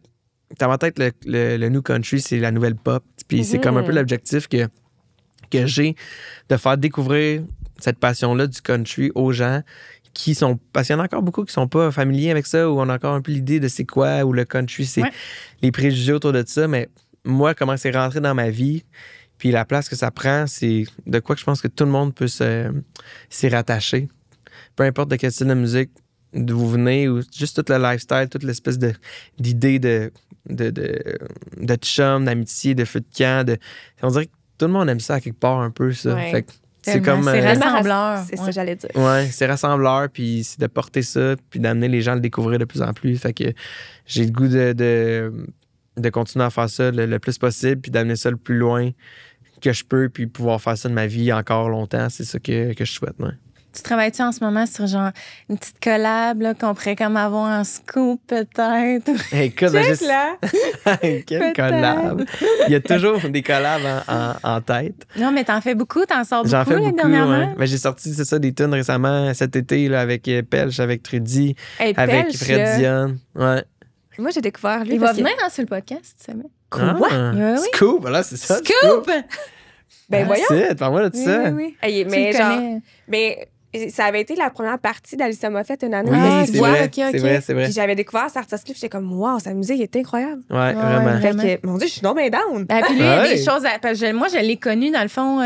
Speaker 3: Dans ma tête, le new country, c'est la nouvelle pop. Puis c'est comme un peu l'objectif que j'ai de faire découvrir cette passion-là du country aux gens qui sont... Parce qu'il y en a encore beaucoup qui sont pas familiers avec ça, ou on a encore un peu l'idée de c'est quoi, ou le country, c'est les préjugés autour de ça. Mais moi, comment c'est rentré dans ma vie, puis la place que ça prend, c'est de quoi que je pense que tout le monde peut s'y rattacher. Peu importe de quel style de musique d'où vous venez, ou juste tout le lifestyle, toute l'espèce d'idée de chum, d'amitié, de feu de camp. On dirait que tout le monde aime ça à quelque part un peu, ça.
Speaker 2: Ouais.
Speaker 3: Fait que c'est
Speaker 1: Tellement,
Speaker 3: comme...
Speaker 1: c'est rassembleur.
Speaker 2: C'est ça,
Speaker 1: Ouais.
Speaker 2: j'allais dire.
Speaker 3: Ouais, c'est rassembleur, puis c'est de porter ça, puis d'amener les gens à le découvrir de plus en plus. Fait que j'ai le goût de continuer à faire ça le plus possible, puis d'amener ça le plus loin que je peux, puis pouvoir faire ça de ma vie encore longtemps. C'est ça que je souhaite, ouais.
Speaker 1: Tu travailles-tu en ce moment sur genre une petite collab là, qu'on pourrait comme avoir en scoop peut-être?
Speaker 3: Écoute, ben,
Speaker 2: Check, là.
Speaker 3: quel
Speaker 2: Peut-être.
Speaker 3: collab! Il y a toujours des collabs en tête.
Speaker 1: Non, mais t'en fais beaucoup, t'en sors
Speaker 3: J'en
Speaker 1: beaucoup,
Speaker 3: fais
Speaker 1: là,
Speaker 3: beaucoup,
Speaker 1: dernièrement.
Speaker 3: ouais. Ben, j'ai sorti, c'est ça, des tunes récemment cet été là, avec Pelch, avec Trudy,
Speaker 2: Hey,
Speaker 3: avec
Speaker 2: Pelch,
Speaker 3: Fred
Speaker 2: là.
Speaker 3: Dion. Ouais.
Speaker 2: Moi, j'ai découvert lui.
Speaker 1: Il va
Speaker 2: parce que-
Speaker 1: venir sur le podcast, tu sais.
Speaker 2: Quoi?
Speaker 3: Ah,
Speaker 1: Oui, oui.
Speaker 3: Scoop, voilà, c'est ça.
Speaker 1: Scoop!
Speaker 2: Ben voyons.
Speaker 3: Parle-moi de
Speaker 1: Oui,
Speaker 3: ça.
Speaker 1: oui, oui.
Speaker 2: Hey,
Speaker 1: Tu
Speaker 2: mais
Speaker 1: le
Speaker 2: genre,
Speaker 1: connais.
Speaker 2: mais ça avait été la première partie d'Alissa Moffett une année.
Speaker 3: Oui,
Speaker 2: au
Speaker 3: c'est
Speaker 2: festival.
Speaker 3: vrai,
Speaker 1: ok,
Speaker 3: c'est
Speaker 1: ok.
Speaker 3: vrai, c'est vrai.
Speaker 2: Puis j'avais découvert cet artiste-là, puis j'étais comme, wow, sa musique est incroyable.
Speaker 3: Ouais, vraiment.
Speaker 1: Vraiment.
Speaker 2: Fait que, mon Dieu, je suis donc bien down.
Speaker 1: Ah, puis lui, il y a
Speaker 3: Ouais.
Speaker 1: des choses. Parce que moi, je l'ai connu, dans le fond,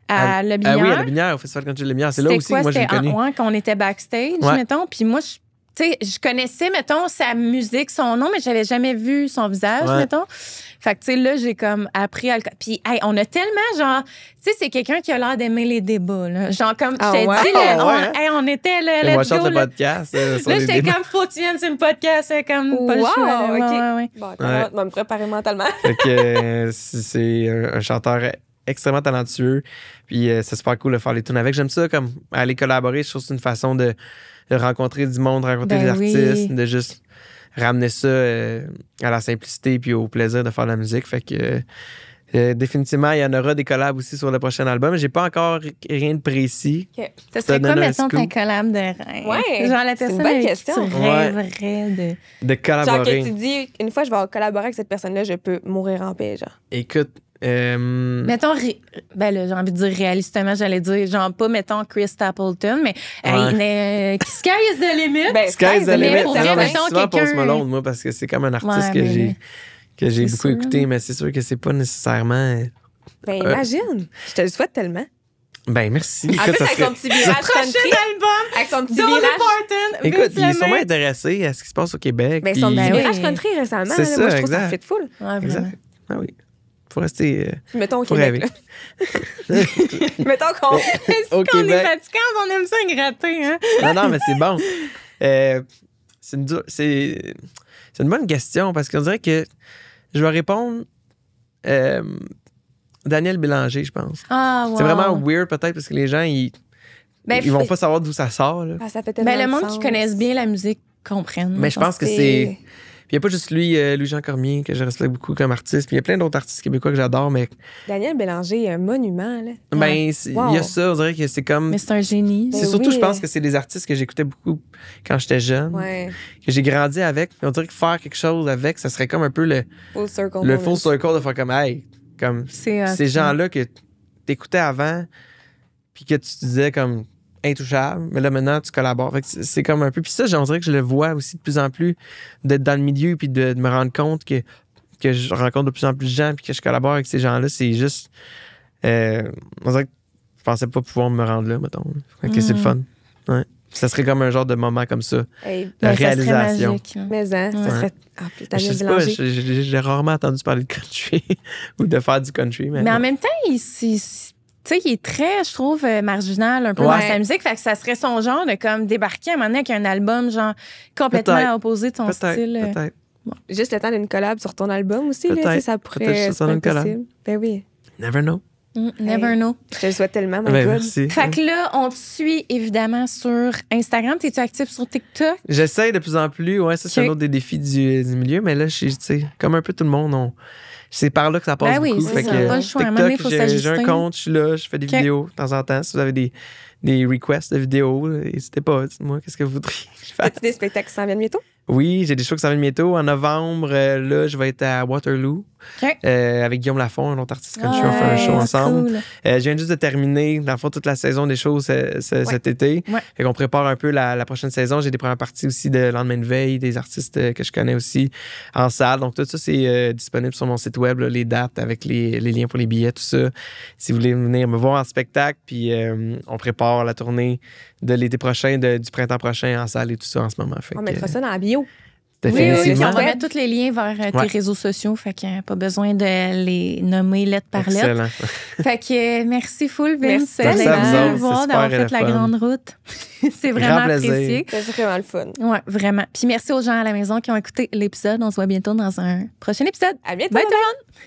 Speaker 1: à Le
Speaker 3: Ah
Speaker 1: Binière.
Speaker 3: oui, à La Binière, au Festival Country de La Binière. C'est là
Speaker 1: C'était
Speaker 3: aussi
Speaker 1: quoi?
Speaker 3: que moi, je l'ai
Speaker 1: C'était
Speaker 3: connu.
Speaker 1: ouais, qu'on était backstage,
Speaker 3: Ouais.
Speaker 1: mettons. Puis moi, tu sais, je connaissais, mettons, sa musique, son nom, mais j'avais jamais vu son visage,
Speaker 3: Ouais.
Speaker 1: mettons. Fait que, tu sais, là, j'ai comme appris à le... Puis, hey, on a tellement, genre... Tu sais, c'est quelqu'un qui a l'air d'aimer les débats, là. Genre, comme
Speaker 2: Ah
Speaker 1: je t'ai
Speaker 2: ouais?
Speaker 1: dit, là,
Speaker 3: Ah ouais, hein?
Speaker 1: hey, on était là,
Speaker 3: Et moi,
Speaker 1: let's
Speaker 3: je chante
Speaker 1: go,
Speaker 3: le
Speaker 1: là.
Speaker 3: podcast sur
Speaker 1: Là,
Speaker 3: les
Speaker 1: j'étais
Speaker 3: débats.
Speaker 1: comme, faut que tu viennes sur le podcast, c'est comme pas le choix. là.
Speaker 2: Wow,
Speaker 1: Ouais,
Speaker 2: OK.
Speaker 1: ouais, ouais.
Speaker 2: Bon, attends, on va me préparer mentalement.
Speaker 3: Fait que c'est un chanteur extrêmement talentueux. Puis c'est super cool de faire les tunes avec. J'aime ça, comme aller collaborer. Je trouve que c'est une façon de rencontrer du monde, rencontrer
Speaker 1: Ben
Speaker 3: des
Speaker 1: oui.
Speaker 3: artistes, de juste ramener ça à la simplicité puis au plaisir de faire de la musique. Fait que Définitivement, il y en aura des collabs aussi sur le prochain album. J'ai pas encore rien de précis.
Speaker 2: OK.
Speaker 1: Ça serait
Speaker 3: donne
Speaker 1: quoi,
Speaker 3: un
Speaker 1: mettons, ta
Speaker 3: scoop.
Speaker 1: collab de rêve?
Speaker 2: Ouais,
Speaker 1: Genre la
Speaker 2: c'est une
Speaker 1: personne
Speaker 2: bonne
Speaker 1: avec
Speaker 2: question.
Speaker 1: qui tu rêverais de...
Speaker 3: De
Speaker 2: Genre
Speaker 3: collaborer.
Speaker 2: que tu dis, une fois je vais collaborer avec cette personne-là, je peux mourir en paix, genre.
Speaker 3: Écoute,
Speaker 1: Mettons, ben là, j'ai envie de dire réalistement, j'allais dire, genre pas, mettons, Chris Stapleton, mais Sky is the limit.
Speaker 2: Ben,
Speaker 3: Sky's the limit.
Speaker 1: pour
Speaker 3: Non,
Speaker 1: vrai,
Speaker 3: mais je
Speaker 1: mettons,
Speaker 3: dis souvent Post
Speaker 1: quelqu'un-
Speaker 3: Malone, moi, parce que c'est comme un artiste
Speaker 1: Ouais,
Speaker 3: que j'ai
Speaker 1: c'est
Speaker 3: beaucoup
Speaker 1: sûr.
Speaker 3: écouté, mais c'est sûr que c'est pas nécessairement.
Speaker 2: Ben, imagine. Je te le souhaite tellement.
Speaker 3: Ben, merci.
Speaker 2: En
Speaker 3: Écoute,
Speaker 2: plus,
Speaker 3: ça
Speaker 2: avec
Speaker 3: serait-
Speaker 2: son petit virage country.
Speaker 1: album,
Speaker 2: Avec son petit
Speaker 1: Dolly
Speaker 2: virage.
Speaker 1: Parton,
Speaker 3: Écoute, il est
Speaker 1: Vince
Speaker 3: sûrement
Speaker 1: Lemay.
Speaker 3: intéressé à ce qui se passe au Québec.
Speaker 2: Ben, son
Speaker 3: puis-
Speaker 2: petit
Speaker 1: Ben
Speaker 2: virage
Speaker 1: oui.
Speaker 2: country récemment,
Speaker 3: C'est
Speaker 2: là,
Speaker 3: ça,
Speaker 2: moi, je trouve
Speaker 3: exact.
Speaker 2: ça fit full.
Speaker 1: Ouais,
Speaker 3: Exact.
Speaker 1: vraiment.
Speaker 3: Ah oui. Faut rester
Speaker 2: Mettons au
Speaker 3: faut
Speaker 2: Québec.
Speaker 3: rêver.
Speaker 2: là. Mettons qu'on.
Speaker 3: au
Speaker 1: On est
Speaker 3: Québec.
Speaker 1: fatiguant, on aime ça gratter, hein?
Speaker 3: Non, mais c'est bon. C'est une bonne question parce qu'on dirait que je vais répondre Daniel Bélanger, je pense.
Speaker 1: Ah, wow.
Speaker 3: C'est vraiment weird peut-être parce que les gens, ils vont pas savoir d'où ça sort. Là.
Speaker 2: Ah, ça fait tellement
Speaker 1: Ben, le
Speaker 2: de
Speaker 1: monde
Speaker 2: sens.
Speaker 1: qui connaisse bien la musique comprenne.
Speaker 3: Mais je pense que c'est... Puis il n'y a pas juste lui, Louis-Jean Cormier, que je respecte beaucoup comme artiste. Puis il y a plein d'autres artistes québécois que j'adore, mais
Speaker 2: Daniel Bélanger est un monument, là.
Speaker 3: ben, il
Speaker 2: Wow.
Speaker 3: y a ça, on dirait que c'est comme...
Speaker 1: Mais c'est un génie.
Speaker 3: C'est
Speaker 2: Ben
Speaker 3: surtout,
Speaker 2: oui.
Speaker 3: je pense que c'est des artistes que j'écoutais beaucoup quand j'étais jeune,
Speaker 2: Ouais.
Speaker 3: que j'ai grandi avec. Puis on dirait que faire quelque chose avec, ça serait comme un peu le
Speaker 2: Full circle.
Speaker 3: full
Speaker 2: moment.
Speaker 3: circle de faire comme, hey, comme
Speaker 1: C'est
Speaker 3: ces gens-là que t'écoutais avant, puis que tu te disais comme intouchable, mais là maintenant tu collabores. Fait que c'est comme un peu. Puis ça, on dirait que je le vois aussi de plus en plus, d'être dans le milieu, puis de me rendre compte que je rencontre de plus en plus de gens, puis que je collabore avec ces gens-là. C'est juste. On dirait que je pensais pas pouvoir me rendre là, mettons. Fait que c'est le fun. Ouais. Ça serait comme un genre de moment comme ça.
Speaker 2: Hey,
Speaker 3: La
Speaker 1: Ouais, ça serait
Speaker 3: réalisation.
Speaker 1: magique, hein.
Speaker 2: mais hein, ça
Speaker 1: Ouais.
Speaker 2: serait. Ah, puis
Speaker 3: Je
Speaker 2: Daniel
Speaker 3: sais pas,
Speaker 2: Bélanger.
Speaker 3: j'ai rarement entendu parler de country ou de faire du country. Mais
Speaker 1: Mais en même temps, tu sais, il est très, je trouve, marginal un peu
Speaker 3: Ouais.
Speaker 1: dans sa musique. Fait que ça serait son genre de comme débarquer à un moment donné avec un album genre complètement
Speaker 3: Peut-être.
Speaker 1: opposé de son style.
Speaker 3: Peut-être.
Speaker 2: Juste le temps d'une collab sur ton album aussi, là,
Speaker 3: Peut-être.
Speaker 2: tu sais, ça
Speaker 3: Peut-être
Speaker 2: pourrait
Speaker 3: juste sur une
Speaker 2: être
Speaker 3: collab.
Speaker 2: possible. Ben oui.
Speaker 3: Never know.
Speaker 1: Never know.
Speaker 2: Je te le souhaite tellement, my
Speaker 3: Ben,
Speaker 2: God.
Speaker 3: merci.
Speaker 1: Fait que là, on te suit évidemment sur Instagram. T'es-tu actif sur TikTok?
Speaker 3: J'essaie de plus en plus. Ouais, ça, c'est
Speaker 1: Ok.
Speaker 3: un autre des défis du milieu. Mais là, tu sais, comme un peu tout le monde, c'est par là que ça passe
Speaker 1: Ben oui,
Speaker 3: beaucoup.
Speaker 1: c'est
Speaker 3: Fait
Speaker 1: ça.
Speaker 3: que
Speaker 1: Pas le choix. À un moment donné,
Speaker 3: TikTok,
Speaker 1: faut
Speaker 3: j'ai
Speaker 1: s'ajuster.
Speaker 3: un compte, je suis là, je fais des
Speaker 1: Ok.
Speaker 3: vidéos de temps en temps. Si vous avez des requests de vidéos, n'hésitez pas. Dites-moi, qu'est-ce que vous voudriez que je fasse.
Speaker 2: As-tu des spectacles qui s'en viennent bientôt?
Speaker 3: Oui, j'ai des shows qui s'en viennent bientôt. En novembre, là, je vais être à Waterloo
Speaker 1: OK.
Speaker 3: avec Guillaume Lafont, un autre artiste country. On fait un show ensemble.
Speaker 1: Cool.
Speaker 3: Je viens juste de terminer, dans le fond, toute la saison des shows cet été.
Speaker 1: Ouais.
Speaker 3: Fait qu'on prépare un peu la prochaine saison. J'ai des premières parties aussi de lendemain de veille, des artistes que je connais aussi en salle. Donc, tout ça, c'est disponible sur mon site web, là, les dates avec les liens pour les billets, tout ça. Si vous voulez venir me voir en spectacle, puis on prépare la tournée de l'été prochain, du printemps prochain en salle et tout ça en ce moment. Fait
Speaker 2: On
Speaker 3: que,
Speaker 2: mettra ça dans la bio.
Speaker 3: définitivement.
Speaker 1: On va mettre tous les liens vers tes
Speaker 3: Ouais.
Speaker 1: réseaux sociaux. Fait qu'il n'y a pas besoin de les nommer lettre par lettre.
Speaker 3: Excellent.
Speaker 1: Fait que merci full, Vince,
Speaker 2: Merci
Speaker 1: d'être
Speaker 2: à vous
Speaker 1: venu
Speaker 3: autres,
Speaker 1: nous voir,
Speaker 3: c'est
Speaker 1: d'avoir
Speaker 3: super
Speaker 1: fait la
Speaker 3: fun.
Speaker 1: grande route. C'est vraiment
Speaker 3: Grand plaisir.
Speaker 1: apprécié.
Speaker 2: C'est vraiment le fun.
Speaker 1: Ouais, vraiment. Puis merci aux gens à la maison qui ont écouté l'épisode. On se voit bientôt dans un prochain épisode.
Speaker 2: À bientôt.
Speaker 1: Bye tout le monde!